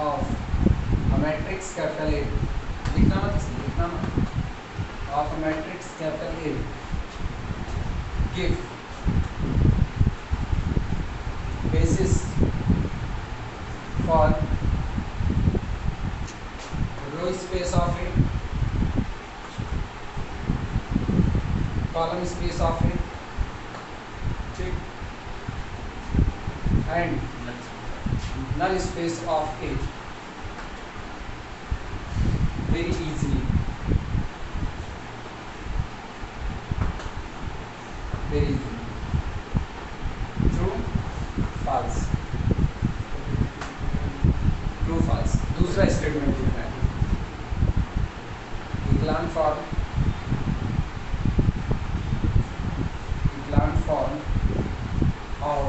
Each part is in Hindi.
of a matrix capital A, लिखना मत इसलिए, लिखना मत, of a matrix capital A give basis for row space of A, column space of A, ठीक, and null space of A. Very easily, very easily. True, false, true, false. दूसरा स्टेटमेंट लिखना है, इक्लान form of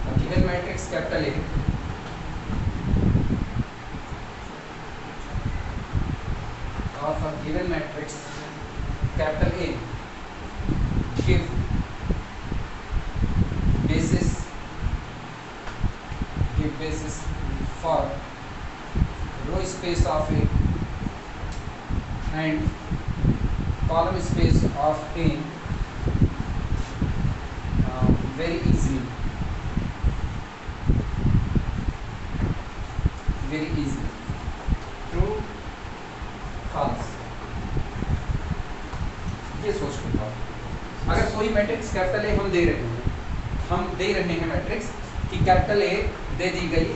a given matrix capital A of a given matrix capital A give basis for row space of A and column space of A very easily, very easily. True, false. ये सोच के बताओ, अगर कोई मैट्रिक्स कैपिटल ए हम दे रहे हैं मैट्रिक्स कि कैपिटल ए दे दी गई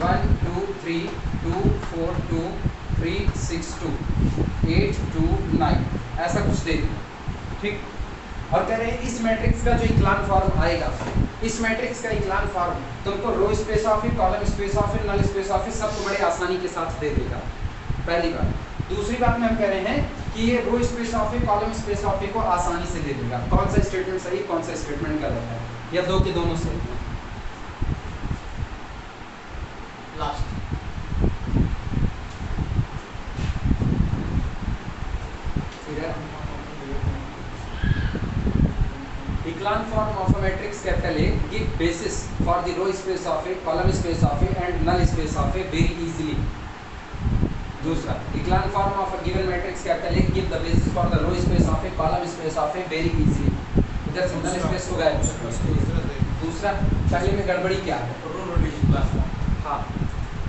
1 2 3 2 4 2 3 6 2 8 2 9 ऐसा कुछ दे दिया, ठीक, और कह रहे हैं इस मैट्रिक्स का जो इक्लान फॉर्म आएगा, इस मैट्रिक्स का इक्लान फॉर्म तुमको row space of A, column space of A, null space of A सबको बड़े आसानी के साथ दे देगा, पहली बात। दूसरी बात में हम कह रहे हैं कि ये row space of A, column space of A को आसानी से दे देगा। कौन सा स्टेटमेंट सही, कौन सा स्टेटमेंट गलत है, या दो के दोनों सही है? Last Echelon form of a matrix capital A give basis for the row space of A, column space of A and null space of A very easily. दूसरा, echelon form of a given matrix capital A give the basis for the row space of A, column space of A very easily. इधर से null space हो गया। दूसरा, पहले में गड़बड़ी क्या है? हाँ,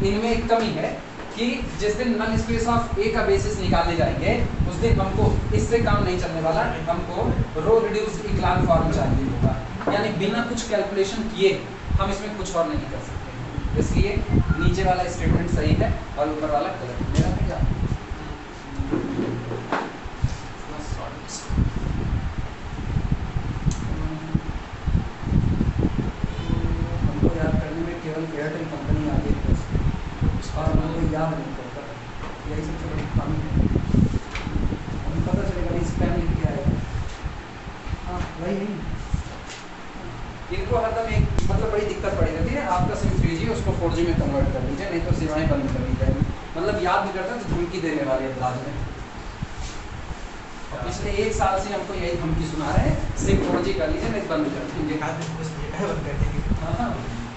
इनमें एक कमी है कि जिस दिन नल स्पेस ऑफ ए का बेसिस निकाले जाएंगे उस दिन हमको इससे काम नहीं चलने वाला, हमको रो रिड्यूस्ड इक्लान फॉर्म चाहिए होगा, यानी बिना कुछ कैलकुलेशन किए हम इसमें कुछ और नहीं कर सकते। इसलिए नीचे वाला स्टेटमेंट सही है और ऊपर वाला गलत। मेरा क्या हमको याद करने में केवल एयरटेल कंपनी आगे है और हमको याद नहीं करता, यही सबसे बड़ी खामी है। हमें पता चलेगा इस पेन लिख के आएगा, हाँ वही नहीं, इनको हरदम एक मतलब बड़ी दिक्कत पड़ी रहती है। आपका सिम 3G उसको 4G में कन्वर्ट कर लीजिए, नहीं तो सेवाएं बंद कर दी जाएगी। मतलब याद नहीं करता तो धमकी देने वाले अपराध में। और पिछले 1 साल से हमको यही धमकी सुना रहे हैं, सिम 4G कर लीजिए नहीं बंद कर देंगे। हाँ,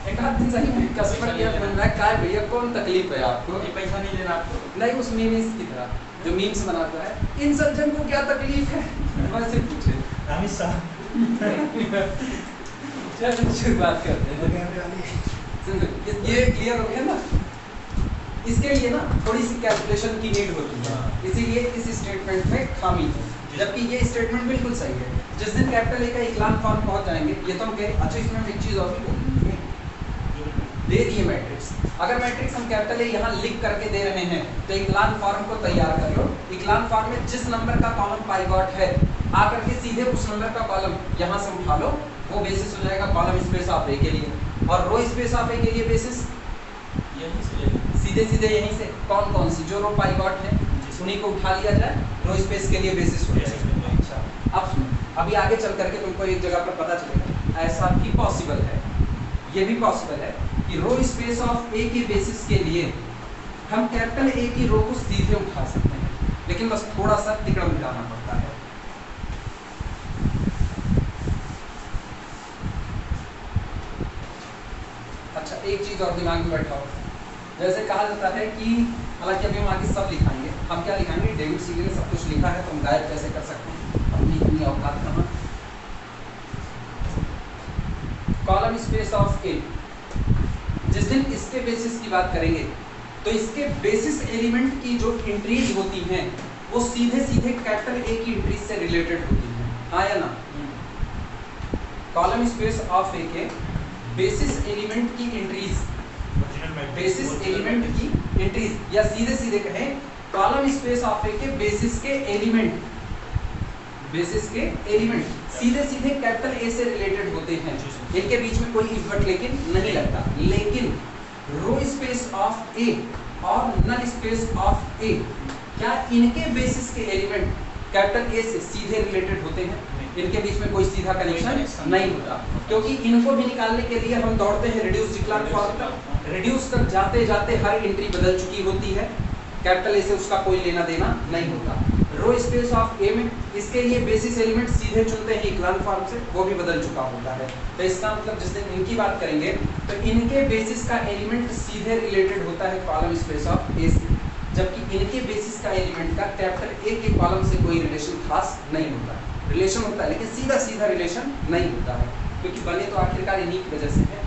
एक आध दिन सही में कस्टमर केयर बन रहा है, क्या भैया कौन तकलीफ है आपको, पैसा नहीं देना आपको, नहीं उस मीम्स की तरह जो मीम्स बनाता है, इन सज्जन को क्या तकलीफ है, वैसे पूछे। चलो शुरुआत करते हैं। ये क्लियर हो गया ना? इसके लिए ना थोड़ी सी कैलकुलेशन की नीड होती है, इसीलिए इस स्टेटमेंट में खामी है, जबकि ये स्टेटमेंट बिल्कुल सही है। जिस दिन कैपिटल ए का इक्लान फॉर्म पहुंच जाएंगे, ये तो हम कह, अच्छा इसमें हम एक चीज और दे दिए मैट्रिक्स, अगर मैट्रिक्स हम कैपिटल ए यहाँ लिख करके दे रहे हैं तो इक्लान फॉर्म को तैयार कर लो। इक्लान फॉर्म में जिस नंबर का कॉलम पाइवट है आकर के सीधे उस नंबर का कॉलम यहाँ से उठा लो, वो बेसिस हो जाएगा कॉलम स्पेस ऑफ ए के लिए, और रो स्पेस ऑफ ए के लिए बेसिस सीधे सीधे यहीं से कौन कौन सी जो रो पाइवट है उन्हीं को उठा लिया जाए, रो स्पेस के लिए बेसिस हो जाएगा। अच्छा, अब सुनो, अभी आगे चल करके तुमको एक जगह पर पता चलेगा ऐसा भी पॉसिबल है, ये भी पॉसिबल है कि रो स्पेस ऑफ ए के बेसिस के लिए हम कैपिटल ए की रो को सीधे उठा सकते हैं, लेकिन बस थोड़ा सा तिकड़म मिलाना पड़ता है। अच्छा, एक चीज और दिमाग में बैठाओ, जैसे कहा जाता है कि, हालांकि अभी हम आगे सब लिखाएंगे, हम क्या लिखाएंगे, डेविड सीगल ने सब कुछ लिखा है तो हम गायब कैसे कर सकते हैं, अपनी इतनी औकात कहाँ। कॉलम स्पेस ऑफ ए, जिस दिन इसके बेसिस की बात करेंगे तो इसके बेसिस एलिमेंट की जो एंट्रीज होती हैं वो सीधे सीधे कैपिटल ए की एंट्रीज से रिलेटेड होती हैं, हाँ या ना। कॉलम स्पेस ऑफ ए के बेसिस एलिमेंट की एंट्रीज, बेसिस एलिमेंट की एंट्रीज, या सीधे सीधे कहें कॉलम स्पेस ऑफ ए के बेसिस के एलिमेंट, बेसिस के एलिमेंट सीधे सीधे कैपिटल ए से रिलेटेड होते हैं, इनके बीच में कोई इफर्ट लेकिन नहीं लगता। लेकिन रो स्पेस ऑफ ए और नल स्पेस ऑफ ए, क्या इनके बेसिस के एलिमेंट कैपिटल ए से सीधे रिलेटेड होते हैं? इनके बीच में कोई सीधा कनेक्शन नहीं होता, क्योंकि इनको भी निकालने के लिए हम दौड़ते हैं रिड्यूस डिक्लाइन फॉर्म तक। रिड्यूस तक जाते जाते हर एंट्री बदल चुकी होती है, कैपिटल ए से उसका कोई लेना देना नहीं होता। रो स्पेस ऑफ ए में इसके लिए बेसिस एलिमेंट सीधे चुनते हैं इक्लान फॉर्म से, वो भी बदल चुका होता है। तो इसका मतलब जिस दिन इनकी बात करेंगे तो इनके बेसिस का एलिमेंट सीधे रिलेटेड होता है कॉलम स्पेस ऑफ ए से, जबकि इनके बेसिस का एलिमेंट का कैपिटल ए के कॉलम से कोई रिलेशन खास नहीं होता। रिलेशन होता है लेकिन सीधा सीधा रिलेशन नहीं होता है, क्योंकि बने तो आखिरकार इन्हीं की वजह से है।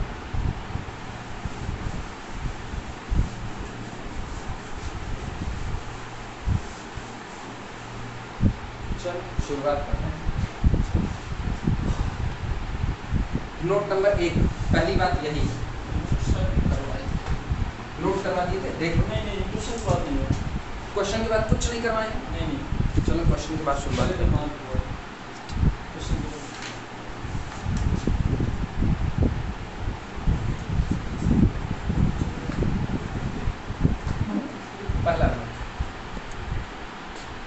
चल शुरुआत करते हैं। नोट नंबर 1, पहली बात यही, नोट करवा दिए थे, देख लो। नहीं क्वेश्चन की बात नहीं है, क्वेश्चन के बाद कुछ नहीं करवाए? नहीं चलो क्वेश्चन के बाद शुरुआत करते हैं। पहला,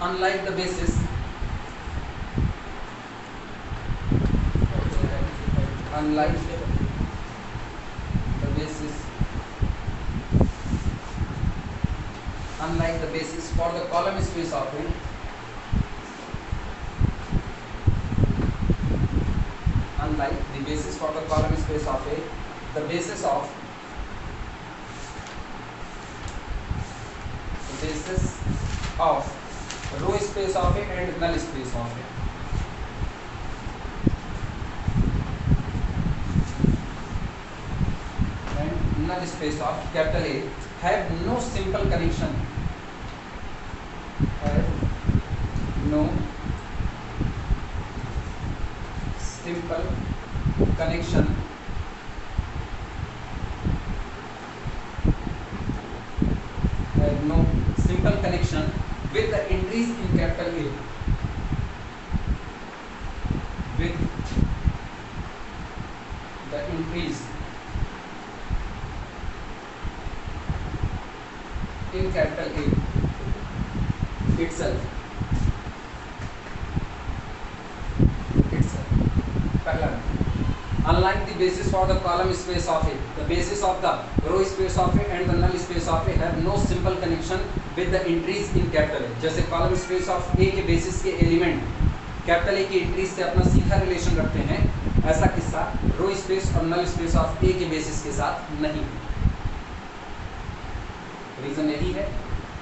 unlike the basis, unlike the basis, unlike the basis for the column space of A, unlike the basis for the column space of A, the basis of row space of A and null space of A, and null space of capital A have no simple connection, have no simple connection have no simple connection with the entries in capital A, with the entries in capital A itself, पहला, unlike the basis for the column space of A, the basis of the row space of A and the null space of A have no simple connection with the entries in capital A। जैसे column space of A के basis के एलिमेंट कैपिटल A की एंट्रीज से अपना सीधा रिलेशन रखते हैं, ऐसा किस्सा रो स्पेस और नल स्पेस ऑफ A के बेसिस के साथ नहीं। रीजन यही है,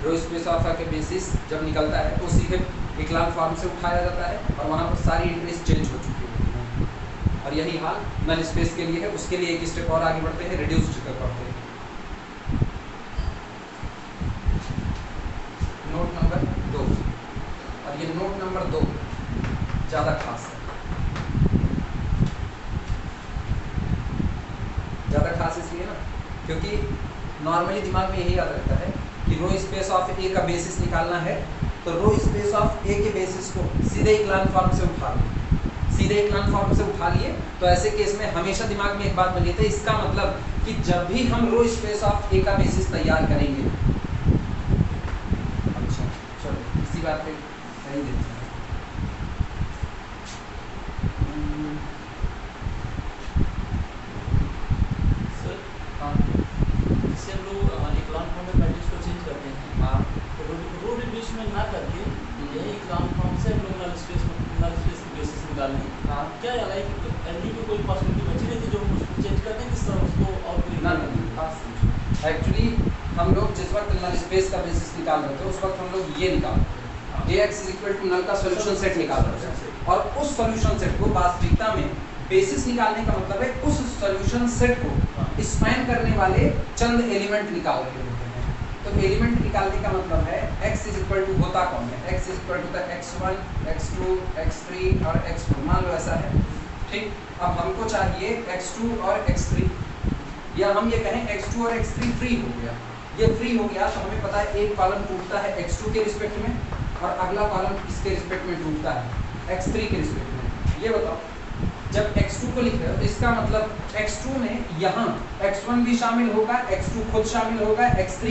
रो स्पेस ऑफ A के बेसिस जब निकलता है तो सीधे इक्लान फॉर्म से उठाया जाता है और वहां पर सारी एंट्रीज चेंज हो चुकी होती हैं, और यही हाल नल स्पेस के लिए है। उसके लिए एक स्टेप और आगे बढ़ते हैं, रिड्यूस्ड करते हैं। नोट नंबर 2, और ये नोट नंबर 2 ज्यादा खास है। ज्यादा खास इसलिए ना क्योंकि नॉर्मली दिमाग में यही याद रहता है कि रो स्पेस ऑफ ए का बेसिस निकालना है तो रो स्पेस ऑफ ए के बेसिस को सीधे इक्लान फॉर्म से उठा लो, सीधे इक्लान फॉर्म से उठा लिए तो ऐसे केस में हमेशा दिमाग में एक बात बनी थी, इसका मतलब कि जब भी हम रो स्पेस ऑफ ए का बेसिस तैयार करेंगे, अच्छा चलो इसी बात पे कहीं देते हैं। क्या एलडी की कोई पॉसिबिलिटी बची नहीं थी जो हम उसको चेंज कर दें, किस तरह उसको और ना एक्चुअली हम लोग जिस वक्त नल स्पेस का बेसिस निकाल रहे थे उस वक्त हम लोग ये निकाल रहे थे, Ax is equal to null का सॉल्यूशन सेट निकाल रहे थे, और उस सॉल्यूशन सेट को वास्तविकता में बेसिस निकालने का मतलब है उस सॉल्यूशन सेट को स्पैन करने वाले चंद एलिमेंट निकाल रहे होते हैं। तो एलिमेंट निकालने का मतलब है x इज इक्वल टू होता कौन है, x is equal to x1 x2 x3 और x4, मान लो ऐसा है, ठीक। अब हमको चाहिए x2 और x3, या हम ये कहें x2 और x3 फ्री हो गया, ये फ्री हो गया तो हमें पता है एक कॉलम टूटता है x2 के रिस्पेक्ट में और अगला कॉलम इसके रिस्पेक्ट में टूटता है x3 के रिस्पेक्ट में। ये बताओ जब x2 को लिख रहे हो तो इसका मतलब x2 में यहाँ x1 भी शामिल होगा, x2 खुद शामिल होगा, x3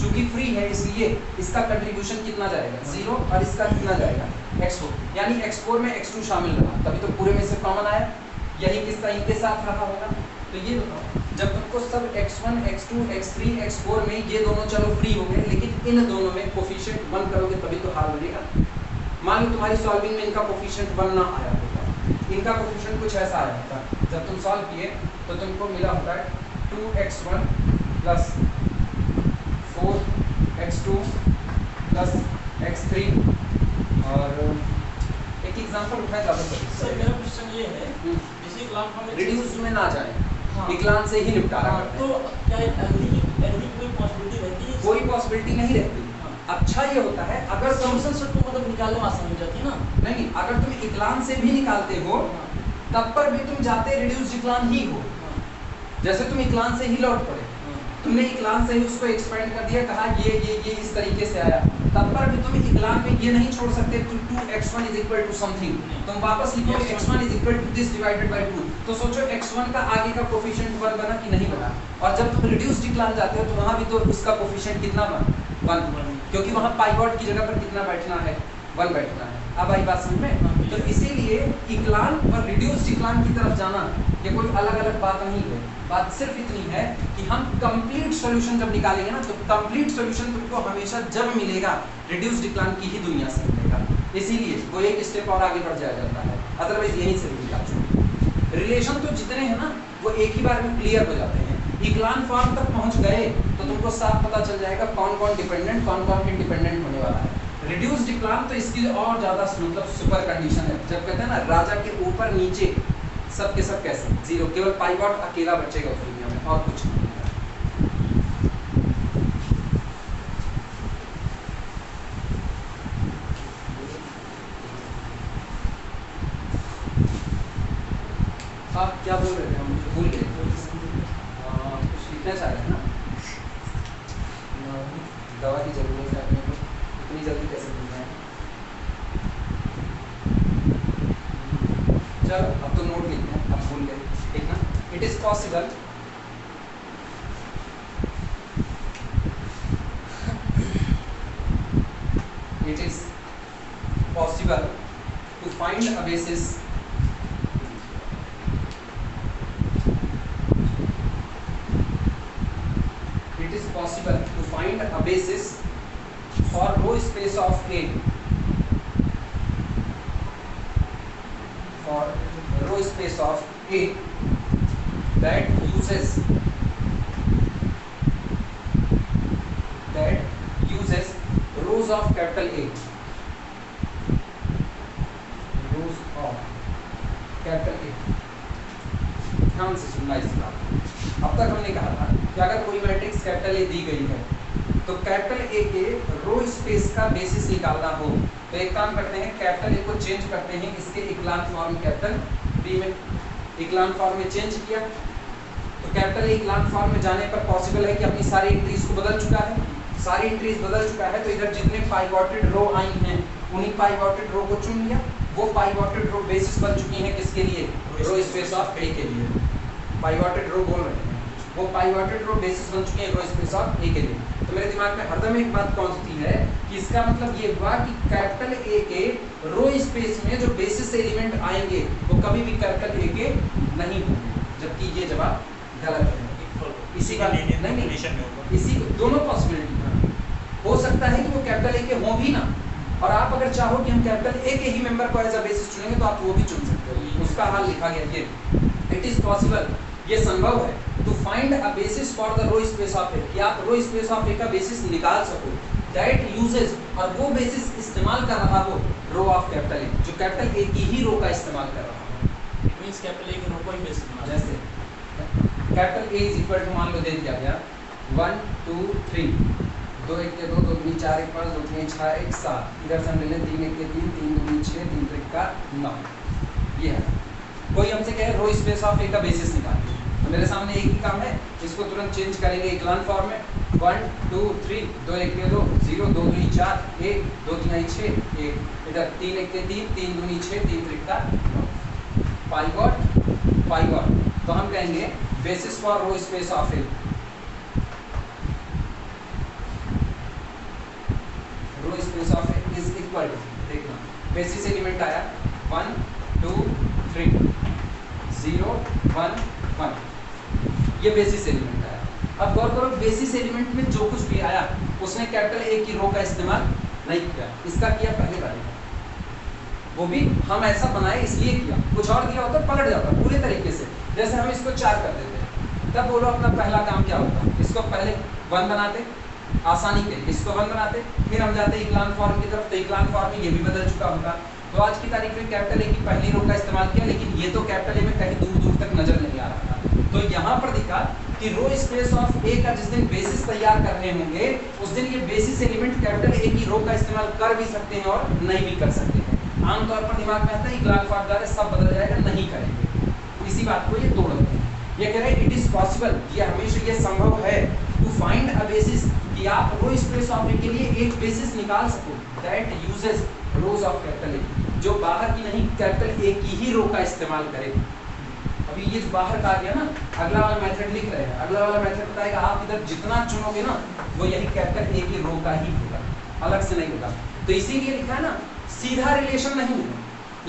चूंकि फ्री है इसलिए इसका कंट्रीब्यूशन कितना जाएगा 0 और इसका कितना जाएगा x4, यानी x4 में x2 शामिल रहा तभी तो पूरे में से कॉमन आया, यही किस्सा इनके साथ रहा होगा। तो ये बताओ जब तुमको सब x1 x2 x3 x4 में ये दोनों चलो फ्री हो गए, लेकिन इन दोनों में कोफिशिएंट 1 करोगे तभी तो हल बनेगा। मान लो तुम्हारी सॉल्विंग में इनका कोफिशिएंट 1 ना आया होता, इनका कोफिशिएंट कुछ ऐसा आया होता, जब तुम सॉल्व किए तो तुमको मिला होता है 2x1 plus 4x2 plus x3, और एक एग्जांपल उठाए ज़्यादा सर मेरा क्वेश्चन ये है, जैसे इक्लान फॉर्म में रिड्यूस में ना जाए, हाँ। इक्लान से ही निपटारा करते हैं। तो क्या एलडी कोई पॉसिबिलिटी रहती है? कोई पॉसिबिलिटी नहीं रहती। अच्छा ये होता है अगर तुम सॉल्यूशन सेट को मतलब निकालने में आसानी हो जाती है ना। नहीं, अगर तुम इक्लान से भी निकालते हो तब पर भी तुम जाते रिड्यूस इक्लान ही हो, जैसे तुम इक्लान से ही लौट पड़े, तुमने इक्लान से ही उसको एक्सपेंड कर दिया, कहा ये इस तरीके से आया, तब पर भी तुम इक्लान में ये नहीं छोड़ सकते कि 2x1 is equal to something, तुम वापस लिखो x1 is equal to this divided by 2, तो सोचो x1 का आगे का कोफिशिएंट 1 बना कि नहीं बना, और जब तुम रिड्यूस्ड इक्लान जाते हो तो वहां भी तो उसका कोफिशिएंट कितना बना 1, क्योंकि वहां पाइवॉट की जगह पर कितना बैठना है 1 बैठना है। अब आई बात समझ में? तो इसीलिए इक्लान और रिड्यूस्ड इक्लान की तरफ जाना ये कोई अलग अलग बात नहीं है, बात सिर्फ इतनी है कि हम कंप्लीट सॉल्यूशन जब निकालेंगे ना तो कंप्लीट सॉल्यूशन तुमको हमेशा जब मिलेगा रिड्यूस्ड इक्लान की ही दुनिया से मिलेगा, इसीलिए वो एक स्टेप और आगे बढ़ जाया जाता है, अदरवाइज यहीं से भी निकाल सकते। रिलेशन तो जितने हैं ना वो एक ही बार में क्लियर हो जाते हैं, इक्लान फॉर्म तक पहुंच गए तो तुमको साफ पता चल जाएगा कौन कौन डिपेंडेंट कौन कौन इंडिपेंडेंट होने वाला है। रिड्यूस्ड इक्लान तो इसकी और ज्यादा मतलब सुपर कंडीशन है, जब कहते हैं ना राजा के ऊपर नीचे सब के सब कैसे जीरो, केवल पाइवॉट अकेला बचेगा उस दुनिया में और कुछ नहीं। आप क्या बोल रहे थे, हम भूल गए, कुछ लिखना चाह रहे हैं ना, दवा की जरूरत है अपने को, इतनी जल्दी कैसे भूल जाए। चलो अब तो नोट लिखते हैं, अब भूल गए, ठीक ना। It is possible to find a basis possible to find a basis for row space of A, for row space of A that uses rows of capital A, rows of capital A। ध्यान से सुनना इस बात। अब तक हमने कहा था कि अगर कोई मैट्रिक्स कैपिटल ए दी गई है तो कैपिटल ए के रो स्पेस का बेसिस निकालना हो तो एक काम करते हैं, कैपिटल ए को चेंज करते हैं इसके इक्लान फॉर्म कैपिटल बी में, इक्लान फॉर्म में चेंज किया तो कैपिटल ए इक्लान फॉर्म में जाने पर पॉसिबल है कि अपनी सारी एंट्रीज को बदल चुका है, सारी एंट्रीज बदल चुका है, तो इधर जितने पाइवोटेड रो आई हैं उन्हीं पाइवोटेड रो को चुन लिया, वो पाइवोटेड रो बेसिस बन चुकी हैं किसके लिए, रो स्पेस ऑफ ए के लिए। पाइवोटेड रो बोल रहे हैं, वो पाइवोटेड रो बेसिस बन चुके हैं रो स्पेस ऑफ ए के लिए। तो मेरे दिमाग में हरदम एक बात पहुंचती है कि इसका मतलब ये हुआ कि कैपिटल ए के रो स्पेस में जो बेसिस एलिमेंट आएंगे वो कभी भी कैपिटल ए के नहीं होंगे, जबकि ये जवाब गलत है। इसी का नहीं, इसी दोनों पॉसिबिलिटी हो सकता है कि वो कैपिटल ए के हों भी ना, और आप अगर चाहो कि हम कैपिटल ए के ही मेंबर को एज अ बेसिस चुनेंगे तो आप वो भी चुन सकते हो, उसका हाल लिखा गया ये इट इज पॉसिबल, ये संभव है to find a basis for the row space of A, कि आप रो स्पेस ऑफ ए का बेसिस निकाल सको, दैट यूजेस, और वो बेसिस इस्तेमाल कर रहा हो रो ऑफ कैपिटल ए, जो कैपिटल ए की ही रो का इस्तेमाल कर रहा हो। इट मींस कैपिटल ए की रो को ही बेसिस बना, जैसे capital A is equal to, मान लो दे दिया गया 1 2 3, 2 1 के 2, 2 3 4 1 5, 2 3 6 1 7, इधर से हम ले लें 3 1 के 3, 3 2 6, 3 3 का 9। ये है, कोई हमसे कहे रो स्पेस ऑफ ए का बेसिस निकालिए, तो मेरे सामने एक ही काम है, इसको तुरंत चेंज करेंगे इक्लान फॉर्म में, 1 2 3, 2 1 के 2 0, 2 2 4 1, 2 3 6 1, इधर 3 1 के 3, 3 2 6, 3 3 का 9, पाइवॉट। तो हम कहेंगे basis for row space of A, row space of A is equal to, देखना बेसिस एलिमेंट आया 1 2 3 0 1 1, ये बेसिस एलिमेंट आया। अब गौर करो, बेसिस एलिमेंट में जो कुछ भी आया उसने कैपिटल ए की रो का इस्तेमाल नहीं किया, इसका किया पहले वाले का, वो भी हम ऐसा बनाए इसलिए किया, कुछ और किया होता पलट जाता पूरे तरीके से। जैसे हम इसको 4 कर देते हैं, तब बोलो अपना पहला काम क्या होता, इसको पहले 1 बनाते, आसानी के लिए इसको 1 बनाते, फिर हम जाते इक्लान फॉर्म की तरफ, तो इक्लान फॉर्म में ये भी बदल चुका होगा। तो आज की तारीख में कैपिटल ए की पहली रो का इस्तेमाल किया, लेकिन ये तो कैपिटल ए में कहीं दूर दूर तक नजर नहीं आ रहा था। तो यहाँ पर दिखा कि रो स्पेस ऑफ ए का जिस दिन बेसिस तैयार कर रहे होंगे, उस दिन ये बेसिस एलिमेंट कैपिटल ए की रो का इस्तेमाल कर भी सकते हैं और नहीं भी कर सकते हैं। आमतौर पर दिमाग में आता है इक्लान फॉर्म द्वारा सब बदल जाएगा, नहीं करेंगे, इसी बात को ये तोड़ देते हैं। ये कह रहे हैं इट इज पॉसिबल, ये हमेशा ये संभव है, टू फाइंड अ बेसिस, कि आप रो स्पेस ऑफ ए के लिए एक बेसिस निकाल सको, that uses rose of capital ए, जो बाहर की नहीं कैपिटल ए की ही रो का इस्तेमाल करे। अभी ये जो बाहर का आ गया ना, अगला वाला मेथड लिख रहे हैं, अगला वाला मेथड बताएगा आप इधर जितना चुनोगे ना वो यही कैपिटल ए की रो का ही होगा, अलग से नहीं होगा। तो इसीलिए लिखा है ना, सीधा रिलेशन नहीं है,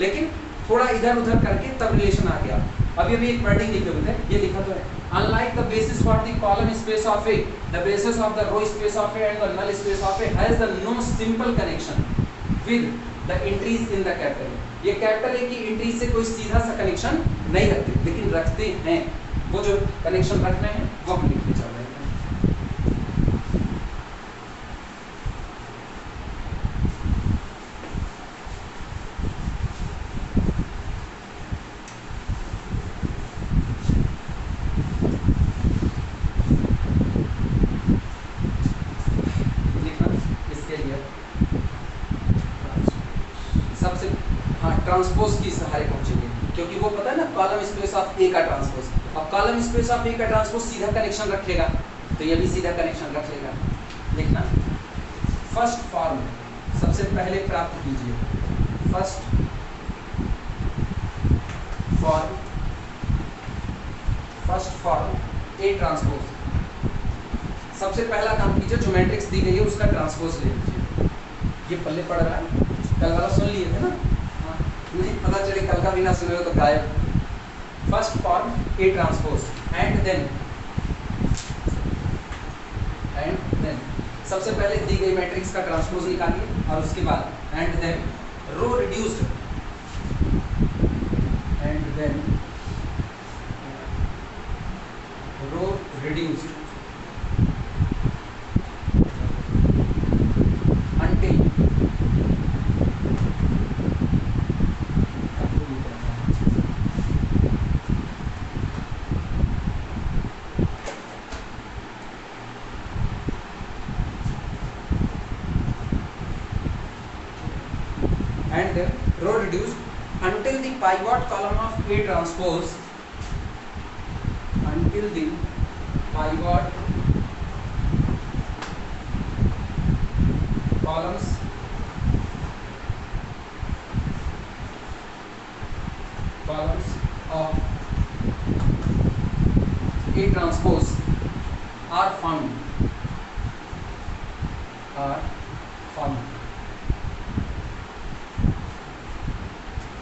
लेकिन थोड़ा इधर उधर करके तब रिलेशन आ गया। अभी एक वर्डिंग लिखे हुए थे, ये लिखा तो है, unlike the basis for the column space of A, the basis of the row space of A and the null space of A has the no simple connection with the entries in the capital. ये कैपिटल ए की एंट्रीज से कोई सीधा सा कनेक्शन नहीं रखते, लेकिन रखते हैं, वो जो कनेक्शन रखना है वो हम लिखते चल रहे हैं। ट्रांसपोज की सहारे पहुंचेंगे, क्योंकि वो पता है ना कॉलम स्पेस ऑफ ए का ट्रांसपोज, अब कॉलम स्पेस ऑफ ए का ट्रांसपोज सीधा कनेक्शन रखेगा, तो ये भी सीधा कनेक्शन रख लेगा। देखना फर्स्ट फॉर्म सबसे पहले प्राप्त कीजिए, फर्स्ट फॉर्म ए ट्रांसपोज, सबसे पहला काम कीजिए, जो मैट्रिक्स दी गई है उसका ट्रांसपोज ले लीजिए। ये पल्ले पड़ रहा है, कल वाला सुन लिए थे ना, नहीं पता चले कल का भी ना सुने हो तो गायब। First form A transpose and then सबसे पहले दी गई मैट्रिक्स का ट्रांसपोज निकालिए, और उसके बाद and then row reduced, until the pivot column of A transpose, until the pivot columns of A transpose are found.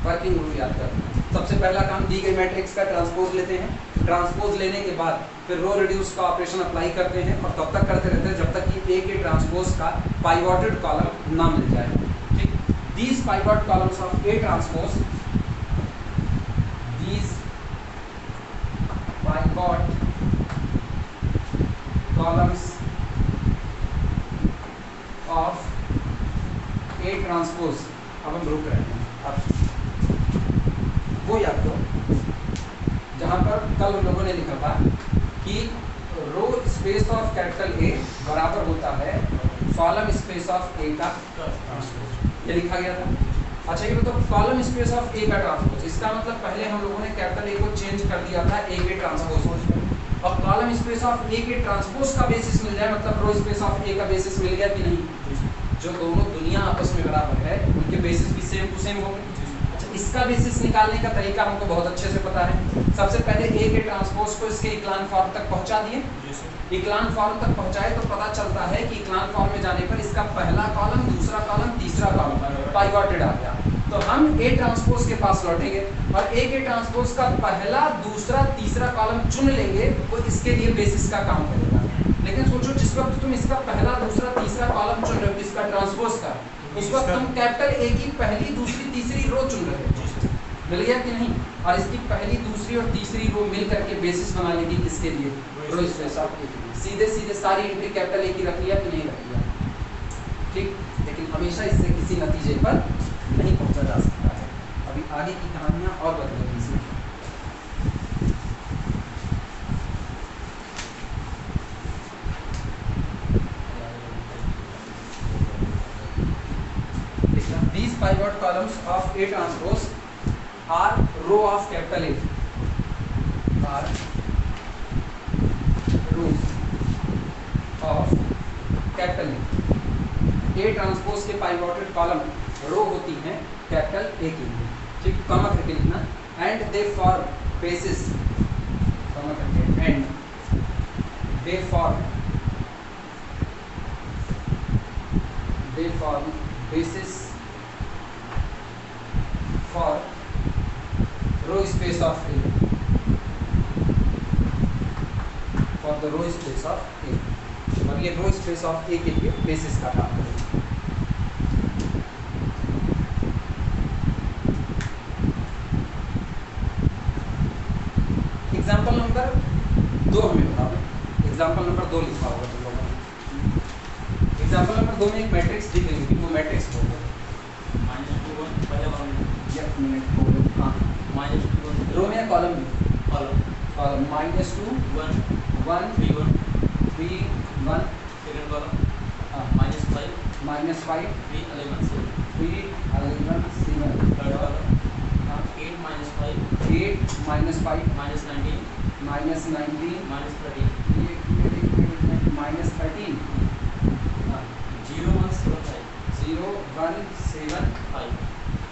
Working rule याद करना, सबसे पहला काम दी गई मैट्रिक्स का ट्रांसपोज लेते हैं, ट्रांसपोज लेने के बाद फिर रो रिड्यूस का ऑपरेशन अप्लाई करते हैं, और तब तक करते रहते हैं जब तक कि ए के ट्रांसपोज का पाइवोटेड कॉलम ना मिल जाए। ठीक, these pivot columns of A transpose, these pivot columns of A transpose, अब हम रुक रहे हैं, अब वो याद करो जहाँ पर कल हम लोगों ने लिखा था कि row space of capital A बराबर होता है कॉलम स्पेस ऑफ ए का ट्रांसपोज, ये लिखा गया था। अच्छा ये तो कॉलम स्पेस ऑफ ए का ट्रांसपोज, इसका मतलब पहले हम लोगों ने कैपिटल ए को चेंज कर दिया था ए के ट्रांसपोज में, और कॉलम स्पेस ऑफ ए के ट्रांसपोज का बेसिस मिल जाए, मतलब रो स्पेस ऑफ ए का बेसिस मिल गया कि नहीं, जो दोनों दुनिया आपस में बराबर है उनके बेसिस भी सेम टू सेम हो गए। अच्छा इसका बेसिस निकालने का तरीका हमको बहुत अच्छे से पता है। सबसे पहले ए के ट्रांसपोज को इसके इक्लान फॉर्म तक पहुंचा दिए, इक्लान फॉर्म तक पहुंचाए तो पता चलता है कि इक्लान फॉर्म में जाने पर इसका पहला कॉलम, दूसरा कॉलम, तीसरा कॉलम पाइवोटेड आ गया। तो हम ए ट्रांसपोज के पास लौटेंगे और ए के ट्रांसपोज का पहला, दूसरा, तीसरा कॉलम चुन लेंगे, वो इसके लिए बेसिस का काम करेगा। लेकिन सोचो जिस वक्त तुम इसका पहला, दूसरा, तीसरा कॉलम चुन रहे हो इसका ट्रांसपोज का, उस वक्त तुम कैपिटल ए की पहली, दूसरी, तीसरी रो चुन रहे हो, मिल गया कि नहीं, और इसकी पहली, दूसरी और तीसरी रो मिल करके बेसिस बना लेगी किसके लिए, रो स्पेस ऑफ ए के लिए। सीधे सीधे सारी एंट्री कैपिटल ए की रख लिया कि नहीं रख लिया, ठीक। लेकिन हमेशा इससे किसी नतीजे पर नहीं पहुंचा जा सकता है। अभी आगे की कहानियां और बदलेंगी इसमें। These pivot columns of A transpose are row of capital A, are rows of capital A। A transpose के pivoted column रो होती हैं कैपिटल ए के लिए, ठीक, कॉमा करके लिखना, and they form basis, comma करके, and they form basis for row space of A, for the row space of A, और ये रो स्पेस ऑफ ए के लिए बेसिस का काम करेगा। एग्जाम्पल नंबर 2 हमें बताओ, एग्जाम्पल नंबर 2 लिखा होगा तुम लोगों ने। एग्जाम्पल नंबर 2 में एक मैट्रिक्स दी गई होगी, वो मैट्रिक्स बोलो, -2 1 पहले कॉलम में, एक मिनट बोलो, हाँ, -2 1 रो में या कॉलम में, कॉलम, कॉलम -2 1 1 3 1 3 1, सेकंड कॉलम, हाँ, -5 -5 3 11 7 3 11 7, थर्ड कॉलम, हाँ, 8 -5 8 -5 -19 -19 -13 -13, हाँ, 0 1 7 5 0 1 7 5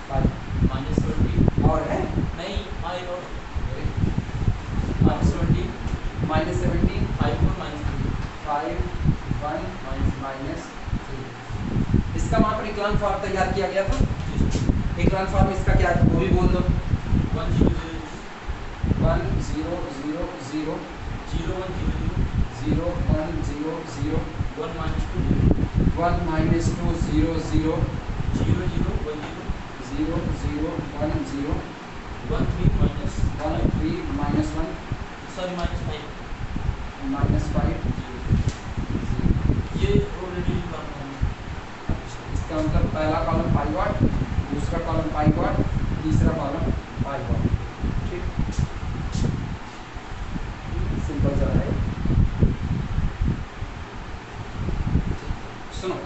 5, -20 और है नहीं -5 और -17 -17 5 4 -3 5 1 -3 इसका वहाँ पर इक्लान फॉर्म तैयार किया गया था। इक्लान फॉर्म इसका क्या है वो भी बोल दो, 1 0 0 1 0 0 0 0 1 0 0 1 0 0 1 -2 1 -2 0 0 0 0 1 0 0 0 1 0 1 3 minus 1 3 -1 sorry -5 -5 ये ऑलरेडी करना है। इसका मतलब पहला कॉलम पाइवट, दूसरा कॉलम पाइवट, तीसरा कॉलम पाइवट, ठीक, सिंपल सा है। सुनो,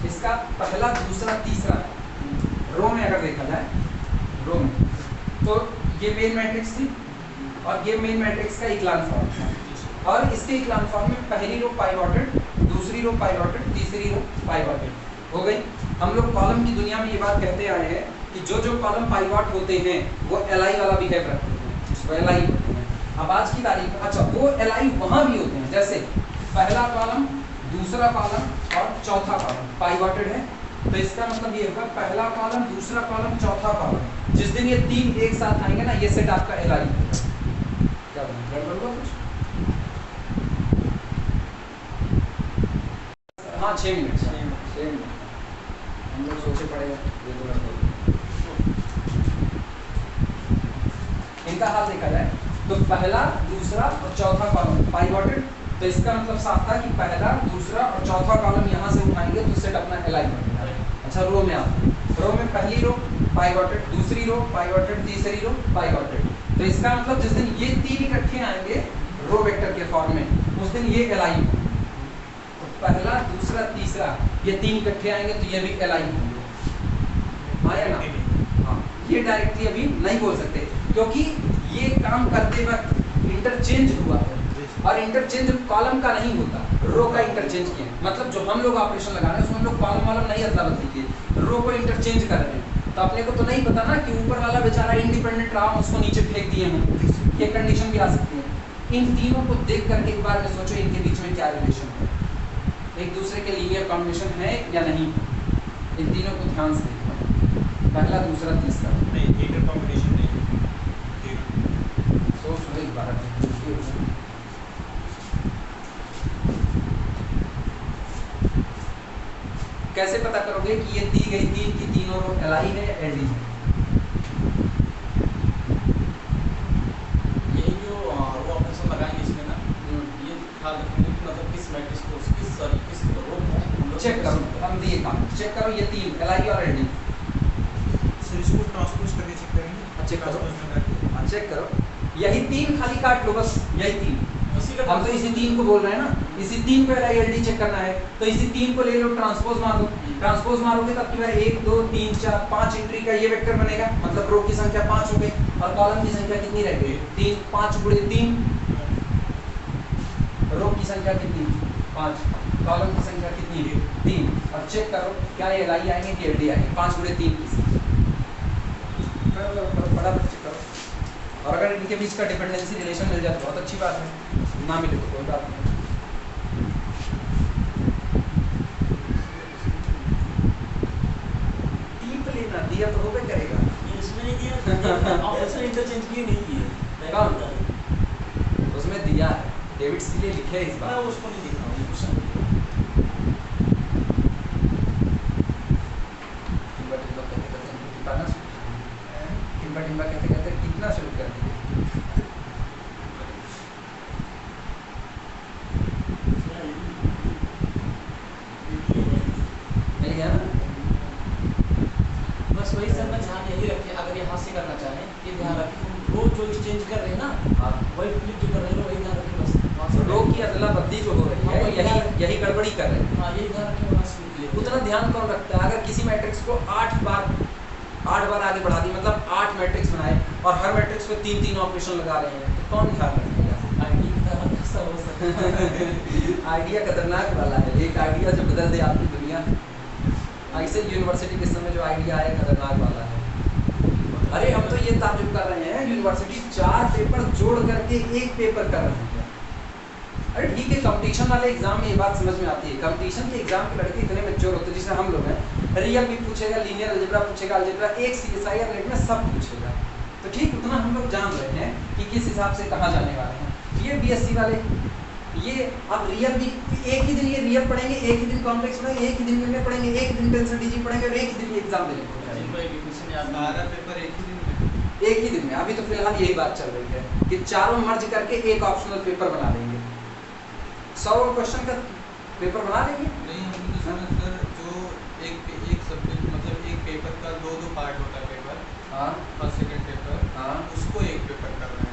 इसका पहला, दूसरा, तीसरा रो में अगर देखा जाए, रो में तो ये मेन मैट्रिक्स थी और ये मेन मैट्रिक्स का इक्लान फॉर्म था, और इसके इक्लान फॉर्म में पहली रो पाइवोटेड, दूसरी रो पाइवोटेड, तीसरी रो पाइवोटेड हो गई। हम लोग कॉलम की दुनिया में ये बात कहते आए हैं कि जो जो कॉलम पाइवोट होते हैं वो एलआई वाला बिहेव रखते हैं, वो एलआई होते हैं। अब आज की तारीख, अच्छा वो एलआई वहाँ भी होते हैं, जैसे पहला कॉलम, दूसरा कॉलम और चौथा कॉलम पाइवोटेड है, तो इसका मतलब ये होगा पहला कॉलम, दूसरा कॉलम, चौथा कॉलम। जिस दिन ये तीन एक साथ आएंगे ना, ये सेट आपका एलआई होगा। क्या गड़बड़ हुआ कुछ? हाँ 6 मिनट, 6 मिनट हम लोग सोचे पड़ेगा इनका हाल देखा जाए तो पहला, दूसरा और चौथा कॉलम पाइवोटेड, तो इसका मतलब साफ था कि पहला, दूसरा और चौथा कॉलम यहाँ से उठाएंगे तो सेट अपना एलाइन बनेगा। अच्छा, रो में आता है, रो में पहली रो पाइवोटेड, दूसरी रो पाइवोटेड, तीसरी रो पाइवोटेड। तो इसका मतलब जिस दिन ये तीन इकट्ठे आएंगे रो वेक्टर के फॉर्म में, उस दिन ये एलाइन होंगे। तो पहला, दूसरा, तीसरा ये तीन इकट्ठे आएंगे तो ये भी एलाइन होंगे। हाँ या ना? हाँ, ये डायरेक्टली अभी नहीं बोल सकते क्योंकि ये काम करते वक्त इंटरचेंज हुआ है, और इंटरचेंज कॉलम का नहीं होता, रो का इंटरचेंज किया है। मतलब जो हम लोग ऑपरेशन लगा रहे हैं उसमें हम लोग कॉलम वालम नहीं अदला बदली किए, रो को इंटरचेंज कर रहे हैं। तो अपने को तो नहीं पता ना कि ऊपर वाला बेचारा इंडिपेंडेंट रहा, उसको नीचे फेंक दिए हैं, ये कंडीशन भी आ सकती है। इन तीनों को देख करके एक बार में सोचो इनके बीच में क्या रिलेशन है, एक दूसरे के लीनियर कॉम्बिनेशन है या नहीं। इन तीनों को ध्यान से देखो, पहला, दूसरा, तीसरा नहीं, लीनियर कॉम्बिनेशन नहीं है। सोच लो एक बार। कैसे पता करोगे कि ये दी गई तीन की तीनों रो एलाइन है या एलडी है? यही जो रो ऑपरेशन लगाएंगे इसमें ना, ये ख्याल रखेंगे कि मतलब किस मैट्रिक्स को किस रो को हम लोग चेक करो, हम दिए काम चेक करो, ये तीन एलआई और एलडी। सर इसको ट्रांसपोज करके चेक करेंगे। चेक करो, ट्रांसपोज में करके हाँ चेक करो, यही तीन खाली काट लो बस, यही तीन। इसी का हम तो इसी तीन को बोल रहे हैं ना, इसी तीन को एलआई एलडी चेक करना है, तो इसी तीन को ले लो, ट्रांसपोज मार दो। ट्रांसपोज मारोगे तब की बार 1 2 3 4 5 एंट्री का ये वेक्टर बनेगा, मतलब रो की संख्या 5 हो गई और कॉलम की संख्या कितनी रह गई? 3, 5 गुणे 3, रो की संख्या कितनी? 5, कॉलम की संख्या कितनी? 3। और चेक करो क्या ये एलआई आएंगे कि एलडी आएंगे? 5 गुणे 3 की फटाफट चेक करो। और अगर इनके बीच का डिपेंडेंसी रिलेशन मिल जाए तो बहुत अच्छी बात है, ना मिले तो कोई बात नहीं। टीप लेना दिया तो होबे करेगा। ये इसमें नहीं दिया, ऑपरेशन इंटरचेंज किए नहीं किए। कौन? उसमें दिया है, डेविड्स के लिए लिखे है इस मैं बार। उसको नहीं दिख रहा हूँ क्वेश्चन। टिम्बा कहते कहते कितना शुरू कर दिए। मिल गया ना? बस वही सर, मैं ध्यान यही रखें, अगर ये हाथ से करना चाहें ये ध्यान रखें, हम रो जो एक्सचेंज कर रहे हैं ना, हाँ, वही फ्लिप जो कर रहे हैं वही ध्यान रखें बस। वहाँ से रो की अदला बदली जो हो रही है यही गड़बड़ी कर रहे हैं। हाँ, यही ध्यान रखें, वहाँ से क्लियर। उतना ध्यान कौन रखता है? अगर किसी मैट्रिक्स को 8 बार आगे बढ़ा दी, मतलब 8 मैट्रिक्स बनाए और हर मैट्रिक्स पे 3-3 ऑपरेशन लगा रहे हैं, तो कौन ध्यान रखेगा? ऐसा हो सकता है। आइडिया खतरनाक वाला है, एक आइडिया जो बदल दे आपकी दुनिया। ऐसे यूनिवर्सिटी के समय जो आइडिया आया खतरनाक वाला है। अरे हम तो ये ताजुब कर रहे हैं, यूनिवर्सिटी 4 पेपर जोड़ करके एक पेपर कर रहे हैं। अरे ठीक है, कंपटीशन वाले एग्जाम में ये बात समझ में आती है, कंपटीशन के एग्जाम के लड़के इतने मैच्योर होते हैं, जैसे हम लोग हैं, रियल भी पूछेगा, लीनियर अलजेब्रा पूछेगा, अलजेब्रा एक सीएसआई और नेट में सब पूछेगा। तो ठीक उतना हम लोग जान रहे हैं कि किस हिसाब से कहाँ जाने वाले हैं। ये बीएससी वाले ये अब रियल भी एक ही दिन ये रियल पढ़ेंगे, एक ही दिन कॉम्प्लेक्स पढ़ेंगे, एक ही दिन लीनियर पढ़ेंगे, एक ही दिन टेंसर डीजी पढ़ेंगे और एक ही दिन ये एग्जाम देने को जाएंगे। जिनको एक क्वेश्चन याद नहीं 12 पेपर एक ही दिन में। एक ही दिन में अभी तो फिलहाल यही बात चल रही है कि चारों मर्ज करके एक ऑप्शनल पेपर बना देंगे। 100 क्वेश्चन का पेपर बना देंगे। नहीं, हमने तो सुना सर जो एक सब्जेक्ट मतलब एक पेपर का 2 पार्ट होता है पेपर। हाँ फर्स्ट सेकंड पेपर। हाँ, उसको एक पेपर करना है।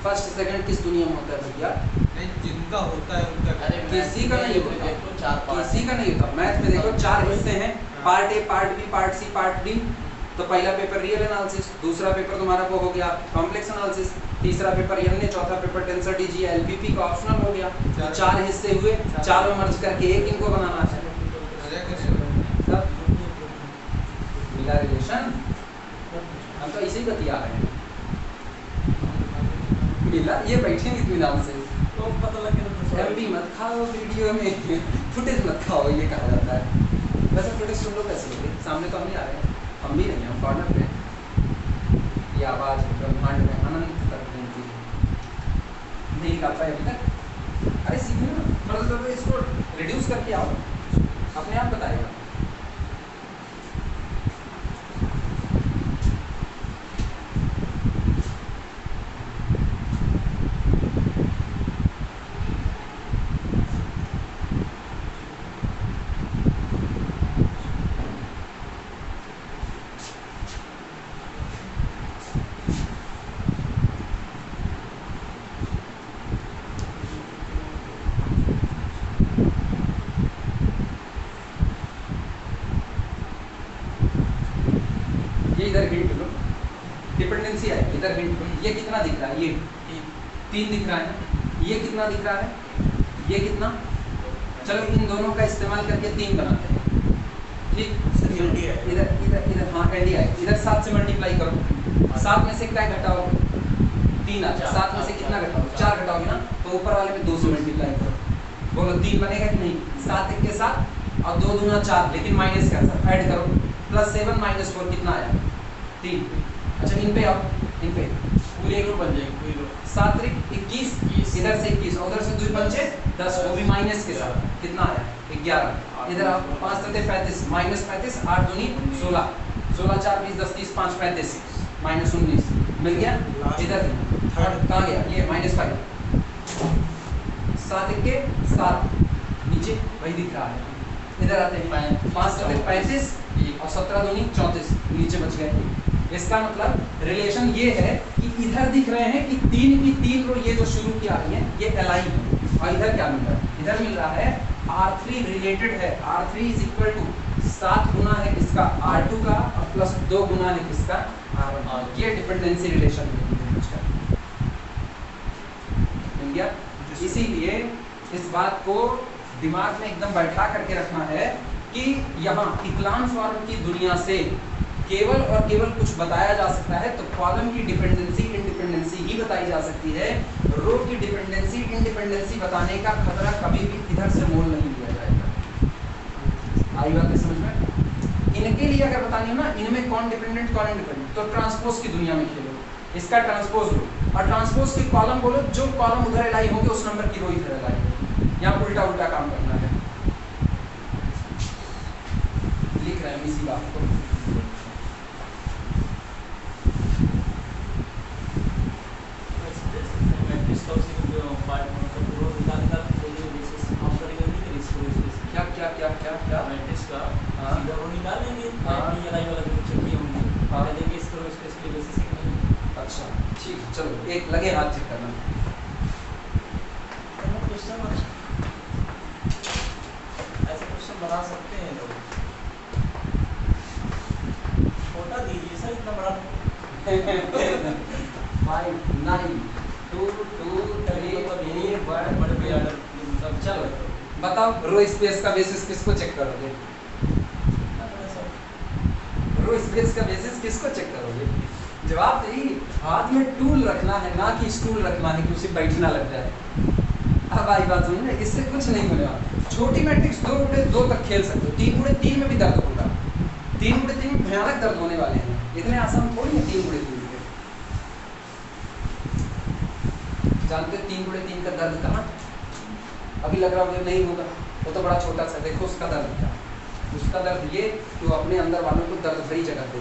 फर्स्ट सेकंड किस दुनिया में होता है भैया? नहीं, जिनका होता है उनका। अरे किसी का नहीं होता, देखो 4 पार्ट, किसी का नहीं होता। मैथ में देखो 4 हिस्से हैं, part A, part B, part C, part D. तो पहला पेपर रियल एनालिसिस, दूसरा पेपर तुम्हारा वो हो गया कॉम्प्लेक्स एनालिसिस, तीसरा पेपर एमने, चौथा पेपर टेंसर डीजी एलपीपी का ऑप्शनल हो गया। तो 4 हिस्से हुए, चारों मर्ज करके एक इनको बनाना है। तब मिला रिलेशन, हम तो इसे ही बतिया रहे हैं। मिला, ये बैठे इत्मीनान से। तो पता लग गया। एमबी मत खाओ वीडियो में, फुटेज मत खाओ, ये कहा जाता है। वैसे फुटेज सुन लो कैसे लोगे, सामने तो हम ही आ रहे हैं, हम भी नहीं हैं, हम कॉर्नर पे हैं। ये आवाज़ ब्रह्मांड में अनंत तक घूमती है, नहीं निकाल पाए अभी तक। अरे सीखो ना, मतलब इसको रिड्यूस करके आओ, अपने आप बताएगा। इधर हिंट लो, डिपेंडेंसी है, इधर हिंट लो। ये कितना दिख रहा है? ये 3 दिख रहा है ना। ये कितना दिख रहा है? ये कितना? चलो इन दोनों का इस्तेमाल करके 3 बनाते हैं, ठीक। इधर इधर इधर हाँ एल है, इधर 7 से मल्टीप्लाई करो। 7 में से क्या घटाओगे? 3 आ जाए। 7 में से कितना घटाओगे? 4 घटाओगे ना, तो ऊपर वाले में 2 से मल्टीप्लाई करो। बोलो 3 बनेगा कि नहीं? 7 1 के 7 और 2 दूना 4, लेकिन माइनस का साथ ऐड करो। +7 - 4 कितना आया? 3। अच्छा इन पे आओ, इन पे पूरी रो बन जाएगी, पूरी रो। 7 3 21, इधर से 21 उधर से 2 पंचे 10, वो भी माइनस के साथ कितना आया? 11। इधर आओ, 5 7 35 -35, 8 दूनी 16, 16 4 20 10 30 5 35 -19 मिल गया। इधर थर्ड कहाँ गया? ये -5, 7 1 के 7 नीचे वही दिख रहा है। इधर आते हैं 5 7 35 और 17 दूनी 34 नीचे बच गए। इसका मतलब रिलेशन ये है कि इधर दिख रहे हैं कि 3 की 3 रो ये जो शुरू की आ रही है ये एल आई है, और इधर क्या मिल रहा है? इधर मिल रहा है R3 रिलेटेड है, R3 = 7 गुना है किसका? R2 का, और +2 गुना है किसका? R1। ये डिपेंडेंसी रिलेशन मिल गया। इसीलिए इस बात को दिमाग में एकदम बैठा करके रखना है कि यहाँ इक्लान फॉर्म की दुनिया से केवल और केवल कुछ बताया जा सकता है तो कॉलम की डिपेंडेंसी इंडिपेंडेंसी ही बताई जा सकती है। रो की डिपेंडेंसी इंडिपेंडेंसी बताने का खतरा कभी भी इधर से मोल नहीं लिया जाएगा। आई बात है समझ में? इनके लिए अगर बतानी हो ना, इनमें कौन डिपेंडेंट कौन इंडिपेंडेंट, तो ट्रांसपोज की दुनिया में खेलो, इसका ट्रांसपोज लो और ट्रांसपोज की कॉलम बोलो, जो कॉलम उधर एलाई होंगे उस नंबर की रो इधर एलाई होगी। यहाँ उल्टा उल्टा काम करना है। लिख रहे हैं इसी बात को। क्या क्या क्या क्या क्या मैट्रिक्स का हाँ। सीधा रो निकालेंगे, हाँ। ये वाला जो चेक किए होंगे, हाँ। कहेंगे इस रो इसके बेसिस पे नहीं। अच्छा ठीक है, चलो एक लगे हाथ चेक करना। क्वेश्चन ऐसे क्वेश्चन बना सकते हैं लोग। छोटा दीजिए सर, इतना बड़ा 5 9 2 2 3 1 बड़े बड़े ऑर्डर सब चलो बताओ, रो स्पेस का बेसिस किसको चेक करोगे? रो स्पेस का बेसिस किसको चेक करोगे? जवाब यही, हाथ में टूल रखना है ना कि स्टूल रखना है कि उसे बैठना लग जाए। अब आई बात समझ में? इससे कुछ नहीं होने वाला। छोटी मैट्रिक्स 2 गुणे 2 तक खेल सकते हो, 3 गुणे 3 में भी दर्द होगा, 3 गुणे 3 में भयानक दर्द होने वाले हैं। इतने आसान थोड़ी है 3 गुणे 3 के। जानते 3 गुणे 3 का दर्द कहाँ? अभी लग रहा मुझे नहीं होगा, वो तो बड़ा छोटा सा, देखो उसका दर्द क्या। उसका दर्द ये कि वो अपने अंदर वालों को दर्द भरी जगह दे।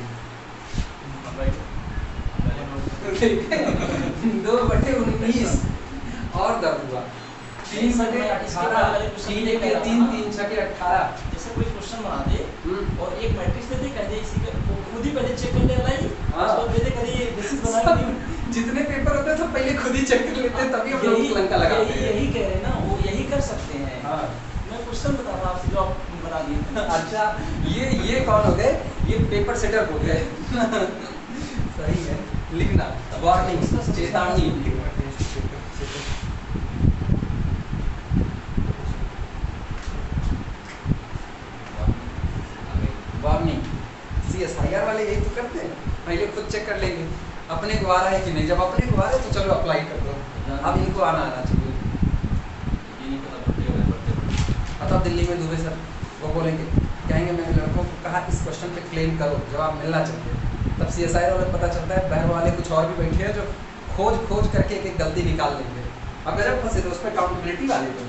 2/19 और दर्द हुआ 3/18, 3 के 3 3 6 के 18। जैसे कोई क्वेश्चन बना दे और एक मैट्रिक्स दे दे, कह दे इसी का वो खुद ही पहले चेक कर ले लाई, उसके बाद दे दे कह ये बेसिस बना के जितने पेपर होते हैं सब पहले खुद ही चेक कर लेते हैं, तभी हम लोग लंका लगाते हैं। यही कह रहे हैं ना, वो यही कर सकते हैं। हाँ। मैं क्वेश्चन बता रहा आपसे जो आप बना दिए। अच्छा ये कौन हो गए? ये पेपर सेटर हो गए। सही है, लिखना वार्निंग, चेतावनी। वार्निंग CSIR वाले यही तो करते हैं, पहले खुद चेक कर लेंगे अपने को आ रहा है कि नहीं। जब अपने को आ रहा है तो चलो अप्लाई कर दो। अब इनको आना चाहिए। ये नहीं पता पढ़ते तब दिल्ली में दुबे सर वो बोलेंगे, कहेंगे मैंने लड़कों को कहा इस क्वेश्चन पे क्लेम करो, जवाब मिलना चाहिए। तब CSIR वाले पता चलता है बहर वाले कुछ और भी बैठे हैं जो खोज करके एक गलती निकाल लेंगे। अब जब फंसे तो उस पर अकाउंटेबिलिटी वाले को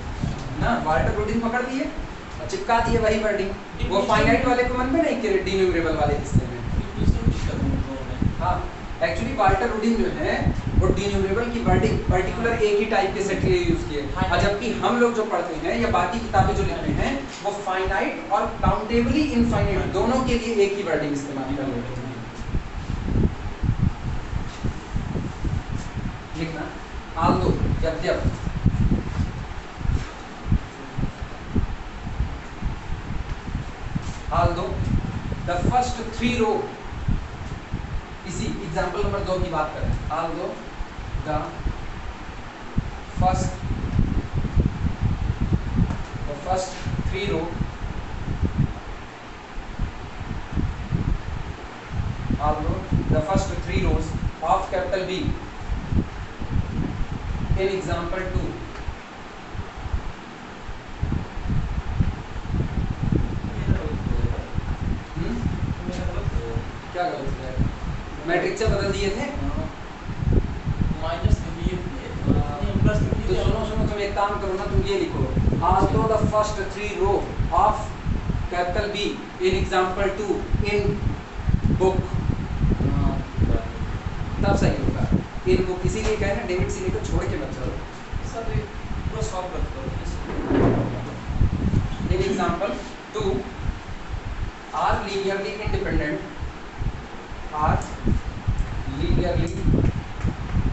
ना वार्ड रूटीन पकड़ दिए और चिपका दिए वही वर्डिंग। वो फाइनाइट वाले को मन में नहीं कि डिन्यूमरेबल वाले हिस्से में। हाँ एक्चुअली वाल्टर रूडिन जो है वो डिन्यूमरेबल की वर्डिंग पर्टिकुलर एक ही टाइप के सेट के लिए यूज किए, और जबकि हम लोग जो पढ़ते हैं या बाकी किताबें जो लिखते हैं वो फाइनाइट और काउंटेबली इनफाइनाइट दोनों के लिए एक ही वर्डिंग इस्तेमाल कर लेते हैं। लिखना आल्दो यद्यप although the first 3 row example number 2 की बात करें, although the first 3 row rows of capital B in example 2 क्या गलत है? मैट्रिक्स से बदल दिए थे। माइनस प्लस तो सुनो तुम एक काम करो ना, तुम ये लिखो although the first 3 row of capital B in example 2 in book, तब सही होगा। इन बुक इसीलिए कहे ना डेविड सी को छोड़ के मत चलो। सर पूरा सॉल्व कर दो। In example 2 are linearly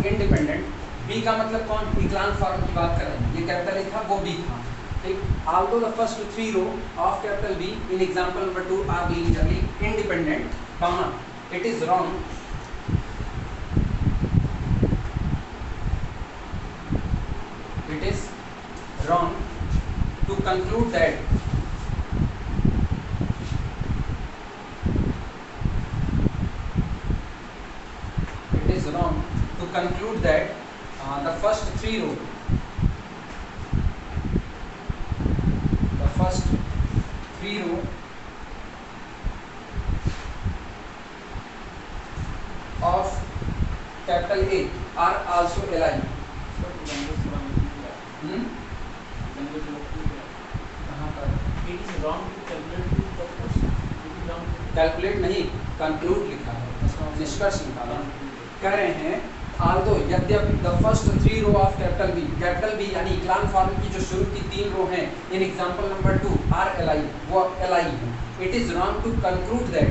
independent, B का मतलब कौन? इक्लान फॉर्म की बात कर रहे हैं। ये कैपिटल ए था, वो बी था, ठीक। although the first 3 row of capital B in example number 2 are linearly independent, comma, it is wrong to conclude that the first 3 row of capital A are also aligned. Calculate नहीं, कंक्लूड लिखा है, निष्कर्ष निकाला। कह रहे हैं although यद्यपि the first 3 row of capital B यानी इक्लान फॉर्म की जो शुरू की 3 रो हैं in example number 2 are aligned, वो aligned है। It is wrong to conclude that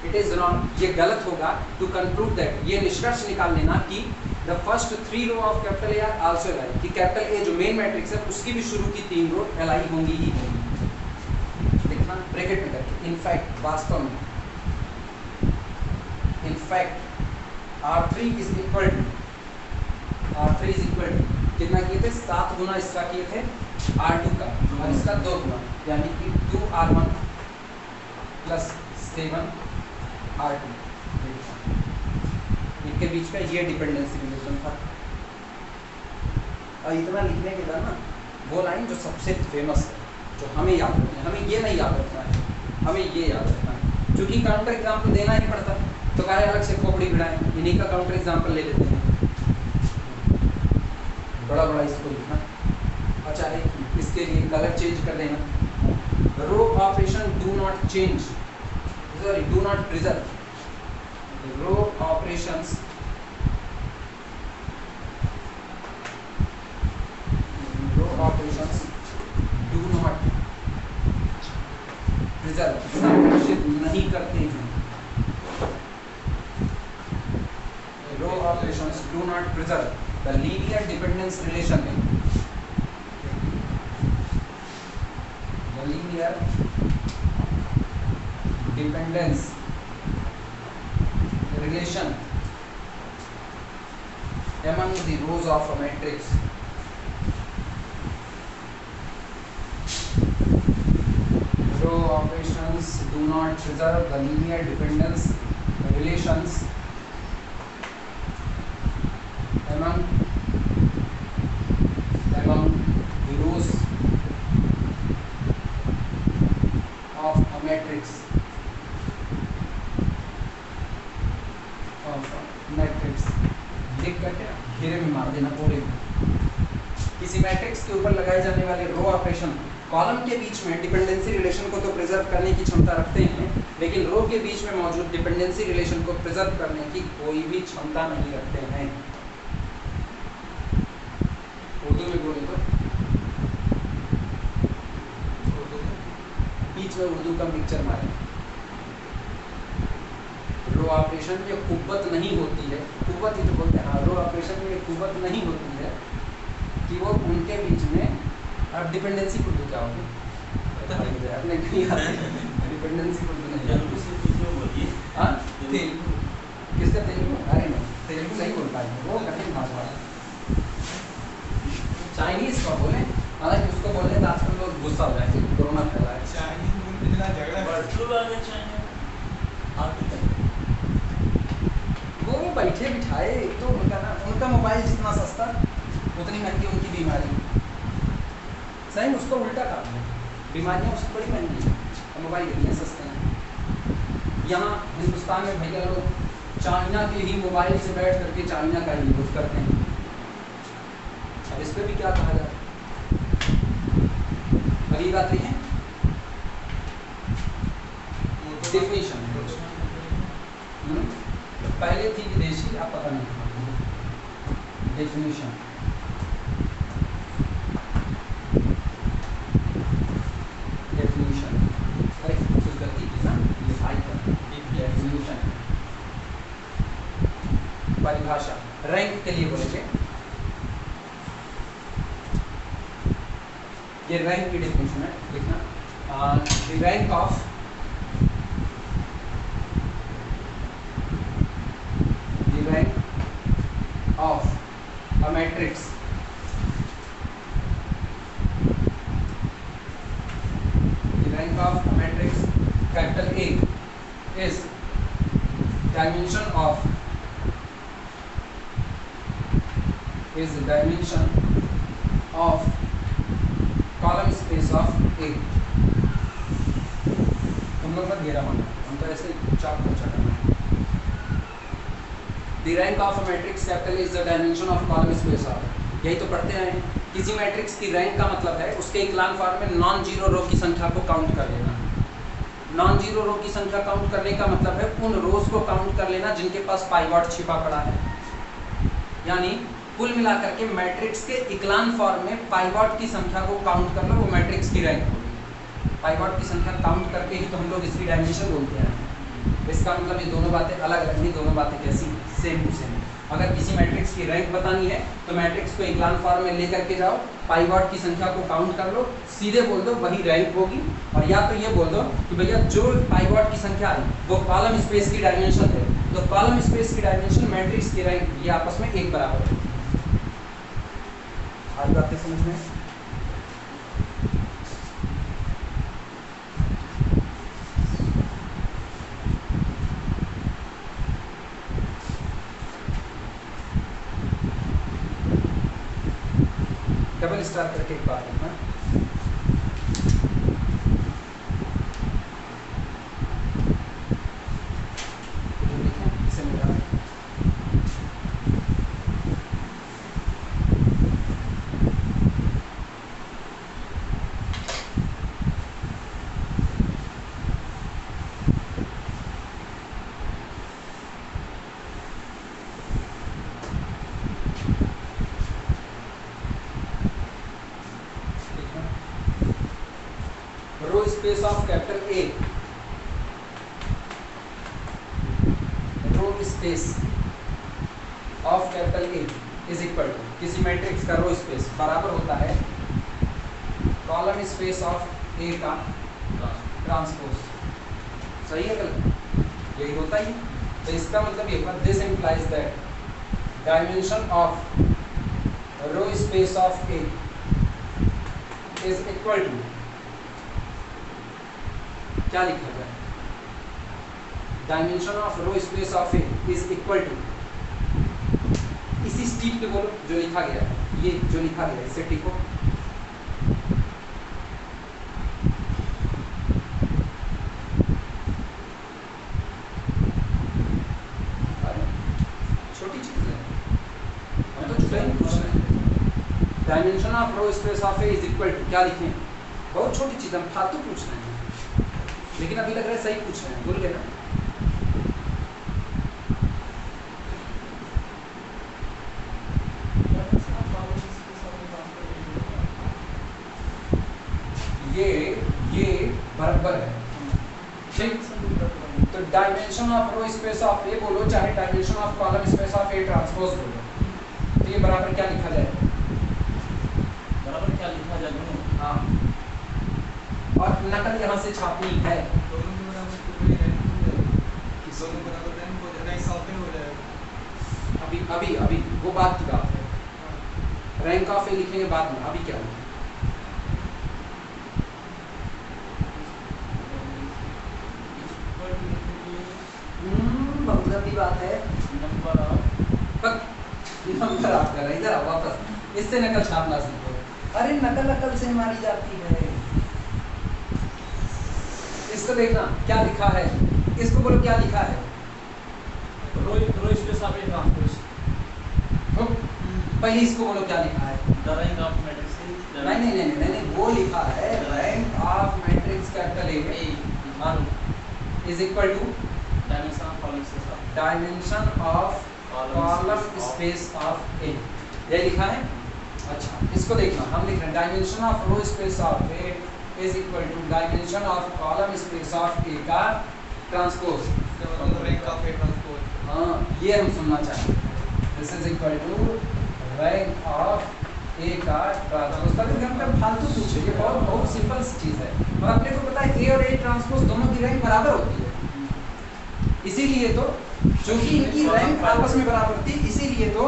it is wrong, ये गलत होगा to conclude that, ये निष्कर्ष निकाल लेना कि the first 3 row of capital A are also aligned, कि कैपिटल A जो मेन मैट्रिक्स है उसकी भी शुरू की 3 रो aligned होंगी ही होंगी। देखना ब्रैकेट में करके, in fact वास्तव में, in fact R3 is equal to कितना किए थे? 7 गुना इसका किए थे R2 का और इसका 2 गुना, यानी कि 2R1 प्लस 7R2। इनके बीच का ये डिपेंडेंसी रिलेशन था। और इतना लिखने के बाद ना वो लाइन जो सबसे फेमस है, जो हमें याद रखना है, हमें ये नहीं याद रखना है, हमें ये याद रखना है, क्योंकि काउंटर एग्जाम्पल देना ही पड़ता है, तो कहा अलग से खोपड़ी भिड़ाएं, इन्हीं का काउंटर एग्जाम्पल ले लेते हैं। बड़ा इसको लिखना। अच्छा इसके लिए कलर चेंज कर देना। Row operation do not change, sorry do not preserve, row operations do not preserve, संरक्षित नहीं करते हैं। Row operations do not preserve the linear dependence relation में, the linear dependence relation among the rows of a matrix, row operations do not preserve the linear dependence relations among the rows of a matrix, लिख करके घेरे में मार देना पूरे में। किसी मैट्रिक्स के ऊपर लगाए जाने वाले रो ऑपरेशन कॉलम के बीच में डिपेंडेंसी रिलेशन को तो प्रिजर्व करने की क्षमता रखते हैं, लेकिन रो के बीच में मौजूद डिपेंडेंसी रिलेशन को प्रिजर्व करने की कोई भी क्षमता नहीं रखते हैं। उर्दू में बोले तो बीच में उर्दू का पिक्चर मारे। रो ऑपरेशन में कुव्वत नहीं होती है, कुव्वत ही तो बोलते हैं, रो ऑपरेशन में कुव्वत नहीं होती है कि वो उनके बीच में, अब डिपेंडेंसी को क्या होगी? अपने कहीं डिपेंडेंसी को तो नहीं तेलुगु से वीडियो बोलिए। हाँ तेलुगु किसका तेलुगु? अरे नहीं, तेलुगु नहीं बोल पाएंगे, वो कठिन भाषा है। चाइनीज का बोले, हालांकि उसको बोलने तो आजकल लोग गुस्सा हो जाएंगे, कोरोना फैला है। चाइनीज मूवी में इतना झगड़ा वर्चुअल आ गया चाइना। आप वो बैठे बिठाए, एक तो उनका मोबाइल जितना सस्ता उतनी महंगी उनकी बीमारी। सही, उसको उल्टा काम है, बीमारियाँ उसकी बड़ी महंगी हैं और मोबाइल इतने सस्ते हैं। यहाँ हिंदुस्तान में भैया लोग चाइना के ही मोबाइल से बैठ करके चाइना का ही यूज करते हैं। अब इस पर भी क्या कहा जाए? अगली बात लिखें, डेफिनेशन। पहले थी विदेशी, आप पता नहीं। डेफिनेशन, डेफिनेशन, अरे कुछ गलती की ना, लिखाई पर। डेफिनेशन परिभाषा, रैंक के लिए बोलेंगे, ये रैंक की डेफिनेशन है, लिखना। The rank of a matrix the rank of a matrix capital A is dimension of column space of A। तुम लोग मत घेरा मानो, हम तो ऐसे चाप पहुंचा करना है। The rank of a matrix capital is the dimension of column space of, यही तो पढ़ते हैं। किसी मैट्रिक्स की रैंक का मतलब है उसके इक्लान फॉर्म में नॉन जीरो रो की संख्या को काउंट कर लेना। नॉन जीरो रो की संख्या काउंट करने का मतलब है उन रोज को काउंट कर लेना जिनके पास पाइवॉट छिपा पड़ा है। यानी कुल मिलाकर के मैट्रिक्स के इक्लान फॉर्म में पाइवॉट की संख्या को काउंट करना, वो मैट्रिक्स की रैंक होगी। पाइवॉट की संख्या काउंट करके ही तो हम लोग इसकी डायमेंशन बोलते हैं। इसका मतलब ये दोनों बातें अलग अलग नहीं, दोनों बातें कैसी? Same to same. अगर किसी मैट्रिक्स की रैंक बतानी है तो मैट्रिक्स को इक्लान फॉर्म में लेकर के जाओ, पाइवॉट की संख्या को काउंट कर लो, सीधे बोल दो वही रैंक होगी। और या तो ये बोल दो कि भैया जो पाइवॉट की संख्या आई वो कॉलम स्पेस की डायमेंशन है, तो कॉलम स्पेस की डायमेंशन मैट्रिक्स की रैंक ये आपस में एक बराबर है। आज बातें समझ में? डबल स्टार करके एक बात लिखना, इसे मिटा row space of capital A, row space of capital A is equal to, किसी मैट्रिक्स का रो स्पेस बराबर होता है कॉलम स्पेस ऑफ ए का ट्रांसपोज। सही है गलत? यही होता ही। तो इसका मतलब ये, this implies that dimension of row space of A is equal to, क्या लिखा जाए? Dimension of row space of A is equal to, इसी स्टीप पे बोलो जो लिखा गया है, ये जो लिखा गया है इसे टिको। छोटी चीज है, हम तो जुड़ा ही पूछ रहे हैं। Dimension of row space of A is equal to, क्या लिखें? बहुत छोटी चीज, हम फालतू पूछ रहे हैं, लेकिन अभी लग रहा है सही पूछ रहे हैं, भूल गए ना? ये बराबर है, ठीक? तो dimension of row space of A बोलो, चाहे dimension of column space of A transpose बोलो, तो ये बराबर क्या लिखा जाए? बराबर क्या लिखा जाए? हाँ, और नकल यहाँ से छापनी है। दोनों के बराबर तो कोई रैंक हो जाएगा, दोनों बराबर रैंक हो जाएगा, रैंक ऑफ ए हो जाएगा। अभी अभी अभी वो बात की बात है, रैंक ऑफ ए लिखेंगे बाद में, अभी क्या है? बहुत लंबी बात है। नंबर ऑफ नंबर आप कर रहे हैं, इधर आओ वापस, इससे नकल छापना सीखो। अरे नकल अकल से मारी जाती है। इसको देखना क्या लिखा है, इसको बोलो क्या लिखा है। Row space of A transpose. पहले इसको बोलो क्या लिखा है। द रैंक ऑफ मैट्रिक्स नहीं, वो लिखा है rank of matrix capital A is equal to dimension of column space of A, ये लिखा है। अच्छा इसको देखना, हम लिख रहे हैं dimension of row space of A is equal to dimension of column space of A का ट्रांसपोज। इसका मतलब रैंक ऑफ ए ट्रांसपोज। हाँ ये हम सुनना चाहते हैं। This is equal to rank of A का ट्रांसपोज। कभी हम पे फालतू पूछे, ये बहुत सिंपल चीज है और अपने को पता है ए और ए ट्रांसपोज दोनों की रैंक बराबर होती है। इसीलिए तो क्योंकि इनकी रैंक आपस में बराबर थी, इसीलिए तो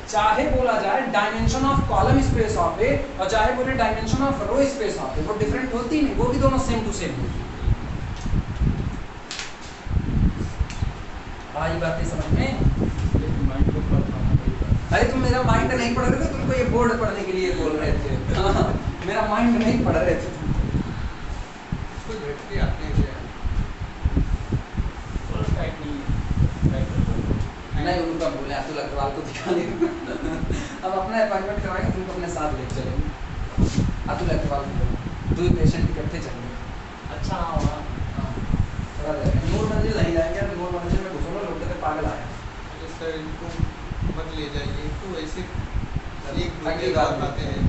चाहे बोला जाए dimension of column space of A और चाहे बोले dimension of row space of A, वो डिफरेंट होती नहीं, वो भी दोनों सेम टू सेम होती। आई बातें समझ में? अरे तुम मेरा माइंड नहीं पढ़ रहे थे, तुमको ये बोर्ड पढ़ने के लिए बोल रहे थे। हाँ, मेरा माइंड नहीं पढ़ रहे थे। इसको झटके आते हैं क्या? नहीं उनका बोले अतुल अग्रवाल को दिखाने अब अपना अपॉइंटमेंट करवाएंगे, तुमको अपने साथ लेके चलेंगे। अतुल अग्रवाल को दो पेशेंट इकट्ठे चलेंगे। अच्छा थोड़ा नूर मंजिल नहीं जाएंगे, नूर मंजिल में घुसोगे लोग कहते पागल आया। तो सर इनको मत ले जाइए, तो ऐसे एक अगली बात आते हैं।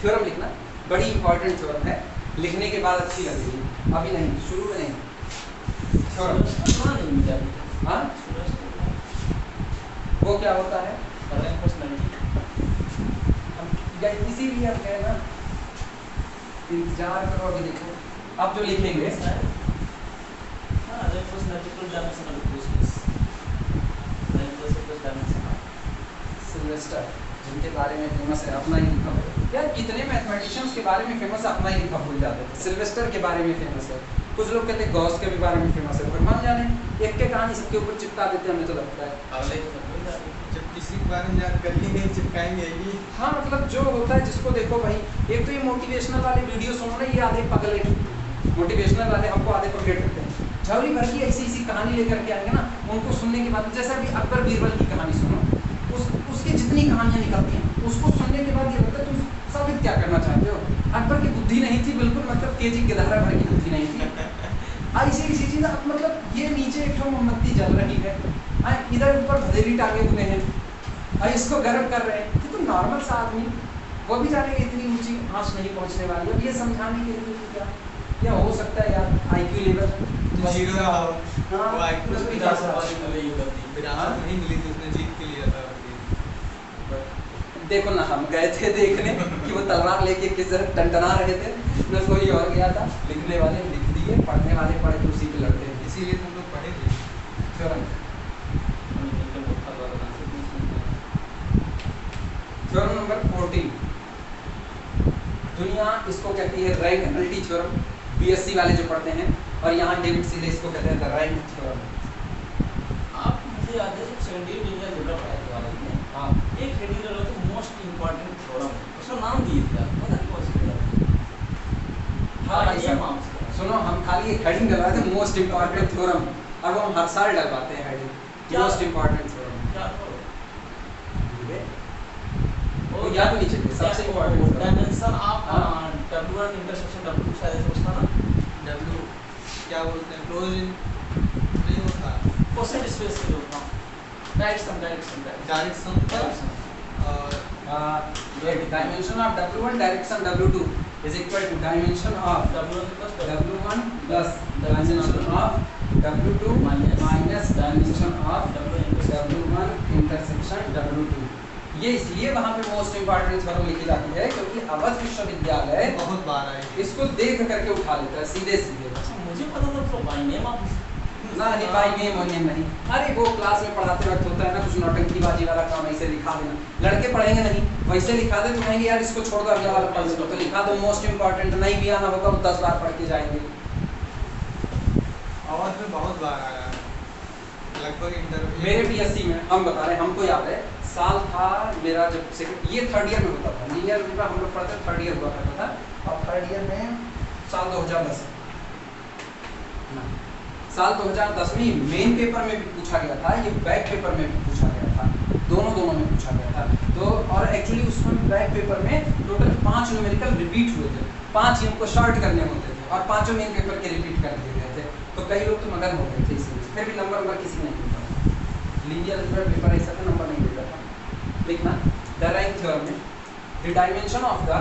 थ्योरम लिखना बड़ी इंपॉर्टेंट थ्योरम है, लिखने के बाद अच्छी लगेगी, अभी नहीं, शुरू में नहीं। थ्योरम हाँ वो क्या होता है, इसीलिए हम कहे ना इंतजार करो, अभी देखो अब जो लिखेंगे सिल्वेस्टर जिनके बारे में फेमस है, अपना ही लिखा यार, कितने मैथमेटिशियंस के बारे में फेमस है, अपना ही लिखा भूल जाते हैं। सिल्वेस्टर के बारे में फेमस है, कुछ लोग कहते हैं गॉस के भी बारे में फेमस है, भगवान जाने एक के कहानी सबके ऊपर चिपका देते हैं, हमें तो लगता है। जब किसी के बारे में याद कर लेंगे चिपकाएंगे ही। हाँ मतलब जो होता है जिसको देखो भाई, एक तो ये मोटिवेशनल वाले वीडियो सुनो ना, ये आधे पगले मोटिवेशनल वाले हमको आधे पगले करते हैं, झवली भर की ऐसी ऐसी कहानी लेकर के आएंगे ना, उनको सुनने के बाद जैसे अभी अकबर बीरबल की कहानी सुनो, उसकी जितनी कहानियाँ निकलती हैं उसको सुनने के बाद ये लगता है तुम साबित क्या करना चाहते हो। अकबर की बुद्धि नहीं थी बिल्कुल, मतलब केजी गिधारा भर की बुद्धि नहीं थी। ऐसी ऐसी चीज़ मतलब ये नीचे एक तो मोमबत्ती जल रही है, इधर ऊपर भदेरी टांगे हुए हैं और इसको गर्म कर रहे हैं, तो नॉर्मल सा आदमी वो भी जाने इतनी ऊंची आँच नहीं पहुँचने वाली। अब ये समझाने के लिए क्या हो सकता है यार, IQ लेवल जीरो रहा हो, हाँ, वो IQ कुछ भी विरासत जा सकता है। विरासत नहीं मिली थी, उसने जीत के लिया था। देखो ना हम गए थे देखने कि वो तलवार लेके किस तरह टनटना रहे थे, न कोई और गया था, लिखने वाले लिख दिए, पढ़ने वाले पढ़ के उसी पे लड़ते हैं। इसीलिए तुम लोग पढ़े थे। थ्योरम थ्योरम नंबर 14, दुनिया इसको कहती है रैंक नलिटी थ्योरम, BSc वाले जो पढ़ते हैं, और यहाँ डेविड सीले इसको कहते हैं द रैंक थ्योरम। आप मुझे याद है जब 17 इंडिया जोड़ा पढ़ाया था वाले में, हाँ एक हेडिंग रहा था मोस्ट इंपॉर्टेंट थ्योरम, उसका नाम दिए थे आप, पता नहीं कौन सा। हाँ भाई साहब सुनो, हम खाली एक हेडिंग डलवाए थे मोस्ट इंपॉर्टेंट थ्योरम, और वो हम हर साल डलवाते हैं हेडिंग मोस्ट इंपॉर्टेंट थ्योरम। क्या वो याद नहीं चाहिए सबसे important dimension of W1 intersection W2 शायद ऐसा कुछ था ना, W क्या बोलते हैं, क्लोज इन नहीं होता, कोसेंट स्पेस के होता डायरेक्ट सम और dimension of W1 direction W2 is equal to dimension of W1 plus dimension of W2 minus dimension of W1 intersection W2। ये इसलिए वहाँ पे मोस्ट इम्पोर्टेंट फॉर्म लिखी जाती है क्योंकि अवध विश्वविद्यालय बहुत बार आए इसको देख करके उठा लेता है सीधे सीधे। अच्छा मुझे पता था तो बाय नेम आप ना नहीं भाई नेम और नेम नहीं, अरे वो क्लास में पढ़ाते वक्त होता है ना कुछ नौटंकीबाजी वाला काम, ऐसे लिखा देना। लड़के पढ़ेंगे नहीं, वैसे लिखा दे तो कहेंगे यार इसको छोड़ दो अगला वाला पढ़ लो, तो लिखा दो मोस्ट इम्पोर्टेंट, नहीं भी आना होगा वो 10 बार पढ़ के जाएंगे। आवाज में बहुत बार आया है, लगभग इंटरव्यू मेरे बीएससी में हम बता रहे हैं, हमको याद है साल था मेरा जब सेकंड, ये थर्ड ईयर में होता था, लीनियर अलजेब्रा हम लोग पढ़ते थर्ड ईयर हुआ करता था, और थर्ड ईयर में साल 2010 साल 2010 में मेन पेपर में भी पूछा गया था, ये बैक पेपर में भी पूछा गया था, दोनों में पूछा गया था। तो और एक्चुअली उसमें बैक पेपर में टोटल 5 न्यूमेरिकल रिपीट हुए थे, 5 ही हमको शॉर्ट करने होते थे और 5 मेन पेपर के रिपीट कर दिए गए थे। तो कई लोग तो मगन हो गए थे इसमें, फिर भी नंबर किसी नहीं मिलता था। लीनियर अलजेब्रा पेपर ऐसा था नंबर नहीं मिलता था। देखना द रैंक थ्योरम में the dimension of the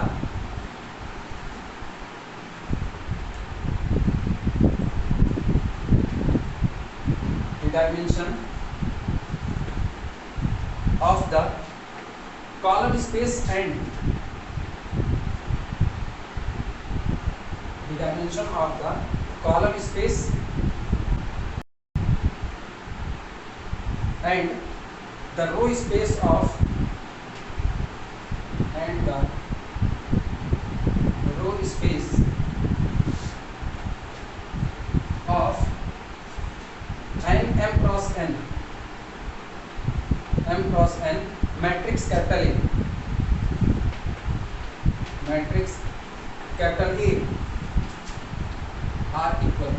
dimension of the column space and the dimension of the column space and the row space of and the row space of and m cross n matrix capital A are equal।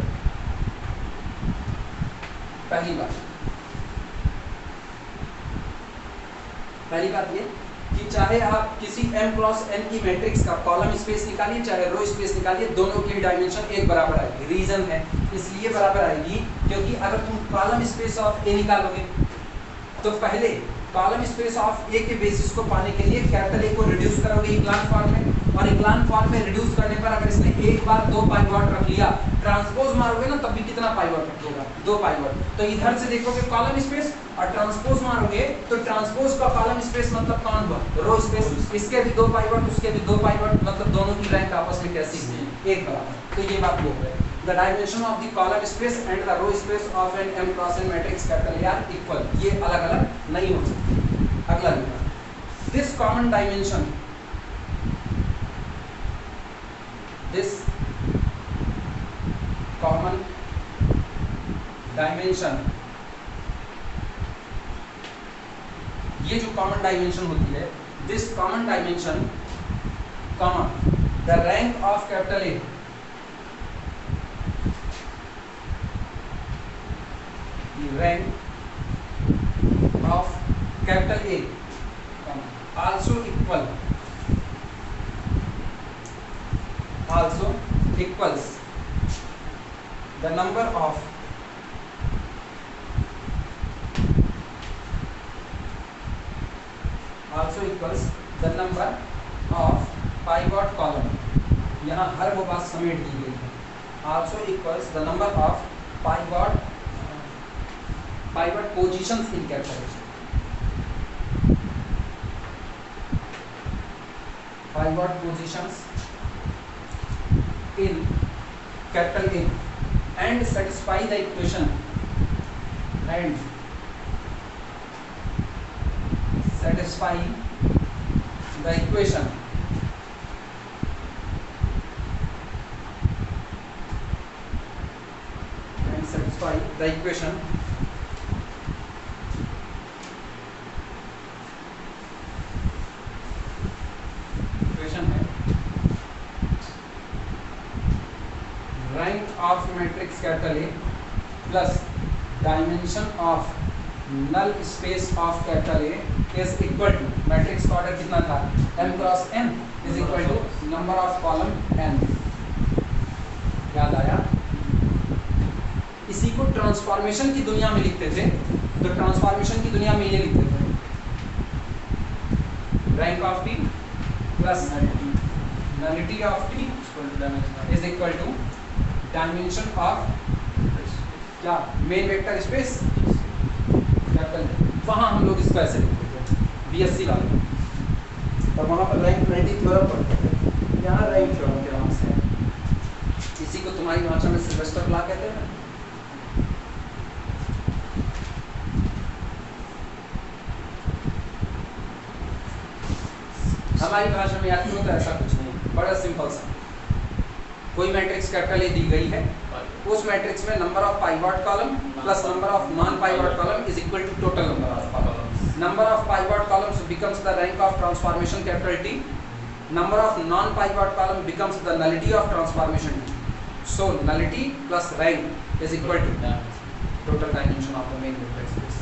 पहली बात ये कि चाहे आप किसी m क्रॉस n की मैट्रिक्स का कॉलम स्पेस निकालिए चाहे रो स्पेस निकालिए, दोनों की डायमेंशन एक बराबर आएगी। रीजन है इसलिए बराबर आएगी क्योंकि अगर तुम कॉलम स्पेस ऑफ ए निकालोगे तो पहले कॉलम स्पेस ऑफ ए के बेसिस को पाने के लिए कैपिटल ए को रिड्यूस करोगे इक्लान फॉर्म में, और इक्लान फॉर्म में रिड्यूस करने पर अगर इसने एक बार 2 पाइवट रख लिया, ट्रांसपोज मारोगे ना तब भी कितना पाइवट रखेगा, 2 पाइवट। तो इधर से देखोगे कॉलम स्पेस और ट्रांसपोज मारोगे तो ट्रांसपोज का कॉलम स्पेस मतलब कौन हुआ, रो स्पेस, इसके भी 2 पाइवट उसके भी 2 पाइवट, मतलब दोनों की रैंक आपस में कैसी है, एक बराबर। तो ये बात बोल रहे हैं the dimension of the column space and the row space of an m cross n matrix capital A are equal, ये अलग अलग नहीं हो सकते। अगला नंबर this common dimension ये जो कॉमन डायमेंशन होती है, this common dimension comma the rank of capital A rank of capital A also equals the number of pivot column। यहाँ हर वो बात समेट दी गई है। also equals the number of pivot positions in capital A। pivot positions in capital A and satisfy the equation rank of matrix capital A plus dimension of null space of capital A is equal to, matrix का ऑर्डर कितना था, m cross n is equal to number of column n। याद आया? इसी को ट्रांसफॉर्मेशन की दुनिया में लिखते थे, तो ट्रांसफॉर्मेशन की दुनिया में ये लिखते थे rank of t plus nullity of t is equal to dimension of क्या, मेन वेक्टर स्पेस कैपिटल। वहां हम लोग इसको ऐसे लिखते थे बीएससी वाले, और वहाँ पर रैंक यूनिटी थ्योरम पढ़ते थे। यहाँ रैंक थ्योरम के नाम से है। इसी को तुम्हारी भाषा में सिल्वेस्टर लॉ कहते हैं। हमारी भाषा में याद तो ऐसा कुछ नहीं, बड़ा सिंपल सा। कोई मैट्रिक्स कैपिटल ए दी गई है, उस मैट्रिक्स में number of pivot column plus number of non pivot column is equal to total number of column. Number of pivot columns becomes the rank of transformation capital T. Number of non pivot column becomes the nullity of transformation T. So nullity plus rank is equal to total dimension of the main vector space.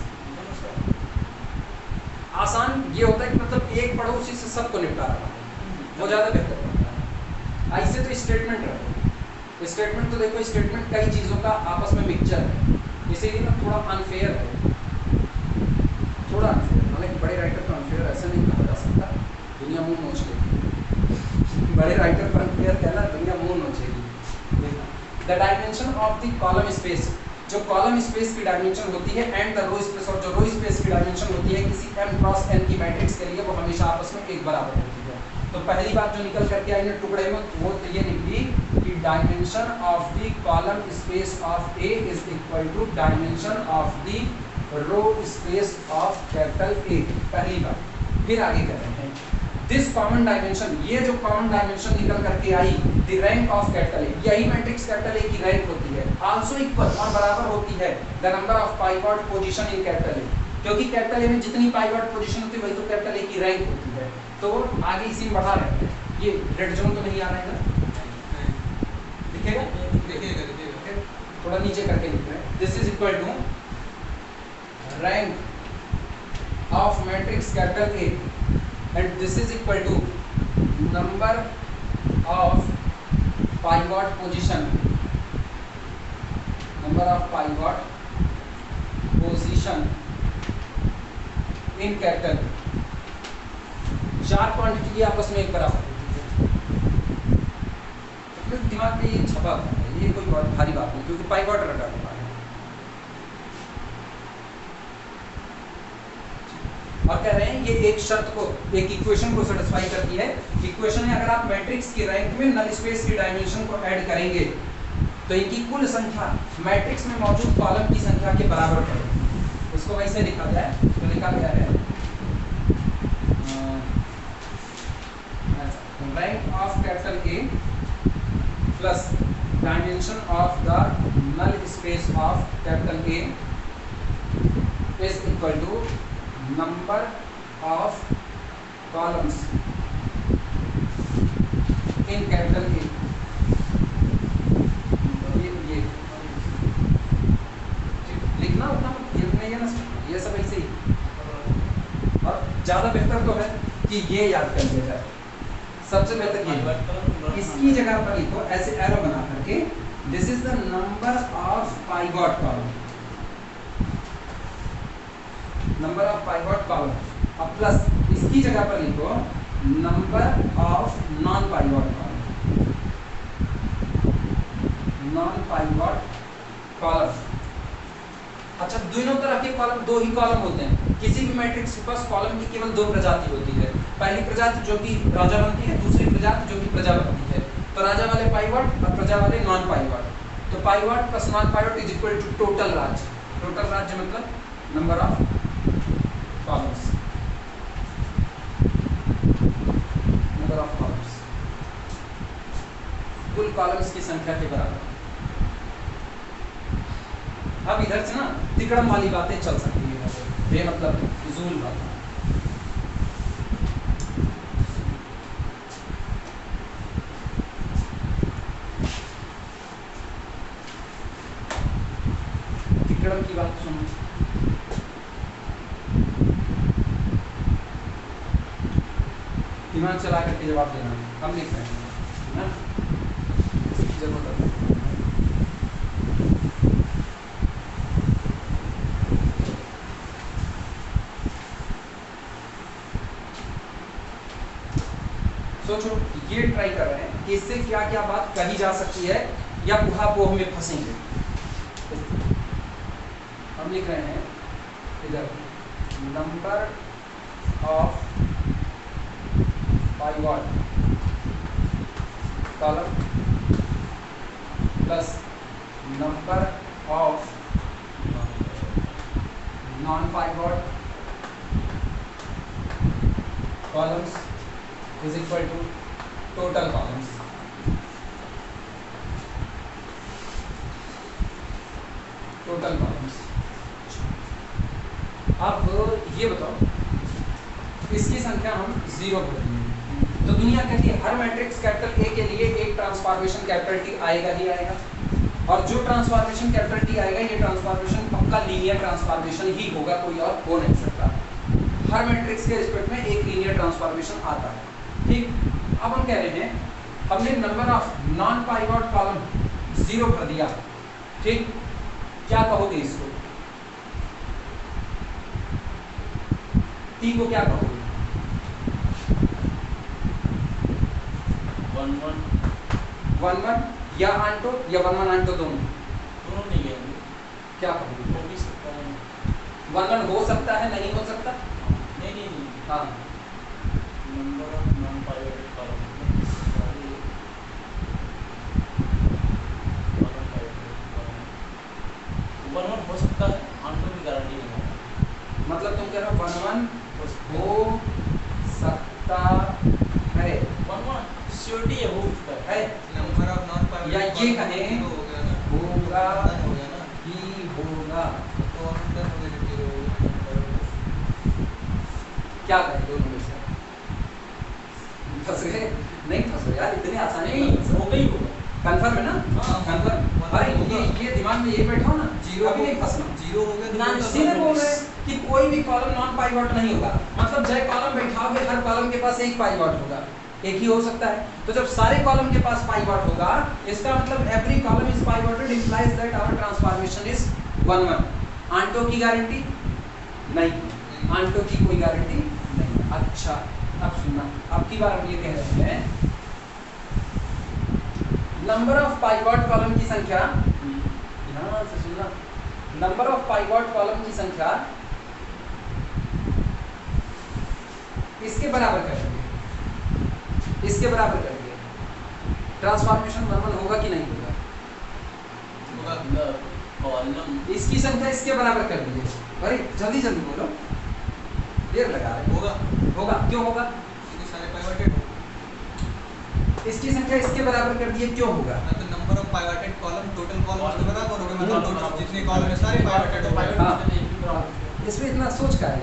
आसान ये होता है कि मतलब एक पढ़ो उसी से सबको निपटारा पाओ, वो ज़्यादा बेहतर होता है। ऐसे तो स्टेटमेंट रखो, स्टेटमेंट तो देखो स्टेटमेंट कई चीज़ों का आपस में मिक्सचर है, इसीलिए ना थोड़ा अनफेयर है, थोड़ा अनफेयर। हालांकि बड़े राइटर पर अनफेयर ऐसा नहीं कहा जा सकता, दुनिया मुंह नोच लेगी। बड़े राइटर पर अनफेयर कहना दुनिया मुंह नोचेगी। The dimension of the column space, जो कॉलम स्पेस की डायमेंशन होती है, एंड द रो स्पेस, और जो रो स्पेस की डायमेंशन होती है किसी m क्रॉस n की मैट्रिक्स के लिए, वो हमेशा आपस में एक बराबर होती है। तो पहली बात जो निकल करके आई ना टुकड़े में, वो तो ये निकली कि dimension of the column space of A is equal to dimension of the row space of capital A। पहली बात। फिर आगे कर रहे हैं दिस कॉमन डायमेंशन, ये जो कॉमन डायमेंशन निकल करके आई, the rank of capital A, यही मैट्रिक्स कैपिटल A की रैंक होती है, आल्सो इक्वल और बराबर होती है the number of pivot position in capital A, क्योंकि कैपिटल A में जितनी पाइवट पोजीशन होती है वही तो कैपिटल A की रैंक होती है। तो आगे इसी में बढ़ा रहे हैं, ये रेड जोन तो नहीं आ रहा है ना, दिखेगा? दिखेगा, थोड़ा नीचे करके लिख रहे हैं। This is equal to rank of matrix capital A and this is equal to number of pivot position, number of pivot position in capital A। चार क्वांटिटी आपस में एक बराबर होती है, तो दिमाग में ये छपा है, ये कोई बहुत भारी बात नहीं, क्योंकि पाइवट रटा हुआ है। और कह रहे हैं ये एक शर्त को, एक इक्वेशन को सेटिस्फाई करती है। इक्वेशन है अगर आप मैट्रिक्स की रैंक में नल स्पेस की डायमेंशन को ऐड करेंगे तो इनकी कुल संख्या मैट्रिक्स में मौजूद कॉलम की संख्या के बराबर पड़ेगी। उसको वैसे लिखा गया है, तो लिखा गया है rank of capital A plus dimension of the null space of capital A is equal to number of columns in capital A। ये लिखना उतना ये ना, ये सब ऐसे ही, और ज़्यादा बेहतर तो है कि ये याद कर लिया जाए। सबसे बेहतर ये, इसकी जगह पर लिखो ऐसे एरो बना करके, this is the number of pivot column, number of pivot column. अब प्लस इसकी जगह पर लिखो number of non pivot column, non pivot column. अच्छा, दोनों तरह के कॉलम, दो ही कॉलम होते हैं किसी भी मैट्रिक्स के पास। कॉलम की केवल दो प्रजाति होती है, पहली प्रजाति जो कि राजा बनती है, दूसरी प्रजाति जो कि प्रजा बनती है। तो राजा वाले पाइवट और प्रजा वाले नॉन पाइवट। तो pivot plus non pivot is equal to total राज्य। टोटल राज्य मतलब number of columns, number of columns, कुल कॉलम्स की संख्या के बराबर। अब इधर से ना तिकड़म वाली बातें चल सकती है, बेमतलब फिजूल बातें। तिकड़म की बात सुनो, दिमाग चला करके जवाब देना। हम लिख रहे हैं ना, जरूरत है। सोचो, ये ट्राई कर रहे हैं कि इससे क्या क्या बात कही जा सकती है या ऊहापोह में फंसेंगे। हम लिख रहे हैं इधर number of pivot column plus number of non pivot columns is equal to total columns. Total columns. अब ये बताओ, इसकी संख्या हम 0 कर देंगे तो दुनिया कहती है हर मैट्रिक्स कैपिटल ए के लिए एक ट्रांसफॉर्मेशन कैपिटल टी आएगा ही आएगा, और जो ट्रांसफॉर्मेशन कैपिटल टी आएगा ये ट्रांसफॉर्मेशन पक्का लीनियर ट्रांसफॉर्मेशन ही होगा, कोई और हो नहीं सकता। हर मैट्रिक्स के रिस्पेक्ट में एक लीनियर ट्रांसफॉर्मेशन आता है, ठीक। अब हम कह रहे हैं हमने number of non pivot column 0 कर दिया, ठीक। क्या कहोगे इसको, टी को क्या कहोगे? 1 या आंटो या 1 आंटो दोनों नहीं गए, क्या कहोगे? हो भी सकता है, 1 हो सकता है, नहीं हो सकता? नहीं हाँ, number of non pivoted column one हो सकता है, आंटो की गारंटी नहीं है। मतलब तुम कह रहे हो 1 हो सकता है, 1 श्योरिटी है, हो सकता है। नंबर ऑफ नॉन पाइवट या ये कहें हो गया ना, होगा हो गया ना, ही होगा, तो और डन हो गया, 0 हो गया। क्या कहें दोनों में से? फंस गए? नहीं फंस गए यार, इतने आसान नहीं, हो गई होगा। कंफर्म है ना? हाँ, कंफर्म। अरे ये दिमाग में ये बैठा हो ना, 0 अभी नहीं फंसना। 0 हो गया तो सीधे बोल रहे हैं कि कोई भी कॉलम नॉन पाइवट नहीं होगा, मतलब जय कॉलम बैठाओगे हर कॉलम के पास एक पाइवट होगा, एक ही हो सकता है। तो जब सारे कॉलम के पास पाइवट होगा, इसका मतलब every column is pivoted implies that our transformation is 1 onto की गारंटी नहीं, आंटो की कोई गारंटी नहीं। अच्छा, अब सुनना, अब की बार हम ये कह रहे हैं नंबर ऑफ पाइवट कॉलम की संख्या, ध्यान से सुनना, नंबर ऑफ पाइवट कॉलम की संख्या इसके बराबर कर देंगे, इसके बराबर कर दिए। ट्रांसफॉर्मेशन 1 होगा कि नहीं होगा? कॉलम इसकी संख्या इसके बराबर कर दिए। अरे जल्दी जल्दी बोलो, देर लगा रहे होगा, होगा, क्यों होगा? क्योंकि सारे पाइवटेड हो। इसकी संख्या इसके बराबर कर दिए, क्यों होगा? तो number of pivoted column total column के बराबर हो गए, मतलब टोटल जितने कॉलम है सारे पाइवटेड हो गए। हाँ। इसमें इतना सोच का है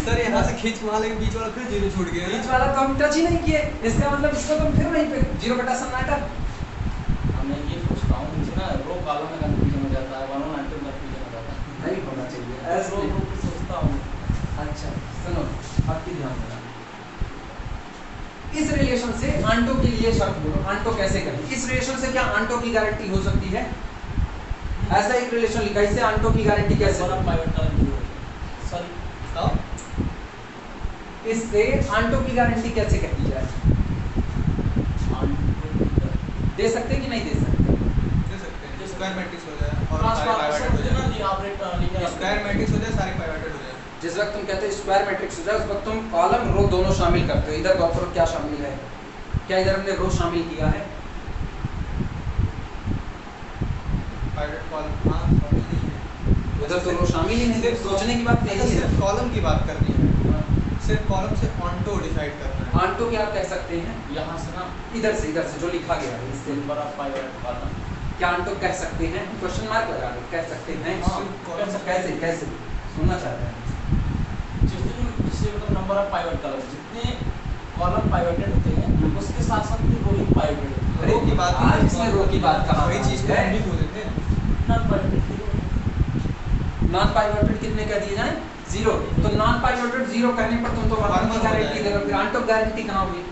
सर यहाँ से खींच वहाँ लेके बीच वाला फिर 0 छूट गया बीच वाला तो हम टच ही नहीं किए, इसका मतलब इसको तुम फिर वहीं पे 0 बटा सन्नाटा। मैं ये सोचता हूँ, मुझे ना रो कॉलम में कंफ्यूजन हो जाता है, 1 आंटो में कंफ्यूजन हो जाता है, नहीं होना चाहिए ऐसे रो रो के सोचता हूँ। अच्छा सुनो, आपकी ध्यान देना, इस रिलेशन से आंटो के लिए शर्त बोलो, आंटो कैसे करें? इस रिलेशन से क्या आंटो की गारंटी हो सकती है? ऐसा एक रिलेशन लिखा, इससे आंटो की गारंटी कैसे? वन पाइवट कॉलम 0 सॉरी बताओ, इससे आंटो की गारंटी कैसे कहती जाए? दे सकते कि नहीं दे सकते? दे सकते हैं, स्क्वायर मैट्रिक्स हो जाए और सारे पाइवटेड हो जाए, स्क्वायर मैट्रिक्स हो जाए, सारे पाइवटेड हो जाए। जिस वक्त तुम कहते हो स्क्वायर मैट्रिक्स हो जाए, उस वक्त तुम कॉलम रो दोनों शामिल करते हो। इधर गौर करो क्या शामिल है, क्या इधर हमने रो शामिल किया है? पाइवटेड कॉलम हाँ शामिल नहीं है, उधर तो रो शामिल ही नहीं है, सोचने की बात नहीं है। सिर्फ कॉलम की बात करनी है, सिर्फ कॉलम से ऑन्टो डिसाइड करना है। आंटो क्या आप कह सकते हैं? यहाँ से ना इधर से जो लिखा गया है इससे नंबर ऑफ पाइवट कॉलम क्या आंटो कह सकते हैं? क्वेश्चन मार्क लगा दो, कह सकते हैं। हाँ, कैसे कैसे सुनना चाहते हैं? जिससे मतलब नंबर ऑफ पाइवट कॉलम, जितने कॉलम पाइवटेड होते हैं उसके साथ साथ रो भी पाइवटेड होते हैं। रो की बात आज इसमें रो की बात कहाँ वही चीज को है? हम भी बोल देते हैं। नॉन पाइवटेड नॉन पाइवटेड कितने कह दिए जाए? 0। तो नॉन पाइवटेड 0 कहने पर तुम तो 1 की गारंटी दे रहे हो, फिर आंटो गारंटी कहाँ होगी?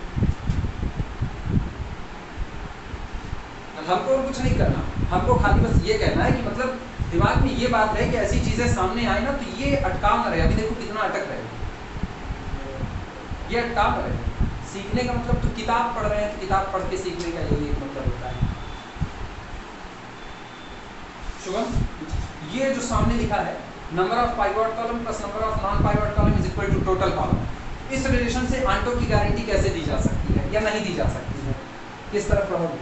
हमको और कुछ नहीं करना, हमको खाली बस ये कहना है कि मतलब दिमाग में ये बात है कि ऐसी चीजें सामने आए ना तो ये अटकाव न रहे। अभी देखो कितना अटक रहे, ये अटकाव न रहे। सीखने का मतलब तो किताब पढ़ रहे हैं तो किताब पढ़ के सीखने का यही एक मतलब होता है। शुभम ये जो सामने लिखा है number of pivot column plus number of non pivot column is equal to total column, इस रिलेशन से आंटो की गारंटी कैसे दी जा सकती है या नहीं दी जा सकती है, किस तरह पढ़ोगे?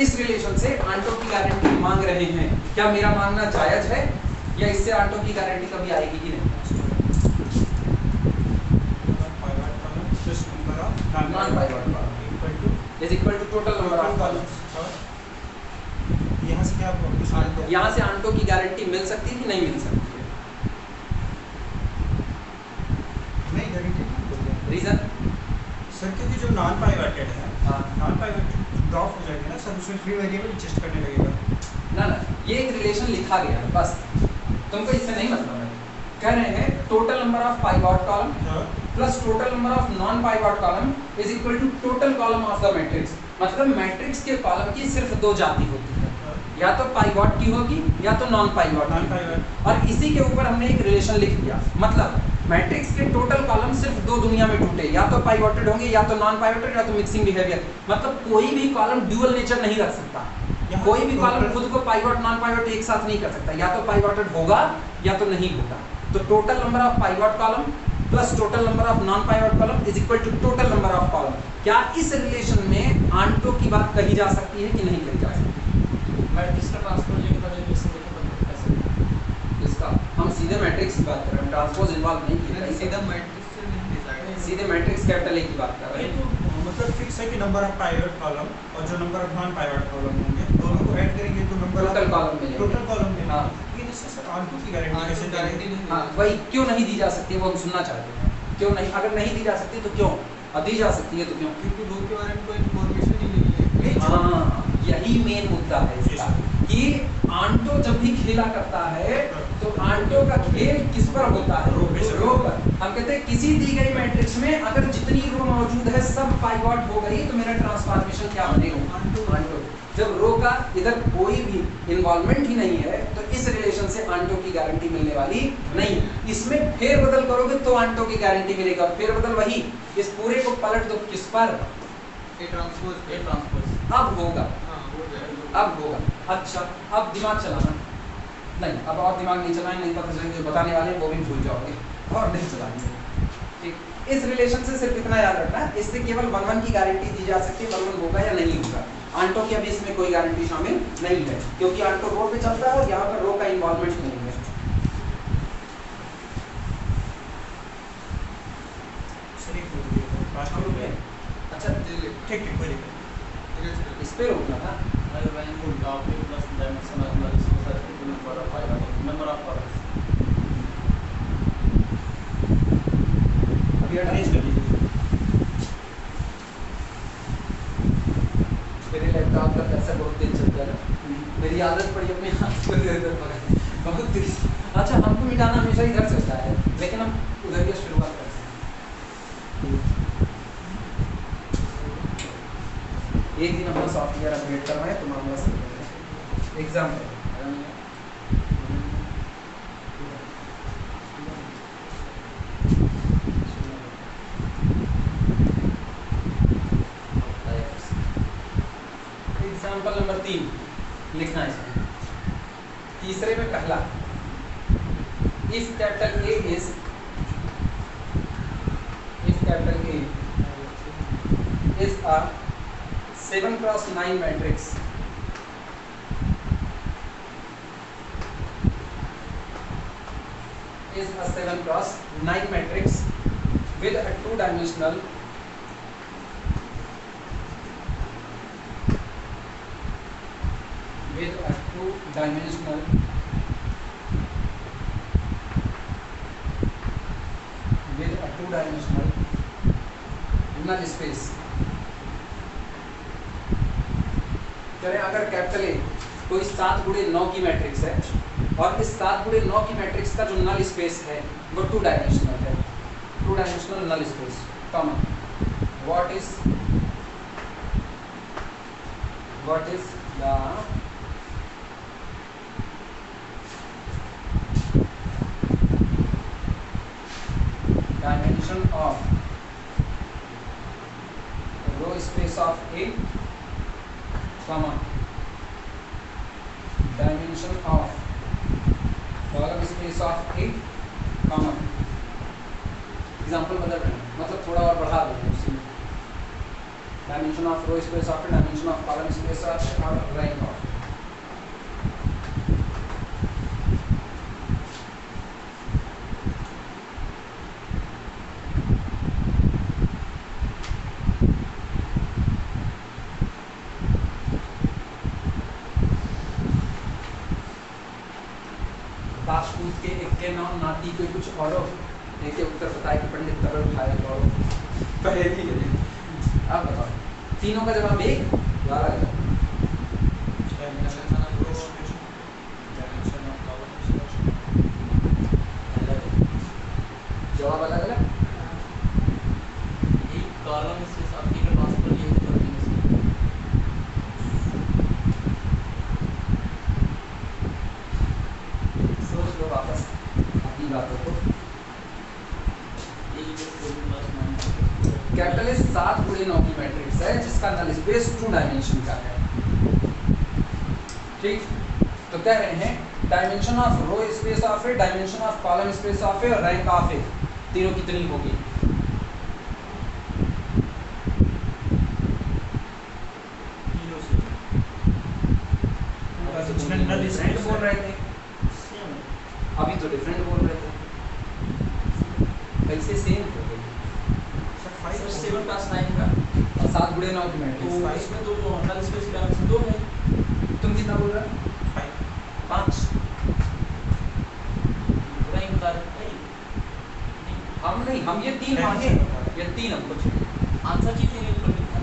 इस रिलेशन से आंटो की गारंटी मांग रहे हैं, क्या मेरा मांगना जायज है या इससे आंटो की गारंटी कभी आएगी कि नहीं? Non pivot column is equal to total number of columns. यहाँ से क्या यहाँ से आंटो की गारंटी मिल सकती है कि नहीं मिल सकती है? नहीं गारंटी रीजन? सर क्योंकि जो नॉन पाइवटेड है, हाँ। नॉन पाइवटेड ड्रॉप हो जाएगा ना सर, उसमें फ्री वेरिएबल एडजस्ट करने लगेगा। ना ये एक रिलेशन लिखा गया है बस, तुमको इससे नहीं मतलब है। कह रहे हैं total number of pivot column plus total number of non pivot column is equal to total column of the matrix. मतलब मैट्रिक्स के कॉलम की सिर्फ दो जाति होती है, या तो पाइवट की होगी या तो नॉन पाइवट की, और इसी के ऊपर हमने एक रिलेशन लिख दिया। मतलब मैट्रिक्स के टोटल कॉलम सिर्फ दो दुनिया में टूटे, या तो पाइवटेड होंगे या तो नॉन पाइवटेड या तो मिक्सिंग बिहेवियर। मतलब कोई भी कॉलम ड्यूअल नेचर नहीं रख सकता, कोई भी कॉलम खुद को पाइवट नॉन पाइवट एक साथ नहीं कर सकता, या तो पाइवटेड होगा या तो नहीं होगा। तो total number of pivot column plus total number of non pivot column is equal to total number of column. क्या इस रिलेशन में आंटो की बात कही जा सकती है कि नहीं कही जा सकती? मैट्रिक्स का ट्रांसपोज लेके पहले रिलेशन देखे बता कैसे इसका हम सीधे मैट्रिक्स की बात कर रहे हैं, ट्रांसपोज इन्वॉल्व नहीं किया, सीधा मैट्रिक्स से नहीं डिसाइड, सीधे मैट्रिक्स कैपिटल ए की बात कर रहे ये हैं। तो मतलब फिक्स है कि नंबर ऑफ पाइवट कॉलम और जो number of non pivot column होंगे दोनों को ऐड करेंगे तो नंबर टोटल कॉलम में टोटल कॉलम में। हाँ। लेकिन इससे सर आंटो की गारंटी कैसे देंगे? हाँ वही क्यों नहीं दी जा सकती है वो हम सुनना चाहते हैं। क्यों नहीं, अगर नहीं दी जा सकती तो क्यों, और दी जा सकती है तो क्यों? क्योंकि लो के बारे में कोई इन्फॉर्मेशन ही नहीं है। हाँ यही मेन मुद्दा है इसका, कि आंटो जब भी खेला करता है तो आंटो का खेल किस पर होता है? रो पर। हम कहते हैं किसी दी गई मैट्रिक्स में अगर जितनी रो मौजूद है सब पाइवट हो गई तो मेरा ट्रांसफॉर्मेशन क्या बनेगा? आंटो। जब रो का इधर कोई भी इन्वॉल्वमेंट ही नहीं है तो इस रिलेशन से आंटो की गारंटी मिलने वाली नहीं। इसमें फेरबदल करोगे तो आंटो की गारंटी मिलेगा, और फेरबदल वही, इस पूरे को पलट दो किस पर? ए ट्रांसपोज अब होगा, हां हो जाएगा। अब होगा। अच्छा अब दिमाग चलाना नहीं, अब और दिमाग नहीं चलाएंगे, नहीं पता चलेगा जो बताने वाले हैं वो भी भूल जाओगे और नहीं चलाएंगे। ठीक, इस रिलेशन से सिर्फ इतना याद रखना, इससे केवल 1-1 की गारंटी दी जा सकती है, 1-1 होगा या नहीं होगा। आंटो की अभी इसमें कोई गारंटी शामिल नहीं है, क्योंकि आंटो रो पे चलता है और यहाँ पर रो का इन्वॉल्वमेंट नहीं है। अच्छा ठीक ठीक कोई दिक्कत इस पे रोकना था। Plus dimension of number of pivot number of columns अभी अरेंज कर लीजिए। मेरे लैपटॉप का कैसा बहुत तेज चलता है ना, मेरी आदत पड़ी अपने हाथ को इधर पकड़ने, बहुत तेज। अच्छा हमको मिटाना हमेशा इधर से होता है, लेकिन हम उधर की शुरुआत करते हैं। एक दिन अपना सॉफ्टवेयर अपडेट करवाएं तो मामला सही। एग्जाम्पल एग्जाम्पल नंबर 3 लिखना है इसमें। तीसरे में पहला, if capital A is, if capital A is a 7x9 matrix is a 7x9 matrix with a two-dimensional null space। चले अगर कैपिटल ए कोई 7x9 की मैट्रिक्स है और इस 7x9 की मैट्रिक्स का जो नल स्पेस है वो 2 डायमेंशनल है, 2 dimensional null space, comma what is the dimension of row space of A, comma dimension of column space of A comma, example बदल रहे हैं, मतलब थोड़ा और बढ़ा देंगे उसमें, dimension of row space of A, dimension of column space of A और रैंक ऑफ। के एक के नाम नाती कोई कुछ और एक के उत्तर बताए कि पंडित तरल उठाए और पहली है। अब बताओ तीनों का जवाब एक या अलग है? जवाब अलग अलग। एक कॉलम से आपके के पास पर ये सोच लो वापस अपनी बातों को। कैपिटल एस 7 गुणे 9 की मैट्रिक्स है जिसका नल स्पेस 2 डायमेंशन का है। ठीक, तो कह रहे हैं dimension of row space of A, dimension of column space of A और रैंक ऑफ ए तीनों कितनी होगी? डिफरेंट बोल रहे थे, अभी तो डिफरेंट बोल रहे थे, कैसे सेम हो गई? 7 + 9 का और 7 गुणे 9 की तो मैट्रिक्स इसमें तो नल स्पेस की डायमेंशन 2 है। तुम कितना बोल रहे हो? 5। रैंक बता रहे हैं हम नहीं, हम ये 3 मांगे, ये 3 हमको चाहिए। आंसर की लेंगे ऊपर लिखा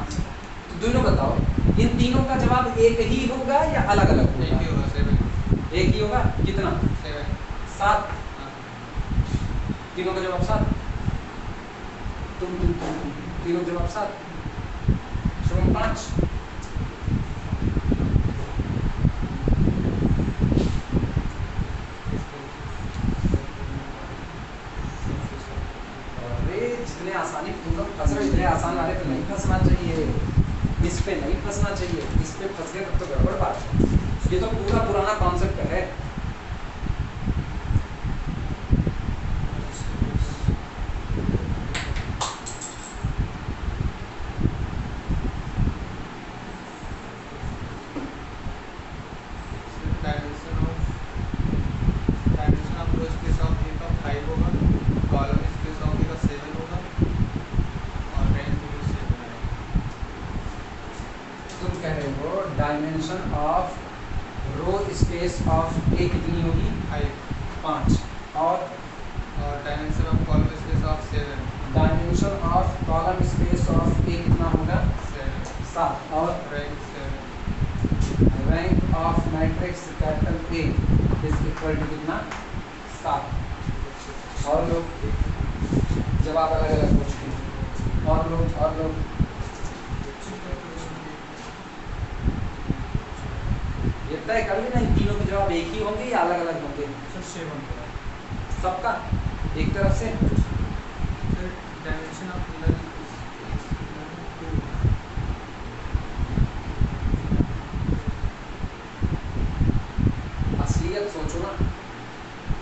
आंसर तो दोनों बताओ इन तीनों का जवाब एक ही होगा या अलग अलग होगा? एक ही होगा, 7। एक ही होगा। कितना? 7। हाँ। तीनों का जवाब 7। तुम तीनों का जवाब 7। शुभम 5। अरे जितने आसानी तुम लोग फंस रहे हो, इतने आसान वाले पे नहीं फंसना चाहिए, इस पे नहीं फंसना चाहिए। इस पे फंस गए तब तो गड़बड़ बात है। ये तो पूरा पुराना कॉन्सेप्ट है। Dimension of row space of A का 5 होगा, कॉलम स्पेस ऑफ ए का 7 होगा और रैंक भी 7 है। तुम कह रहे हो dimension of row space of A कितनी होगी? 5। और dimension of column space of 7। Dimension of column space of A कितना होगा? 7। और rank 7। Rank of matrix capital A is equal to कितना? 7। और लोग जवाब अलग अलग हो चुके हैं। और लोग ये तय कर लेना इन तीनों के जवाब एक ही होंगे या अलग अलग होंगे? सबका एक तरफ से। डायमेंशन ऑफ नल असलियत सोचो ना,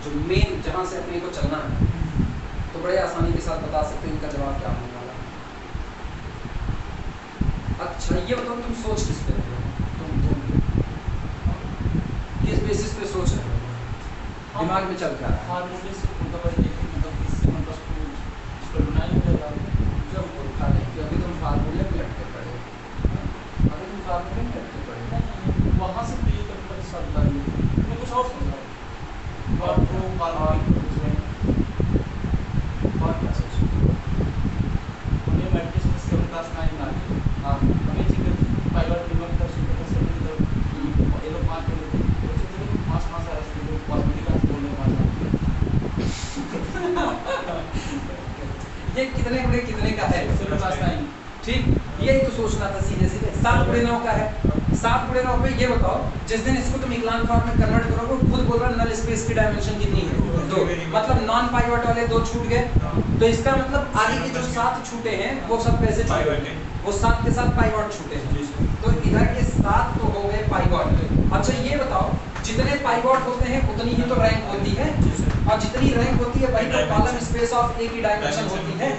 जो मेन जहां से अपने को चलना है, तो बड़े आसानी के साथ बता सकते हो इनका जवाब क्या होने वाला है। अच्छा ये बताओ तुम सोच किस पे रहे हो? तुम किस बेसिस पे सोच रहे हो? दिमाग में चल क्या रहा है? फार्मूले से मतलब वही देखिए मतलब इससे मतलब इसको बनाया नहीं जाता जब उठा नहीं क्योंकि तुम फार्मूले में लटके पड़े हो। अभी तुम फार्मूले में लटके पड़े हो। वहाँ से तो ये तो चलता है मैं कुछ और सोच रहा हूँ और तो और क्या सोच रहे हो? हमें मैट्रिक्स में 7 + 9 ना हाँ हमें ठीक है पाइवट नंबर की तरफ से 7 की तरफ ये लोग 5 के लोग 5 5 आ रहे हैं पॉसिबिलिटी का बोलने वाला ये कितने गुणे कितने का है? 7 + 9 ठीक, यही तो सोचना था सीधे सीधे। 7 गुणे 9 का है। 7 गुणे 9 पे ये बताओ जिस दिन इसको तुम इक्लान फॉर्म में कन्वर्ट करोगे खुद बोल रहा नल स्पेस की डायमेंशन कितनी है? 2। मतलब नॉन पाइवट वाले 2 छूट गए, तो इसका मतलब आगे के जो 7 छूटे हैं वो सब कैसे छूटे? वो 7 के साथ पाइवट छूटे हैं। तो इधर के 7 तो हो गए पाइवट। अच्छा ये बताओ जितने पाइवॉट होते हैं उतनी ही तो रैंक होती है, और जितनी रैंक होती है वही तो कॉलम स्पेस ऑफ ए की डायमेंशन होती है।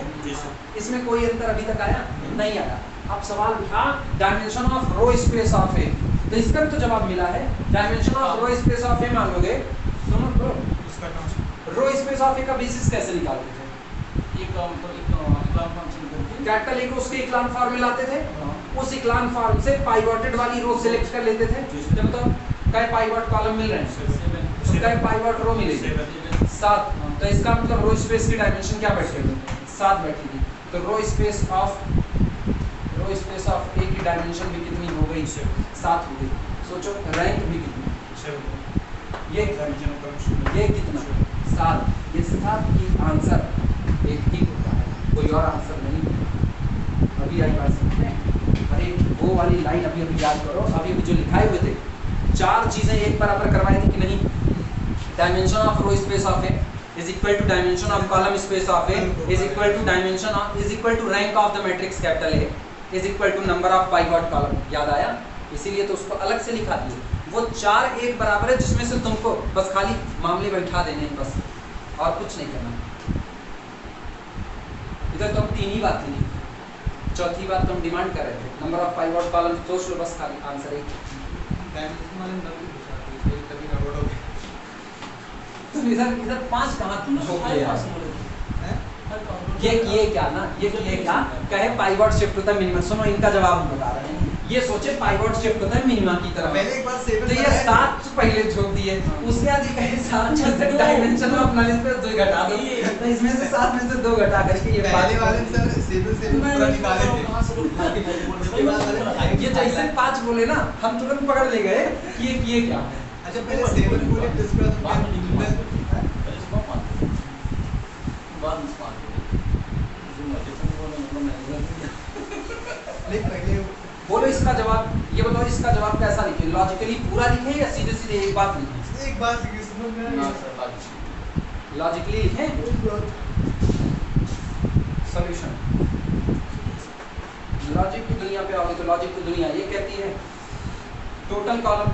इसमें कोई अंतर अभी तक आया नहीं आया। अब सवाल उठा dimension of row space of A, तो इसका भी तो जवाब मिला है। Dimension of row space of A मान लोगे, सुनो तो रो स्पेस ऑफ ए का बेसिस कैसे निकालते थे? कैपिटल ए को उसके इक्लान फॉर्म में लाते थे, उस इक्लान फॉर्म से पाइवॉटेड वाली रो सिलेक्ट कर लेते थे। जब तो कै पाइवॉट कॉलम मिल रहे हैं, तो कै पाइवॉट रो मिलेगी 7, तो इसका मतलब रो स्पेस की डायमेंशन क्या बैठेगी? 7 बैठेगी। तो रो स्पेस ऑफ ए की डायमेंशन भी कितनी हो गई? 7 हो गई। सोचो रैंक भी कितनी, ये कितना? 7। ये 7 की आंसर एक ही होता है, कोई और आंसर नहीं। अभी आई बात समझ में? अरे वो वाली लाइन अभी याद करो, अभी जो लिखाए हुए थे 4 चीजें एक बराबर करवाई थी कि नहीं? Dimension of row space of A is equal to dimension of column space of A is equal to dimension of is equal to rank of the matrix capital A is equal to number of pivot column। याद आया? इसीलिए तो उसको अलग से लिखा दिए। वो 4 एक बराबर है, जिसमें से तुमको बस खाली मामले बैठा देने हैं, बस और कुछ नहीं करना। इधर तो हम 3 ही बात थी, चौथी बात तुम डिमांड कर रहे थे नंबर ऑफ पाइवट कॉलम। सोच लो बस, खाली आंसर एक। तुम इधर 5 कहाँ तुम छोड़ लिया? ये किए क्या ना, ये किए क्या? कहे पाइवट शिफ्ट होता है मिनिमम। सुनो इनका जवाब हम बता रहे हैं। ये सोचे पाइवट शिफ्ट होता है मिनिमम की तरफ, पहले एक बार 7 तो ये 7 पहले छोड़ दिए, उसके बाद ये कहे 7 में से डायमेंशन ऑफ नल स्पेस 2 घटा दो, तो इसमें से 7 में से 2 घटा करके ये पहले वाले सर 7 से पूरा निकाले थे। ये जैसे 5 बोले ना, हम तुरंत पकड़ ले गए कि ये किए क्या। अच्छा पहले 7 बोले तो इसके बाद बोलो इसका जवाब, ये बताओ इसका जवाब कैसा लिखे? लॉजिकली पूरा लिखे या सीधे सीधे एक बात लिखे? एक बात समझ में ना आ सर लॉजिकली लिखे। सॉल्यूशन लॉजिक की दुनिया पे आओगे तो लॉजिक की दुनिया ये कहती है total column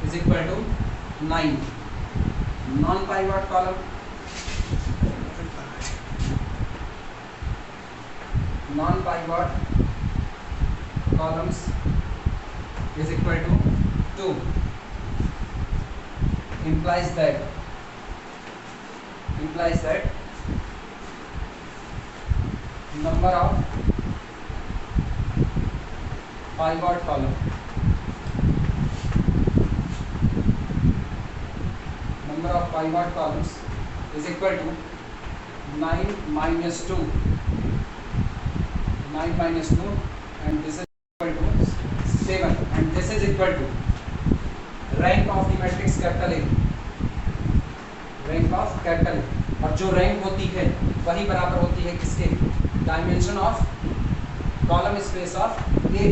is equal to 9, non pivot column non-pivot columns is equal to 2, implies that number of pivot column is equal to 9 minus 2 and this is equal to 7 and this is equal to rank of the matrix capital A, rank of capital A, और जो रैंक होती है वही बराबर होती है किसके? Dimension of column space of A,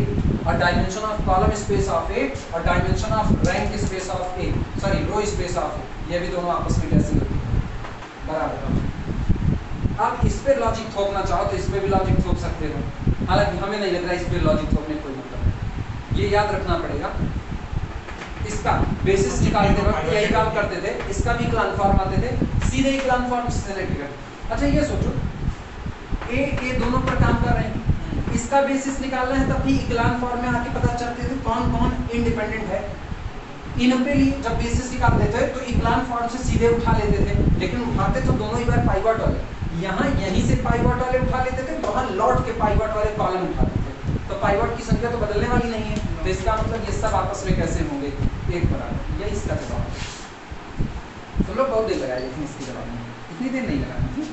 और dimension of column space of A और dimension of rank space of A, sorry row space of A, ये भी दोनों आपस में कैसे होती है? बराबर। आप इस पे लॉजिक थोपना चाहो तो इस पे भी लॉजिक थोप सकते हो, हालांकि हमें नहीं लग रहा है इस पे लॉजिक थोपने कोई मतलब है। ये याद रखना पड़ेगा। इसका बेसिस निकालते वक्त यही काम करते थे, इसका भी इक्लान फॉर्म आते थे, सीधे इक्लान फॉर्म से सेलेक्ट कर। अच्छा ये सोचो ए दोनों पर काम कर रहे हैं, इसका बेसिस निकालना है तब भी इक्लान फॉर्म में आके पता चलते थे कौन कौन इंडिपेंडेंट है। इन पे जब बेसिस निकालते थे तो इक्लान फॉर्म से सीधे उठा लेते थे, लेकिन उठाते तो दोनों ही बार पाइवट वाले, यहाँ यहीं से पाइवट वाले उठा लेते थे, वहाँ लौट के पाइवट वाले कॉलम उठाते थे, तो पाइवट की संख्या तो बदलने वाली नहीं है, तो इसका मतलब ये सब आपस में कैसे होंगे? एक बराबर। ये इसका जवाब है। तुम लोग बहुत देर लगाए लेकिन इसके जवाब में इतनी देर नहीं लगाना थी,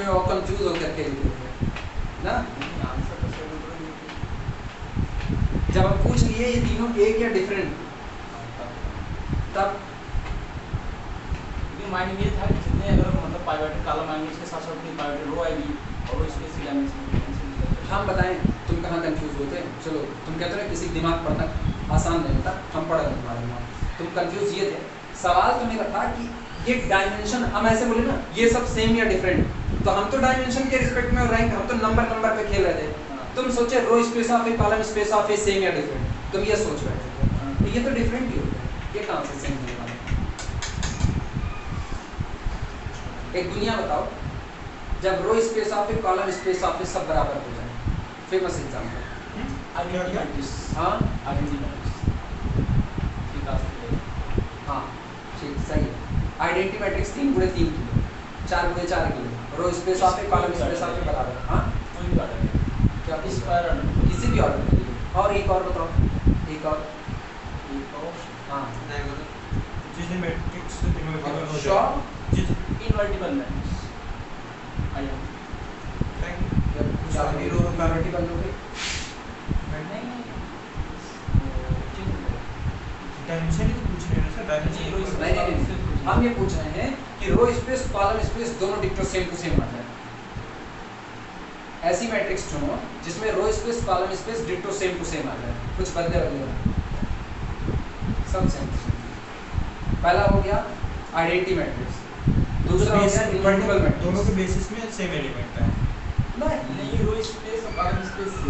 और कंफ्यूज होकर के लिखे थे ना। जब हम पूछ लिए ये तीनों एक या डिफरेंट, तब माइंड में था कि जितने अगर मतलब पाइवट कॉलम आएंगे उसके साथ साथ अपनी पाइवट रो आएगी और वो स्पेस की डायमेंशन। हम बताएं तुम कहाँ कंफ्यूज होते हैं? चलो तुम कहते हो किसी दिमाग पढ़ना आसान नहीं होता, हम पढ़ रहे तुम्हारे दिमाग, तुम कंफ्यूज ये थे। सवाल तो मेरा था कि ये डायमेंशन, हम ऐसे बोले ना ये सब सेम या डिफरेंट, तो हम तो डायमेंशन के रिस्पेक्ट में रैंक, हम तो नंबर पे खेल रहे थे। तुम सोचे row space of A column space of A same या डिफरेंट, तुम ये सोच रहे थे, तो ये तो डिफरेंट ही होता है, ये कहाँ से सेम होने वाला है? एक दुनिया बताओ जब row space of A column space of A सब बराबर हो जाए, फेमस एग्जांपल। आइडेंटिटी मैट्रिक्स, हाँ आइडेंटिटी मैट्रिक्स ठीक है। हाँ ठीक सही है। आइडेंटिटी मैट्रिक्स 3 × 3 किलो, 4 × 4 किलो, row space of A column space of A बराबर। हाँ कोई भी ऑर्डर क्या इस पर किसी भी ऑर्डर के लिए। और एक और बताओ, एक और। हाँ जिसमें मैट्रिक्स इनवर्टिबल हो श्योर जाए, जिस इनवर्टिबल मैट्रिक्स आइए क्या रो कन्वर्टिबल हो गई? डायमेंशन ही तो पूछ रहे हैं ना सर, डायमेंशन नहीं, हम ये पूछ रहे हैं कि रो स्पेस कॉलम स्पेस दोनों डिक्टो सेम टू सेम आ जाए। ऐसी मैट्रिक्स चुनो जिसमें रो स्पेस कॉलम स्पेस डिक्टो सेम टू सेम आ जाए, कुछ बदले सब सेम। पहला हो गया आइडेंटिटी मैट्रिक्स, दूसरा हो गया इनवर्टिबल मैट्रिक्स। दोनों के बेसिस में सेम एलिमेंट है। नहीं रो स्पेस और कॉलम स्पेस से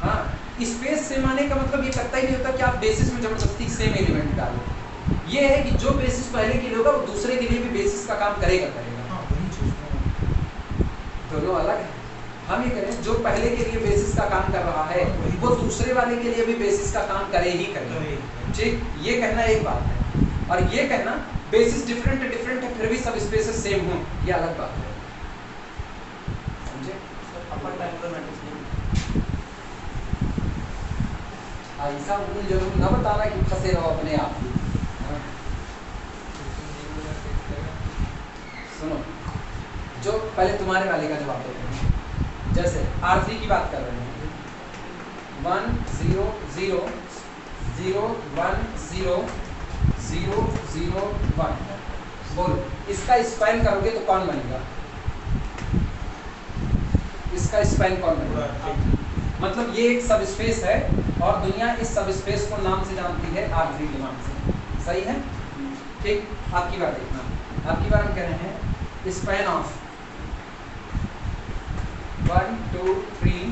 हाँ स्पेस सेम आने का मतलब ये करता ही नहीं होता कि आप बेसिस में जबरदस्ती सेम एलिमेंट डालो। ये है कि जो बेसिस पहले के लिए होगा वो दूसरे के लिए भी बेसिस का काम करेगा। हाँ वही चीज़ है। दोनों अलग है। हम ये करें जो पहले के लिए बेसिस का काम कर रहा है वो दूसरे वाले के लिए भी बेसिस का काम करे ही करेगा। ठीक, ये कहना एक बात है, और ये कहना बेसिस डिफरेंट है फिर भी सब स्पेसेस सेम हों, ये अलग बात है। समझे? अपर ट्रायंगुलर मैट्रिक्स ऐसा उन्हें जरूर न बताना कि फंसे रहो अपने आप। सुनो, जो पहले तुम्हारे वाले का जवाब देते हैं, जैसे R3 की बात कर रहे हैं, 1 0 0 0 1 0 0 0 1। बोलो इसका स्पैन करोगे तो कौन बनेगा? इसका स्पैन कौन बनेगा? मतलब ये एक सब स्पेस है और दुनिया इस सब स्पेस को नाम से जानती है R3 के नाम से। सही है? ठीक, आपकी बात देखना, आपकी बात हम कह रहे हैं स्पैन ऑफ 1 2 3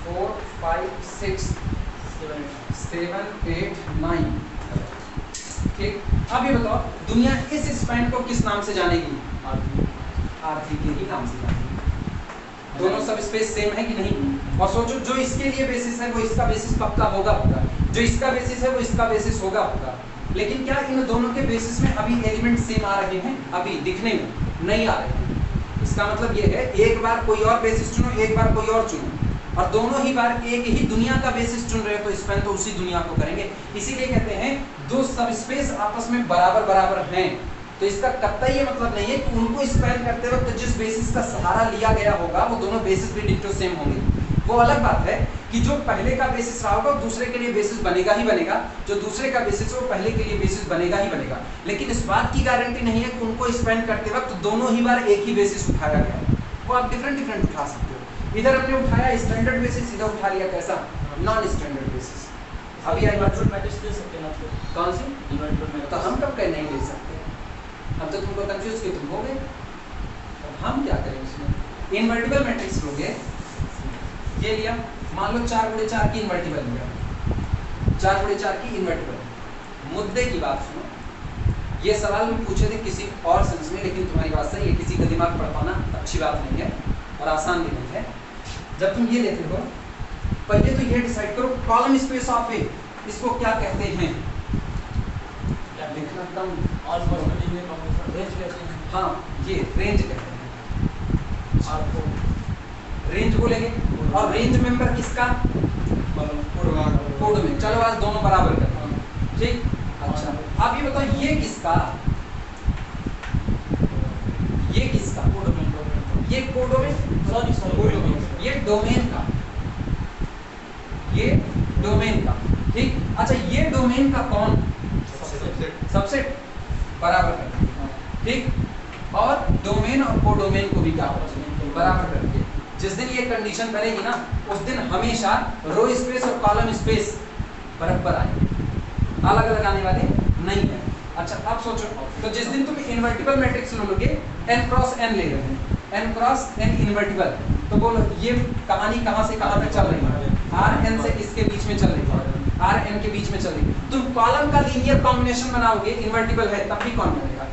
4 5 6 7 8 9। ठीक, अब ये बताओ दुनिया इस स्पैन को किस नाम से जानेगी? R3 के ही नाम से जानेगी। दोनों सब स्पेस सेम है कि नहीं? और सोचो जो इसके लिए बेसिस है वो इसका बेसिस पक्का होगा, जो इसका बेसिस है वो इसका बेसिस होगा। लेकिन क्या इन दोनों के बेसिस में अभी एलिमेंट सेम आ रहे हैं? अभी दिखने में नहीं आ रहे हैं। इसका मतलब ये है एक बार कोई और बेसिस चुनो, एक बार कोई और चुनो, और दोनों ही बार एक ही दुनिया का बेसिस चुन रहे हो तो स्पैन तो उसी दुनिया को करेंगे। इसीलिए कहते हैं दो सब स्पेस आपस में बराबर हैं। तो इसका कतई ये मतलब नहीं है कि उनको स्पैन करते वक्त जिस बेसिस का सहारा लिया गया होगा वो दोनों बेसिस भी डिक्टो सेम होंगे। वो अलग बात है कि जो पहले का बेसिस रहा होगा दूसरे के लिए बेसिस बनेगा ही बनेगा, जो दूसरे का बेसिस है वो पहले के लिए बेसिस बनेगा ही बनेगा। लेकिन इस बात की गारंटी नहीं है कि उनको स्पैन करते वक्त दोनों ही बार एक ही बेसिस उठाया गया। वो आप डिफरेंट उठा सकते हो। इधर हमने उठाया स्टैंडर्ड बेसिस, इधर उठा लिया कैसा नॉन स्टैंडर्ड बेसिस। अभी इनवर्टिबल मैट्रिक्स दे सकते हैं ना फिर? कौन सी? Invertible matrix. तो हम कब कह नहीं ले सकते? अब तो तुमको कंफ्यूज किए तुम हो गए। अब हम क्या करें इसमें? इनवर्टिबल मैट्रिक्स लोगे, ये लिया, मान लो 4 × 4 की इनवर्टिबल लिया, 4 × 4 की इनवर्टिबल। मुद्दे की बात सुनो, ये सवाल में पूछे थे किसी और सेंस में, लेकिन तुम्हारी बात सही है, किसी का दिमाग पढ़ पाना अच्छी बात नहीं है और आसान भी नहीं है। जब तुम ये लेते हो पहले तो ये डिसाइड करो कॉलम स्पेस ऑफ ए इसको क्या कहते हैं। लिखना कम और मॉडलिंग में रेंज कहते हैं। हाँ, ये रेंज कहते हैं। आपको रेंज बोलेंगे और रेंज मेंबर किसका? कोड में। चलो आज दोनों बराबर करते हैं, ठीक। अच्छा अब ये बताओ ये किसका? ये किसका? ये कोडोमेन, सॉरी ये डोमेन का, ये डोमेन का, ठीक। अच्छा ये डोमेन का कौन? सबसेट बराबर करके, ठीक। और डोमेन और कोडोमेन को भी क्या बराबर करके। जिस दिन ये कंडीशन करेगी ना उस दिन हमेशा रो स्पेस और कॉलम स्पेस बराबर आएंगे, अलग अलग आने वाले नहीं है। अच्छा अब सोचो, तो जिस दिन तुम इनवर्टिबल मैट्रिक्स लोगे n × n ले रहे हैं, n क्रॉस n इन्वर्टिबल। तो बोलो ये कहानी कहाँ से कहाँ तक चल रही है? Rn से किसके बीच में चल रही है? Rn के बीच में चल रही है। तुम कॉलम का लीनियर कॉम्बिनेशन बनाओगे, इन्वर्टिबल है तब भी कौन बनेगा?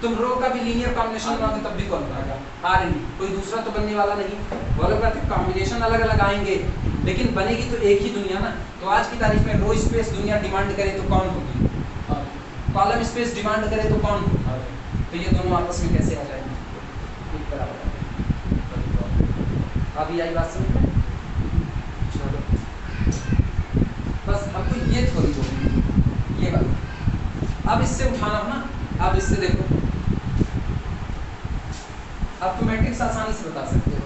तुम रो का भी लीनियर कॉम्बिनेशन बनाओगे तब भी कौन बनेगा? Rn। कोई दूसरा तो बनने वाला नहीं। वो लोग कहते हैं कॉम्बिनेशन अलग अलग आएंगे लेकिन बनेगी तो एक ही दुनिया ना। तो आज की तारीख में रो स्पेस दुनिया डिमांड करे तो कौन होगी? कॉलम स्पेस डिमांड करे तो कौन होगी? तो ये दोनों आपस में कैसे आ जाएंगे? एक बराबर। अभी आई बात समझ में? चलो बस हमको ये थोड़ी बोलनी, ये बात अब इससे उठाना हो ना। अब इससे देखो, अब तो मैट्रिक्स आसानी से बता सकते हो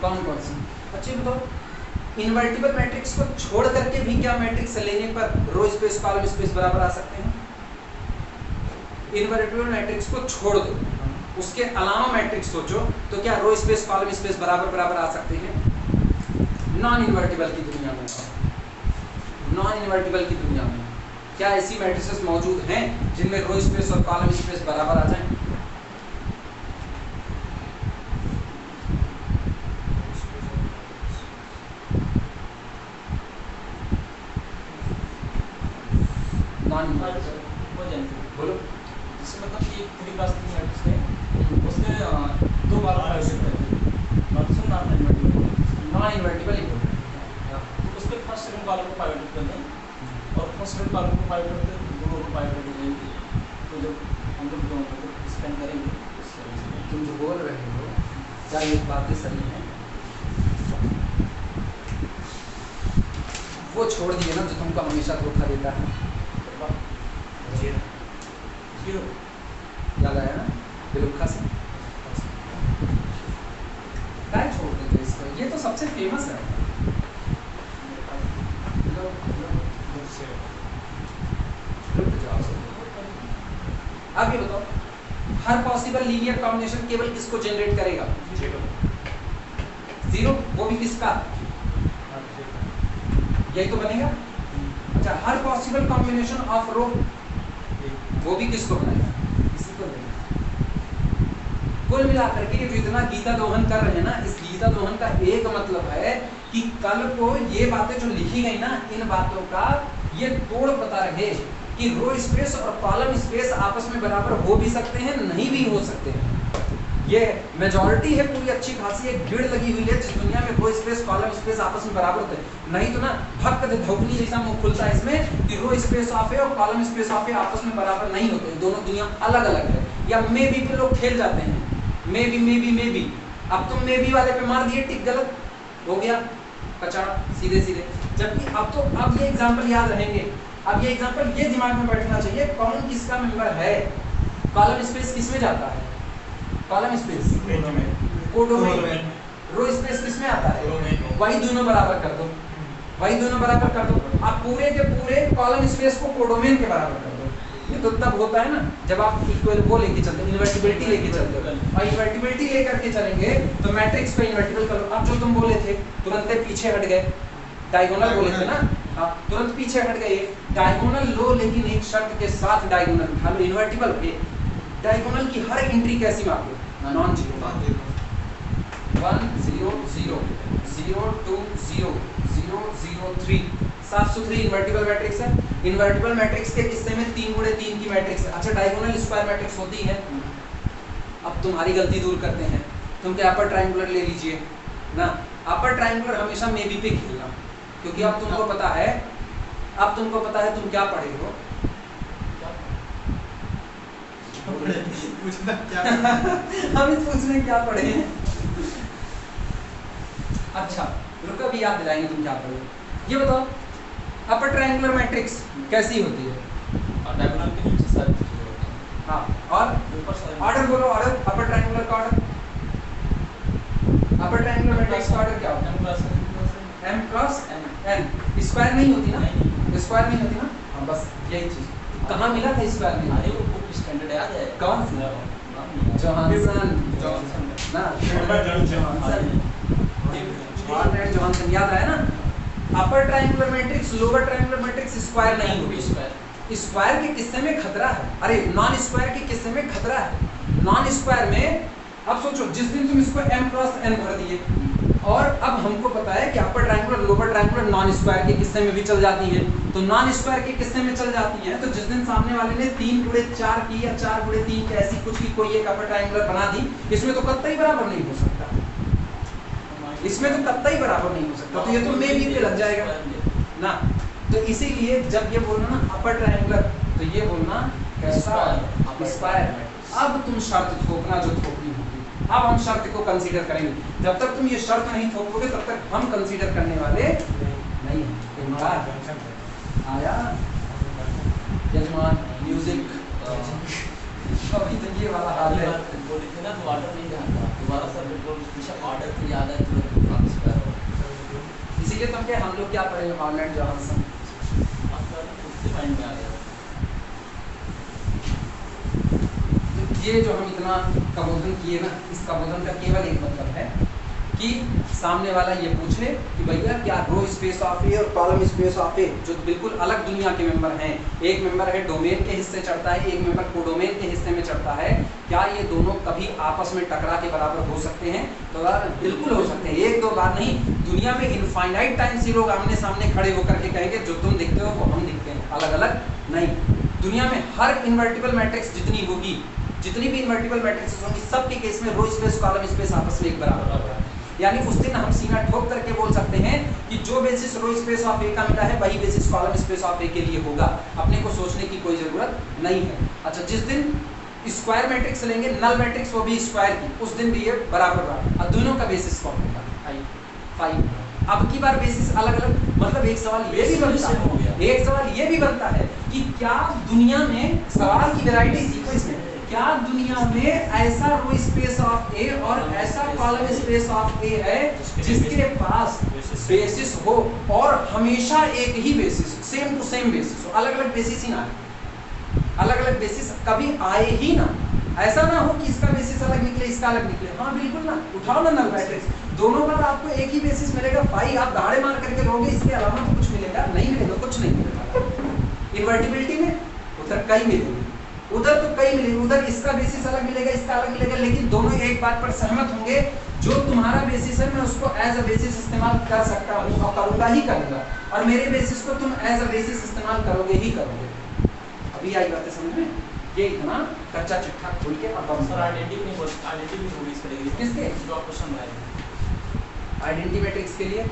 कौन कौन सी। अच्छे बताओ, इन्वर्टिबल मैट्रिक्स को छोड़ करके भी क्या मैट्रिक्स लेने पर रो स्पेस कॉलम स्पेस बराबर आ सकते हैं? इन्वर्टिबल मैट्रिक्स को छोड़ दो, उसके अलावा मैट्रिक्स सोचो तो क्या रो स्पेस कॉलम स्पेस बराबर बराबर आ सकते हैं? नॉन इन्वर्टिबल की दुनिया में, नॉन इन्वर्टिबल की दुनिया में क्या ऐसी मैट्रिसेस मौजूद हैं जिनमें रो स्पेस और कॉलम स्पेस बराबर आ जाएं? नॉन इन्वर्टिबल हो जाएंगे। बोलो। जैसे मतलब कि एक 3 क्लास की मैट्रिक्स है, उसके 2 कॉलम पाइवट है, मतलब नॉन इन्वर्टिबल। नॉन इन्वर्टिबल ही बोल रहे हैं। तो उसके फर्स्ट सेकंड कॉलम को पाइवट कर दें और फर्स्ट सेकंड कॉलम को पाइवट करते हैं, दोनों को पाइवट कर देंगे। तो जब हम लोग दोनों को स्पेंड करेंगे तुम जो बोल रहे हो क्या ये बातें सही हैं? वो छोड़ दिए ना जो तुमको हमेशा धोखा देता है। जीरो याद आया ना बिलुखा से? क्या छोड़ देते इसको? ये तो सबसे फेमस है। अब ये बताओ, हर पॉसिबल लीनियर कॉम्बिनेशन केवल किसको जनरेट करेगा? जीरो। वो भी किसका? यही तो बनेगा। अच्छा, हर पॉसिबल कॉम्बिनेशन ऑफ रो वो भी किसको बनाएगा? इसी को बनेगा। कुल मिलाकर के जो इतना गीता दोहन कर रहे हैं ना, इस गीता दोहन का एक मतलब है कि कल को ये बातें जो लिखी गई ना, इन बातों का ये तोड़ पता रहे कि रो स्पेस और कॉलम स्पेस आपस में बराबर हो भी सकते हैं, नहीं भी हो सकते हैं। ये मेजॉरिटी है पूरी अच्छी खासी एक भीड़ लगी हुई है जिस दुनिया में रो स्पेस कॉलम स्पेस आपस में बराबर होते हैं। नहीं तो ना भक्त धौकनी जैसा मुंह खुलता है इसमें कि रो स्पेस ऑफ है और कॉलम स्पेस ऑफ है आपस में बराबर नहीं होते, दोनों दुनिया अलग अलग है। या मे बी पे लोग खेल जाते हैं, मे बी। अब तुम मे बी वाले पे मार दिए टिक, गलत हो गया, कचाड़ सीधे सीधे। जबकि अब ये एग्जाम्पल याद रहेंगे, अब ये एग्जाम्पल ये दिमाग में बैठना चाहिए, कौन किसका मेंबर है? कॉलम स्पेस किसमें जाता है? Column space codomain. Row space किसमें आता है? वही दोनों बराबर कर दो, वही दोनों बराबर कर दो। आप पूरे के पूरे कॉलम स्पेस को कोडोमेन के बराबर कर दो। ये तो तब होता है ना जब आप इक्वल वो लेके चलते हो, इन्वर्टिबिलिटी लेके चलते हो। और इन्वर्टिबिलिटी लेकर के चलेंगे तो मैट्रिक्स को इन्वर्टिबल करो। अब जो तुम बोले थे तुरंत पीछे हट गए, डायगोनल बोले थे ना, हाँ तुरंत पीछे हट गए। डायगोनल लो, लेकिन एक शर्त के साथ डायगोनल उठा लो, इन्वर्टिबल पे डायगोनल की हर एंट्री कैसी मांगे? Non zero. 1 0 0 0 2 0 0 0 3 साफ सुथरी इन्वर्टिबल मैट्रिक्स है। इन्वर्टिबल मैट्रिक्स के किस्से में 3 गुणे 3 की मैट्रिक्स है। अच्छा, डायगोनल स्क्वायर मैट्रिक्स होती है। अब तुम्हारी गलती दूर करते हैं, तुम क्या अपर ट्रायंगुलर ले लीजिए ना। अपर ट्रायंगुलर हमेशा मे बी पे खेलना, क्योंकि अब तुमको पता है, अब तुमको पता है तुम क्या पढ़े हो। हम इस पूछने क्या पढ़े हैं। अच्छा रुको, अभी याद दिलाएंगे तुम क्या पढ़े। ये बताओ, अपर ट्रायंगुलर मैट्रिक्स कैसी होती है? और डायगोनल के नीचे सारी चीजें होती हैं। हाँ, और ऊपर सारी ऑर्डर बोलो, ऑर्डर अपर ट्रायंगुलर का ऑर्डर। अपर ट्रायंगुलर मैट्रिक्स का ऑर्डर क्या होता है? m cross n। स्क्वायर नहीं होती ना, स्क्वायर नहीं होती ना। हाँ बस यही चीज। कहाँ मिला था स्क्वायर नहीं? अरे वो बुक स्टैंडर्ड याद है? कौन सा? जॉनसन ना, जॉनसन याद आया ना। Upper triangular matrix, lower triangular matrix square नहीं होगी। स्क्वायर के किस्से में खतरा है, अरे नॉन स्क्वायर के किस्से में खतरा है। नॉन स्क्वायर में अब सोचो जिस दिन तुम इसको m क्रॉस n भर दिए और अब हमको पता है कि upper triangular lower triangular non square के किस्से में भी चल जाती है, तो नॉन स्क्वायर के किस्से में चल जाती है, तो जिस दिन सामने वाले ने 3/4 की या 4/3 की ऐसी कुछ भी कोई एक अपर ट्रायंगुलर बना दी, इसमें तो कतई बराबर नहीं हो सकता, इसमें तो कतई बराबर नहीं हो सकता, तो ये तो मे बी पे लग जाएगा ना। तो इसीलिए जब ये बोलना ना अपर ट्रायंगुलर, तो ये बोलना कैसा स्क्वायर है। अब तुम शर्त थोपना जो थोपनी होगी, अब हम शर्त को कंसीडर करेंगे, जब तक तुम ये शर्त नहीं थोपोगे तब तक हम कंसीडर करने वाले नहीं हैं। इनकार आया यजमान म्यूजिक, अभी तो ये वाला हाल है। बोली थी ना तो ऑर्डर नहीं ध्यान था, दोबारा सर बिल्कुल हमेशा ऑर्डर की याद है तो वापस करो। इसीलिए तुम क्या हम लोग क्या पढ़ेंगे ऑनलाइन जॉनसन, आपका खुद से माइंड में आ गया। ये जो हम इतना कबोधन किए ना, इस कबोधन का केवल एक मतलब है कि सामने वाला ये पूछ ले कि भैया क्या रो स्पेस ऑफ ए और कॉलम स्पेस ऑफ ए जो बिल्कुल अलग दुनिया के मेंबर हैं, एक मेंबर है डोमेन के हिस्से चढ़ता है, एक मेंबर कोडोमेन के हिस्से में चढ़ता है, क्या ये दोनों कभी आपस में टकरा के बराबर हो सकते हैं? तो बिल्कुल हो सकते हैं, एक दो बार नहीं, दुनिया में इनफाइनाइट टाइम्स ही लोग आमने सामने खड़े होकर के कहेंगे जो तुम दिखते हो वो हम दिखते हैं, अलग अलग नहीं। दुनिया में हर इन्वर्टिबल मैट्रिक्स जितनी होगी, जितनी भी इन्वर्टिबल मैट्रिक्स होंगी, सबके केस में रो स्पेस कॉलम स्पेस आपस में एक बराबर होगा। यानी उस दिन हम सीना ठोक करके बोल सकते हैं कि जो basis row space of A का मिला है वही बेसिस कॉलम स्पेस ऑफ ए के लिए होगा, अपने को सोचने की कोई जरूरत नहीं है। अच्छा, जिस दिन स्क्वायर मैट्रिक्स लेंगे, नल मैट्रिक्स वो भी स्क्वायर की, उस दिन भी ये बराबर बराबर, और दोनों का बेसिस कौन होगा? 5। अब की बार बेसिस अलग अलग, मतलब एक सवाल ये भी बनता है, एक सवाल ये भी बनता है कि क्या दुनिया में, सवाल की वैरायटी सीखो इसमें, क्या दुनिया में ऐसा रो स्पेस ऑफ ए और ऐसा कॉलम स्पेस ऑफ ए है जिसके पास बेसिस हो और हमेशा एक ही basis, same to same basis हो, अलग अलग बेसिस ही ना आए, अलग अलग बेसिस कभी आए ही ना, ऐसा ना हो कि इसका बेसिस अलग निकले इसका अलग निकले। हाँ बिल्कुल ना, उठाओ ना नल मैट्रिक्स, दोनों बार आपको एक ही बेसिस मिलेगा, भाई आप दाड़े मार करके लोगे, इसके अलावा तो कुछ मिलेगा नहीं, मिलेगा कुछ नहीं मिलेगा। इन्वर्टिबिलिटी में उधर कई मिलेंगे, उधर तो कई मिलेंगे, उधर इसका बेसिस अलग मिलेगा इसका अलग मिलेगा, लेकिन दोनों एक बात पर सहमत होंगे, जो तुम्हारा बेसिस है मैं उसको एज अ बेसिस इस्तेमाल कर सकता हूँ और करूँगा ही करूँगा, और मेरे बेसिस को तुम एज अ बेसिस इस्तेमाल करोगे ही करोगे। अभी आई बातें समझ में? ये इतना कच्चा चिट्ठा खोल के अब सर आइडेंटिटी नहीं बोल, आइडेंटिटी भी होगी इसके लिए, किसके? जो आप क्वेश्चन बनाए आइडेंटिटी मैट्रिक्स के लिए,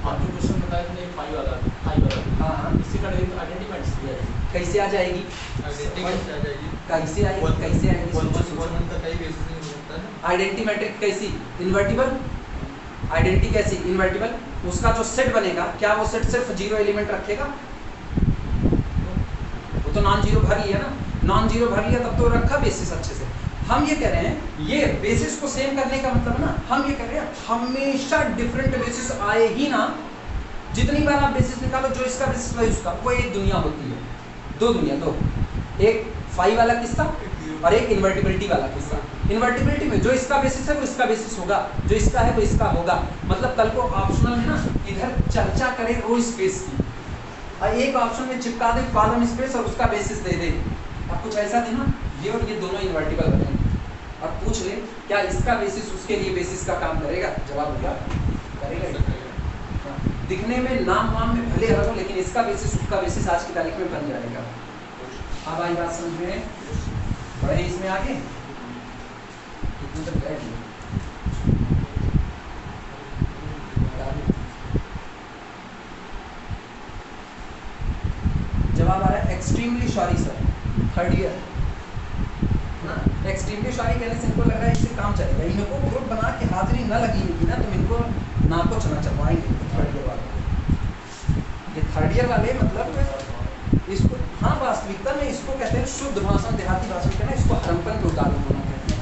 आप जो क्वेश्चन बताए थे 5 वाला, 5 वाला, हाँ हाँ, इससे का आइडेंटिटी मैट्रिक्स दिया है, कैसे आ जाएगी? आइडेंटिटी कैसे आ जाएगी? कैसे आएगी? कैसे आएगी? वन का कई बेसिस नहीं होता है। आइडेंटिटी मैट्रिक्स कैसी? इन्वर्टिबल। आइडेंटिटी कैसी? इन्वर्टिबल। उसका जो सेट बनेगा, क्या वो सेट सिर्फ 0 एलिमेंट रखेगा? वो तो नॉन जीरो भर लिया ना, नॉन जीरो भर लिया तब तो रखा बेसिस अच्छे से। हम ये कह रहे हैं, ये बेसिस को सेम करने का मतलब ना, हम ये कह रहे हैं हमेशा डिफरेंट बेसिस आए ही ना, जितनी बार आप बेसिस निकालो जो इसका बेसिस वही उसका, वो एक दुनिया होती है, दो दुनिया, दो, एक फाई वाला किस्सा और एक इन्वर्टिबिलिटी वाला किस्सा। इन्वर्टिबिलिटी में जो इसका बेसिस है वो इसका बेसिस होगा, जो इसका है वो इसका होगा, मतलब कल को ऑप्शनल है ना, इधर चर्चा करें रो स्पेस की और एक ऑप्शन में चिपका दे कॉलम स्पेस और उसका बेसिस दे दे, अब कुछ ऐसा थे ना, ये और ये दोनों इन्वर्टिबल बने, और पूछ ले क्या इसका बेसिस उसके लिए बेसिस का काम करेगा? जवाब होगा करेगा। दिखने में नाम वाम में भले अलग हो, लेकिन इसका बेसिस उसका बेसिस आज की तारीख में बन जाएगा। अब आई बात समझ में? बढ़े इसमें आगे, इतने तक बैठ गए। जवाब आ रहा है extremely sorry sir, third year ना, एक्सट्रीमली सॉरी कहने से इनको लग रहा है इससे काम चलेगा, इनको ग्रुप बना के हाजिरी न लगी होगी ना, तुम इनको नाको चना चलवाएंगे थर्ड ईयर वाले। ये थर्ड ईयर वाले मतलब इसको, हाँ वास्तविकता में इसको कहते हैं शुद्ध भाषा, देहाती भाषा कहते हैं, इसको हरमपन पे उतारू होना कहते हैं,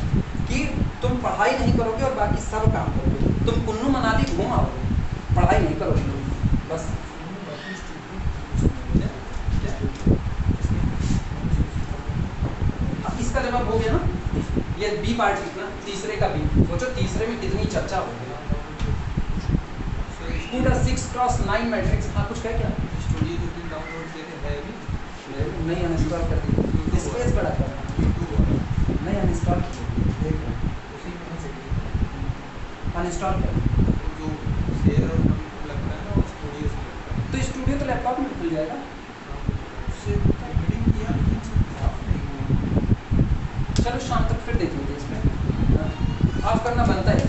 कि तुम पढ़ाई नहीं करोगे और बाकी सब काम करोगे, तुम कुल्लू मनाली घूम आओगे, पढ़ाई नहीं करोगे बस। इसका जवाब हो गया ना, ये बी पार्ट कितना, तीसरे का बी, सोचो तीसरे में कितनी चर्चा हो गई। पूरा 6x9 मैट्रिक्स, हाँ कुछ कह क्या? स्टूडियो जो दिन डाउनलोड किए थे है भी नहीं अनइंस्टॉल कर दी, स्पेस बड़ा कर नहीं अनइंस्टॉल किया, देख रहा हूँ उसी में सेटिंग अनइंस्टॉल कर। जो शेयर लगता है ना वो स्टूडियो से लगता है। तो स्टूडियो तो लैपटॉप में खुल जाएगा। उससे पेमेंटिंग किया लेकिन साफ नहीं हुआ। चलो शाम तक फिर देख लेते इसमें। ऑफ करना बनता है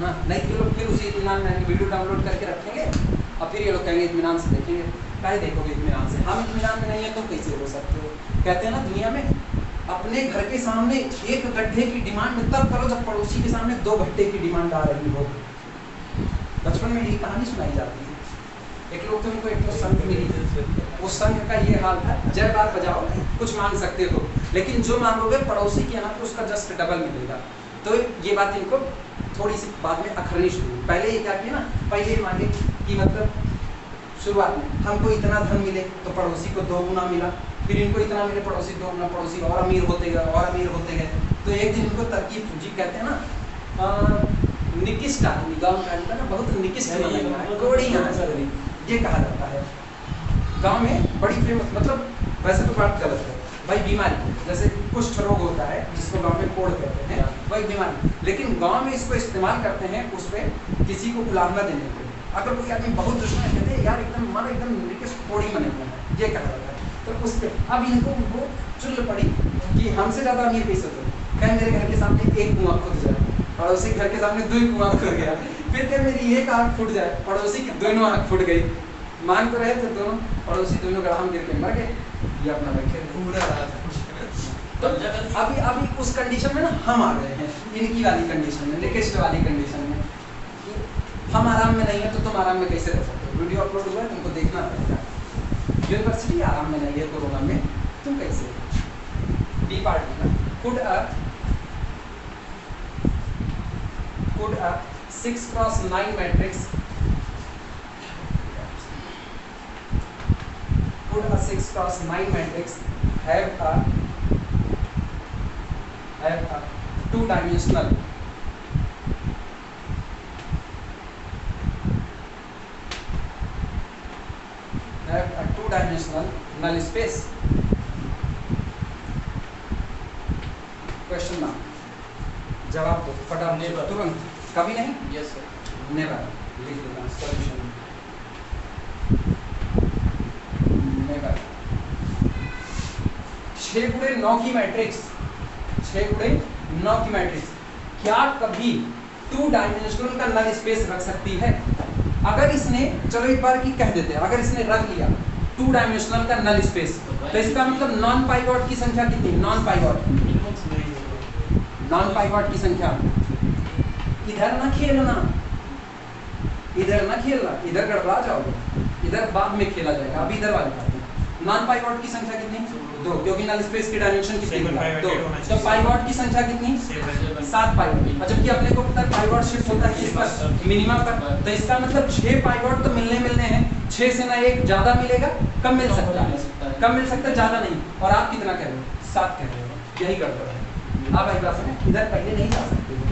ना, नहीं तो लोग फिर उसी इत्मीनान में वीडियो डाउनलोड करके रखेंगे और फिर ये लोग कहेंगे इत्मीनान से देखेंगे। काहे देखोगे इत्मीनान से? हम इत्मीनान में नहीं है तो कैसे हो सकते हो? कहते हैं ना दुनिया में अपने घर के सामने एक गड्ढे की डिमांड तब करो जब पड़ोसी के सामने 2 गड्ढे की डिमांड आ रही हो। बचपन में यही कहानी सुनाई जाती थी। एक लोग थे, उनको एक तो संघ मिली, उस संघ का ये हाल था, जय बार बजाओ कुछ मांग सकते हो, लेकिन जो मांगोगे पड़ोसी के यहाँ तो उसका जस्ट डबल मिलेगा। तो ये बात इनको थोड़ी सी बाद में अखरनी शुरू हुई। पहले ये क्या किया ना, पहले ये मांगे कि मतलब शुरुआत में हमको इतना धन मिले तो पड़ोसी को 2 गुना मिला, फिर इनको इतना मिले पड़ोसी 2 गुना, पड़ोसी और अमीर होते गए और अमीर होते गए। तो एक दिन इनको तरकीब सूझी, कहते हैं ना निकिस्ट आदमी, गाँव का आदमी ना बहुत निकिस्ट कोड़ी ये कहा जाता है। गांव में बड़ी फेमस, मतलब वैसे तो बात गलत है भाई, बीमारी जैसे कुष्ठ रोग होता है जिसको गांव में कोढ़ कहते हैं, वही बीमारी, लेकिन गांव में इसको इस्तेमाल करते हैं उस पर किसी को उलाहना देने के लिए। अगर कोई आदमी बहुत दुश्मन है, कहते हैं यार एकदम मन एकदम निकिस्ट कोड़ी बने हुए हैं, ये कहा जाता है। तो उस पर अब इनको वो चुल पड़ी कि हमसे ज़्यादा अमीर कैसे होते, कहीं मेरे घर के सामने 1 कुआं खुद जाए, पड़ोसी घर के सामने 2 कुआं खुद गया, फिर क्या मेरी 1 आँख फूट जाए, पड़ोसी की दोनों आँख फूट गई। मांग तो रहे थे दोनों, पड़ोसी दोनों गड्ढा में गिर के मर गए, ये अपना बैठे पूरा रात तो अभी उस कंडीशन में ना हम आ गए हैं, इनकी वाली कंडीशन में, लेटेस्ट वाली कंडीशन में कि हम आराम में नहीं है तो तुम आराम में कैसे रह सकते हो? वीडियो अपलोड हुआ है, तुमको देखना पड़ेगा। यूनिवर्सिटी आराम में नहीं है कोरोना में, तुम कैसे? बी पार्ट का could a 6x9 matrix could a 6x9 matrix have a two-dimensional null space? Question mark, जवाब दो फटाफट तुरंत। कभी नहीं? Yes sir. नेवर, लिख देना सॉल्यूशन। नेवर। 6x9 की मैट्रिक्स, 6x9 की मैट्रिक्स क्या कभी 2 डायमेंशनल का नल स्पेस रख सकती है? अगर इसने, चलो एक बार की कह देते हैं, अगर इसने रख लिया 2 डायमेंशनल का नल स्पेस, तो इसका मतलब नॉन पाइवॉट की संख्या कितनी? नॉन पाइवॉट, नॉन पाइवॉट की संख्या। इधर ना खेलना, इधर ना खेलना, इधर गड़बड़ा जाओगे, इधर बाद में खेला जाएगा, अभी इधर वाली बात है। नॉन पाइवॉट की संख्या कितनी? 2, क्योंकि नल स्पेस की डायमेंशन कितनी? 2। तो पाइवॉट की संख्या कितनी? 7 पाइवॉट। जबकि अपने को पता है पाइवॉट शिफ्ट होता है किस पर? मिनिमम पर। तो इसका मतलब 6 पाइवॉट तो मिलने हैं, 6 से ना 1 ज्यादा मिलेगा, कम मिल सकता है, कम मिल सकता है, ज्यादा नहीं। और आप कितना कह रहे हो? 7 कह रहे हो, यही गड़बड़ है। आप एक बात सुने, इधर पहले नहीं जा सकते हो,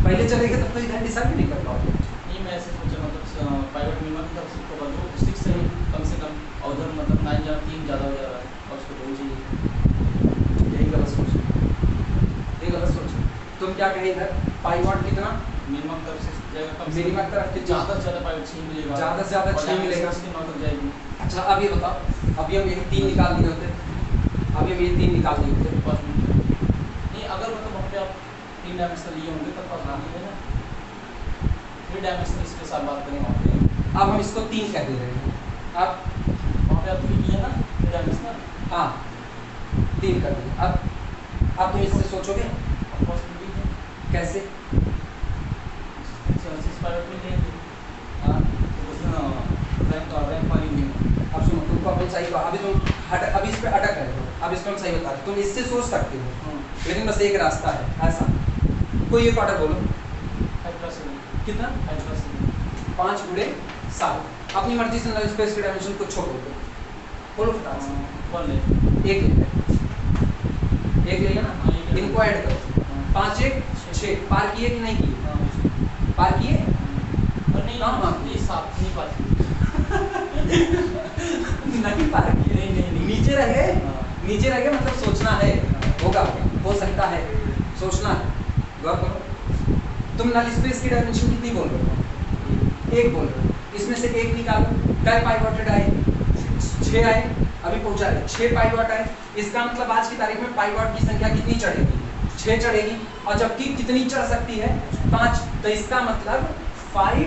पहले चलेंगे तब तो इधर डिसाइड नहीं कर पाओगे। नहीं, मैं ऐसे सोचा मतलब पाइवट मिनिमम तब सबको बदलो 6 से कम से कम, और उधर मतलब 9 या 3 ज़्यादा हो जा रहा है और उसको 2 चाहिए। यही गलत सोच, यही गलत सोच। तुम क्या कहे इधर पाइवॉट कितना? मिनिमम तरफ से जाएगा, कम से मिनिमम तरफ कितना? ज़्यादा से ज़्यादा पाइवट 6 मिलेगा, ज़्यादा से ज़्यादा 6 मिलेगा, उसके 9 तक जाएगी। अच्छा अब ये बताओ, अभी हम यही 3 निकाल दिए होते, अभी हम ये 3 निकाल दिए होते, 5 मिनट नहीं, अगर मतलब वहाँ पे आप 3 डायमेंशनल लिए होंगे तब बात नहीं है ना, 3 डायमेंशनल इसके साथ बात करें वहाँ पे। अब हम इसको 3 कह दे रहे हैं, अब वहाँ पे आप 3 लिए ना 3 डायमेंशनल, हाँ 3 कर दिए। अब तुम इससे सोचोगे पॉसिबिलिटी है कैसे? 6 पाइवट में लेंगे, हाँ तो उसमें रैंक वाली नहीं। अब सुनो, तुमको अपन सही कहा, अभी तुम अभी इस पे अटक रहे हो, अब इसको हम सही बता रहे, तुम इससे सोच सकते हो, लेकिन बस एक रास्ता है ऐसा। कोई एक ऑर्डर बोलो, 5+7 कितना? 5+7 5 गुणे 7। अपनी मर्जी से नल स्पेस की डायमेंशन को छोड़ दो, बोलो फटाक से। 1 ले, एक ले लिया ना, इनको ऐड करो, 5 1 6। पार किए कि नहीं किए? पार किए? और नहीं हाँ ये 7 नहीं पाती नहीं पार किए, नहीं। नीचे रह गए, हाँ। नीचे रह गए, मतलब सोचना है, होगा, हो सकता है, सोचना है, गौर करो, तुम नल स्पेस की डायमेंशन कितनी बोल रहे हो? एक बोल रहे हो, इसमें से एक निकालो, कै पाइवॉटेड आए? 6 आए, अभी पहुंचा है 6 पाइवॉट आए। इसका मतलब आज की तारीख में पाइवॉट की संख्या कितनी चढ़ेगी? 6 चढ़ेगी, और जबकि कितनी चढ़ सकती है? 5। तो इसका मतलब 5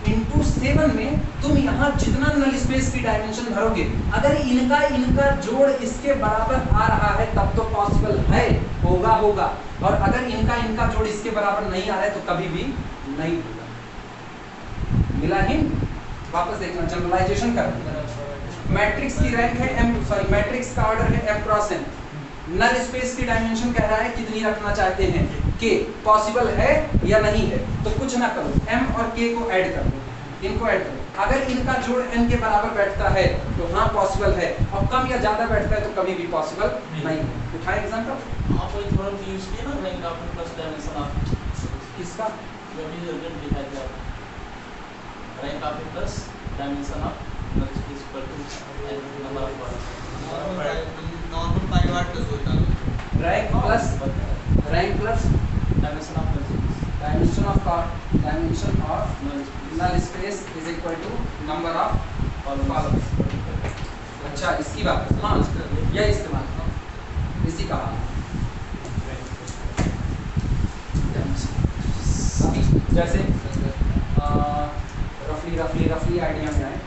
× 7 में तुम यहाँ जितना नल स्पेस की डायमेंशन भरोगे, अगर इनका जोड़ इसके बराबर आ रहा है तब तो पॉसिबल है, होगा, और अगर इनका जोड़ इसके बराबर नहीं आ रहा है तो कभी भी नहीं होगा। मिला हिंट? वापस देखना, जनरलाइजेशन कर। मैट्रिक्स की रैंक है मैट्रिक्स का ऑर्डर है m cross n। Null space की डायमेंशन कह रहा है कितनी रखना चाहते हैं? k। पॉसिबल है या नहीं है? तो कुछ ना करो, m और k को ऐड कर दो, इनको ऐड करो। अगर इनका जोड़ n के बराबर बैठता है तो हाँ पॉसिबल है, और कम या ज्यादा बैठता है तो कभी भी पॉसिबल नहीं है। उठाए एग्जांपल। आप वही थ्योरम यूज किए ना, rank of plus dimension of किसका? जो भी रिजल्ट दिखाया गया, rank of plus dimension of null space equal to number of column. Normal pivot का सोचता हूं। Rank plus dimension of dimension of null space is equal to number of columns. अच्छा, इसकी बात है। हाँ, यह इस्तेमाल इसी का अभी जैसे रफली आइडिया में आए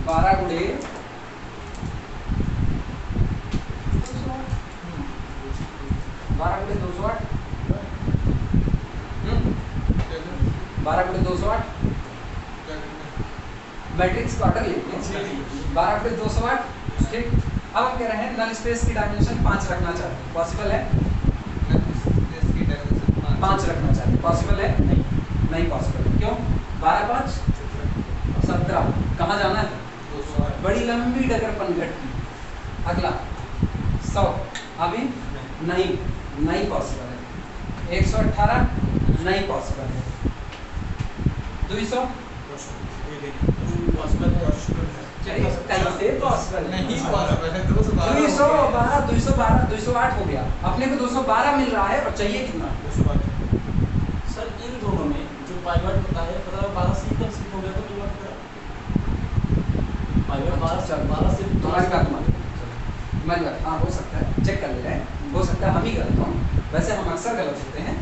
12 गुणे 208 12 गुणे 208 मैट्रिक्स का ऑर्डर लेते हैं। 12 गुणे 208, ठीक। अब हम कह रहे हैं नल स्पेस की डायमेंशन 5 रखना चाहते हैं, पॉसिबल है? इसकी डायमेंशन 5 रखना चाहते हैं, पॉसिबल है? नहीं पॉसिबल है। क्यों? 12 5 17। कहाँ जाना है? 208। बड़ी लंबी डगर पनघट की। अगला 100, अभी नहीं पॉसिबल है। 118 नहीं पॉसिबल है। 200 पॉसिबल है। कैसे पॉसिबल नहीं पॉसिबल है। 212 212 208 हो गया। अपने को 212 मिल रहा है और चाहिए कितना? सर इन दोनों में जो पाइवट होता है, मतलब 12 से कब शिफ्ट हो गया तो पाइवट पाइवट 12 से तुम्हारी बात हाँ हो सकता है, चेक कर ले रहे हैं, हो सकता है हम ही गलत हों, वैसे हम अक्सर गलत होते हैं।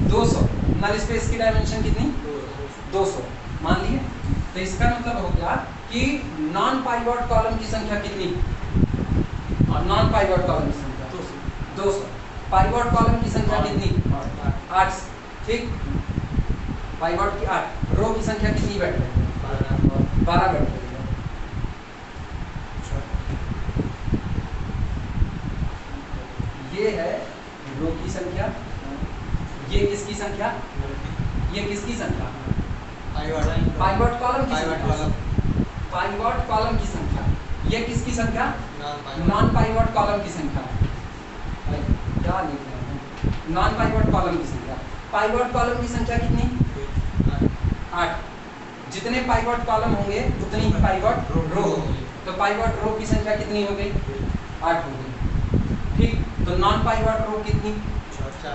200 नल स्पेस की डायमेंशन कितनी? 200 मान लिए। तो इसका मतलब हो गया कि नॉन पाइवट कॉलम की संख्या कितनी? और नॉन पाइवट कॉलम की संख्या 200। पाइवट कॉलम की संख्या कितनी? 8। ठीक, पाइवट की 8। रो की संख्या कितनी बैठ रही है? 12 बैठ रही है। ये है रो की संख्या, ये किसकी संख्या? ये किसकी संख्या? पाइवट कॉलम की संख्या। पाइवट कॉलम की संख्या। ये किसकी संख्या? नॉन पाइवट कॉलम की संख्या। क्या लिख रहे हैं? नॉन पाइवट कॉलम की संख्या। पाइवट कॉलम की संख्या कितनी? 8। जितने पाइवट कॉलम होंगे उतनी ही पाइवट रो होगी। तो पाइवट रो की संख्या कितनी हो गई? 8 हो गई। ठीक, तो नॉन पाइवट रो कितनी?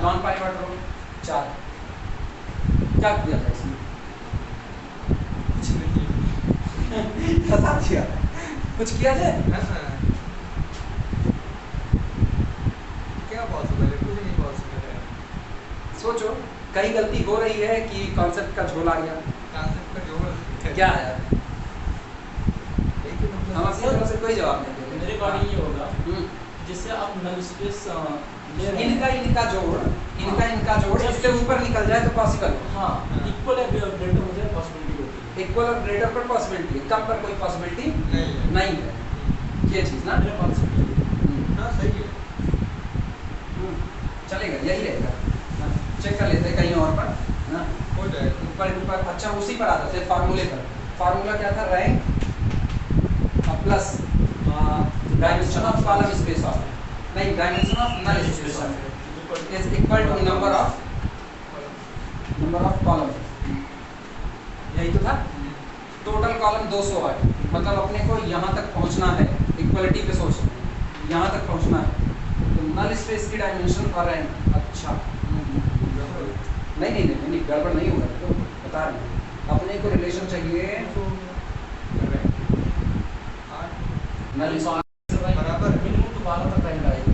Non pivot row 4। क्या किया था इसमें? कुछ किया जाए? क्या पॉसिबल है? कुछ नहीं पॉसिबल है। सोचो, कहीं गलती हो रही है कि कॉन्सेप्ट का झोल आ गया? कॉन्सेप्ट का जोड़ क्या है? हम अपनी तरफ से कोई जवाब नहीं देते। मेरे अकॉर्डिंग ये होगा जिससे आप नल स्पेस ले रहे हैं, इनका जोड़ इससे ऊपर निकल जाए तो पॉसिबल है। हाँ, इक्वल या ग्रेटर हो जाए पॉसिबिलिटी होती है। इक्वल और ग्रेटर पर पॉसिबिलिटी है, कम पर कोई पॉसिबिलिटी नहीं है। ये चीज ना मेरे कॉन्सेप्ट हाँ सही है। चलेगा, यही रहेगा। चेक कर लेते हैं कहीं और पर ना, हो जाएगा ऊपर। अच्छा, उसी पर आते थे फार्मूले पर। फार्मूला क्या था? Rank plus dimension of column space of, नहीं, dimension of null space of is equal to number of column. यही तो था। टोटल कॉलम 208, मतलब अपने को यहाँ तक पहुँचना है। इक्वलिटी पे सोच, यहाँ तक पहुँचना है तो नल स्पेस की डायमेंशन और रैंक। अच्छा नहीं गड़बड़ नहीं होगा, तो बता रहे हैं अपने को रिलेशन चाहिए नल बराबर। मिनिमम तो 12 तक रैंक आएगी।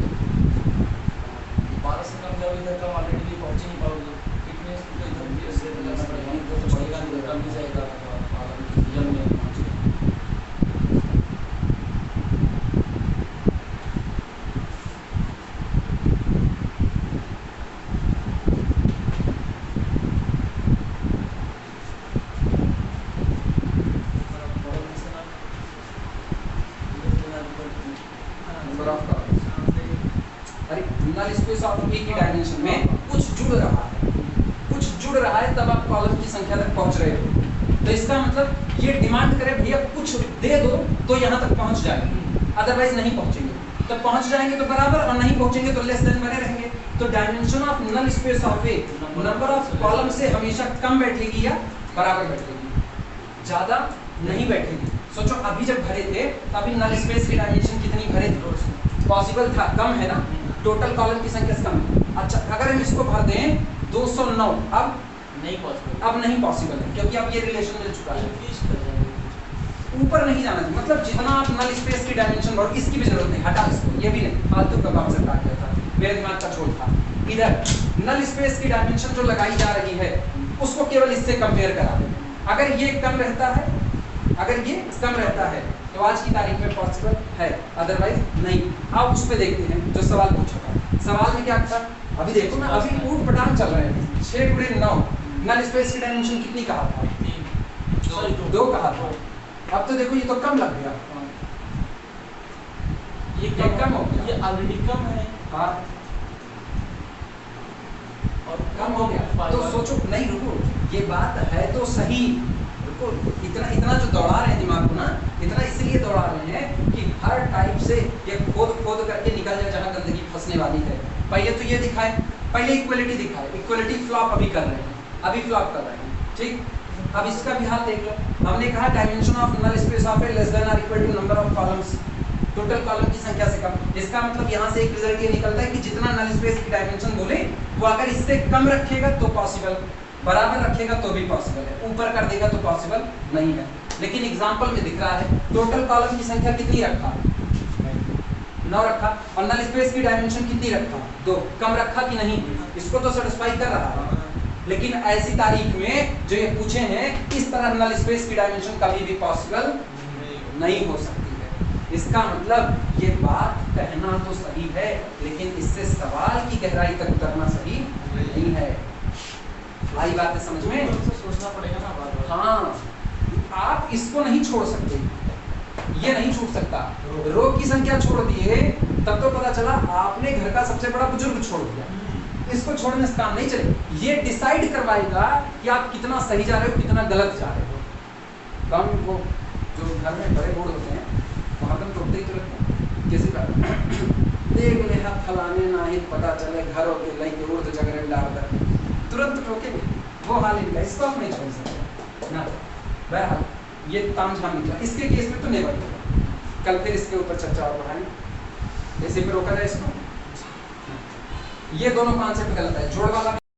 12 से कम जब इधर कम ऑलरेडी पहुंच ही नहीं पाओगे, फिटनेस तो इधर भी ऐसे करना पड़ेगा, इधर तो बढ़ेगा नहीं, कम ही जाएगा जम में पहुंच नंबर ऑफ कॉलम्स। अरे नल स्पेस ऑफ ए की डायमेंशन में कुछ जुड़ रहा है तब आप कॉलम की संख्या तक पहुंच रहे हो। तो इसका मतलब ये डिमांड करे भैया कुछ दे दो तो यहाँ तक पहुंच जाएंगे, अदरवाइज नहीं पहुंचेंगे। तो पहुंच जाएंगे तो बराबर, और नहीं पहुंचेंगे तो लेस देन बने रहेंगे। तो dimension of null space of A number of column से हमेशा कम बैठेगी या बराबर बैठेगी, ज्यादा नहीं बैठेगी। सोचो अभी जब भरे थे तो अभी नल स्पेस की डायमेंशन कितनी भरे थे, पॉसिबल था, कम है ना, टोटल कॉलम की संख्या से कम है। अच्छा अगर हम इसको भर दें 209, अब नहीं पॉसिबल, अब नहीं पॉसिबल है क्योंकि अब ये रिलेशन मिल चुका है। इंक्रीज कर जाएंगे। ऊपर नहीं जाना चाहिए, मतलब जितना आप नल स्पेस की डायमेंशन बढ़ो, इसकी भी जरूरत नहीं, हटा इसको, ये भी नहीं, फालतू का काम से हटा दिया था, मेरे दिमाग का छोड़ था। इधर नल स्पेस की डायमेंशन जो लगाई जा रही है उसको केवल इससे कंपेयर करा दें। अगर ये कम रहता है, अगर ये कम रहता है तो आज की तारीख में पॉसिबल है, अदरवाइज नहीं। अब उस पर देखते हैं जो सवाल पूछा था। सवाल में क्या था, अभी देखो ना, अभी ऊट पटांग चल रहे हैं। 6 गुणे 9 नल स्पेस की डायमेंशन कितनी कहा था, 2 कहा था। अब तो देखो ये तो कम लग गया, ये कम हो गया, ये ऑलरेडी कम है हाँ और कम हो गया। तो सोचो, नहीं रुको, ये बात है तो सही, रुको, इतना जो दौड़ा रहे हैं दिमाग को ना, इतना इसलिए दौड़ा रहे हैं कि हर टाइप से ये खोद करके निकल जाए जहाँ गंदगी फंसने वाली है। पहले तो ये दिखाए, पहले इक्वलिटी दिखाए, इक्वलिटी फ्लॉप अभी कर रहे हैं, अभी फ्लॉप कर रहे हैं, ठीक। अब इसका भी हाल देख लो, हमने कहा dimension of null space of A less than और equal to number of columns, total column की संख्या से कम। इसका मतलब यहाँ से एक रिजल्ट ये निकलता है कि जितना नल स्पेस की डायमेंशन बोले वो अगर इससे कम रखेगा तो पॉसिबल, बराबर रखेगा तो भी पॉसिबल है, ऊपर कर देगा तो पॉसिबल नहीं है। लेकिन एग्जांपल में दिख रहा है टोटल कॉलम की संख्या कितनी रखा, 9 रखा, और नल स्पेस की डायमेंशन कितनी रखा, 2, कम रखा कि नहीं, इसको तो सेटिस्फाई कर रहा है। लेकिन ऐसी तारीख में जो ये पूछे हैं, इस तरह नल स्पेस की डायमेंशन कभी भी पॉसिबल नहीं हो सकती है। इसका मतलब ये बात कहना तो सही है, लेकिन इससे सवाल की गहराई तक उतरना सही नहीं है। आई बात है समझ में? तो सोचना पड़ेगा ना बार-बार। हाँ, आप इसको नहीं छोड़ सकते, ये नहीं छूट सकता। रोग की संख्या छोड़ दिए तब तो पता चला आपने घर का सबसे बड़ा बुजुर्ग छोड़ दिया, इसको छोड़ने से काम नहीं चले। ये डिसाइड करवाएगा कि आप कितना सही जा रहे हो, कितना गलत जा रहे हो। कम वो जो घर में बड़े बूढ़ होते हैं वो हरदम टोकते ही तुरंत किसी का देख ले हाथ फलाने ना ही पता चले घरों के लई के उर्द जगरे डाल कर तुरंत टोकेंगे, वो हाल इनका, इसको आप नहीं छोड़ सकते ना। बहरहाल ये तामझाम निकला, इसके केस में तो नेवर होगा। कल फिर इसके ऊपर चर्चा और बढ़ाएंगे, इसी पे रोका जाए इसको। ये दोनों कॉन्सेप्ट गलत है, जोड़ वाला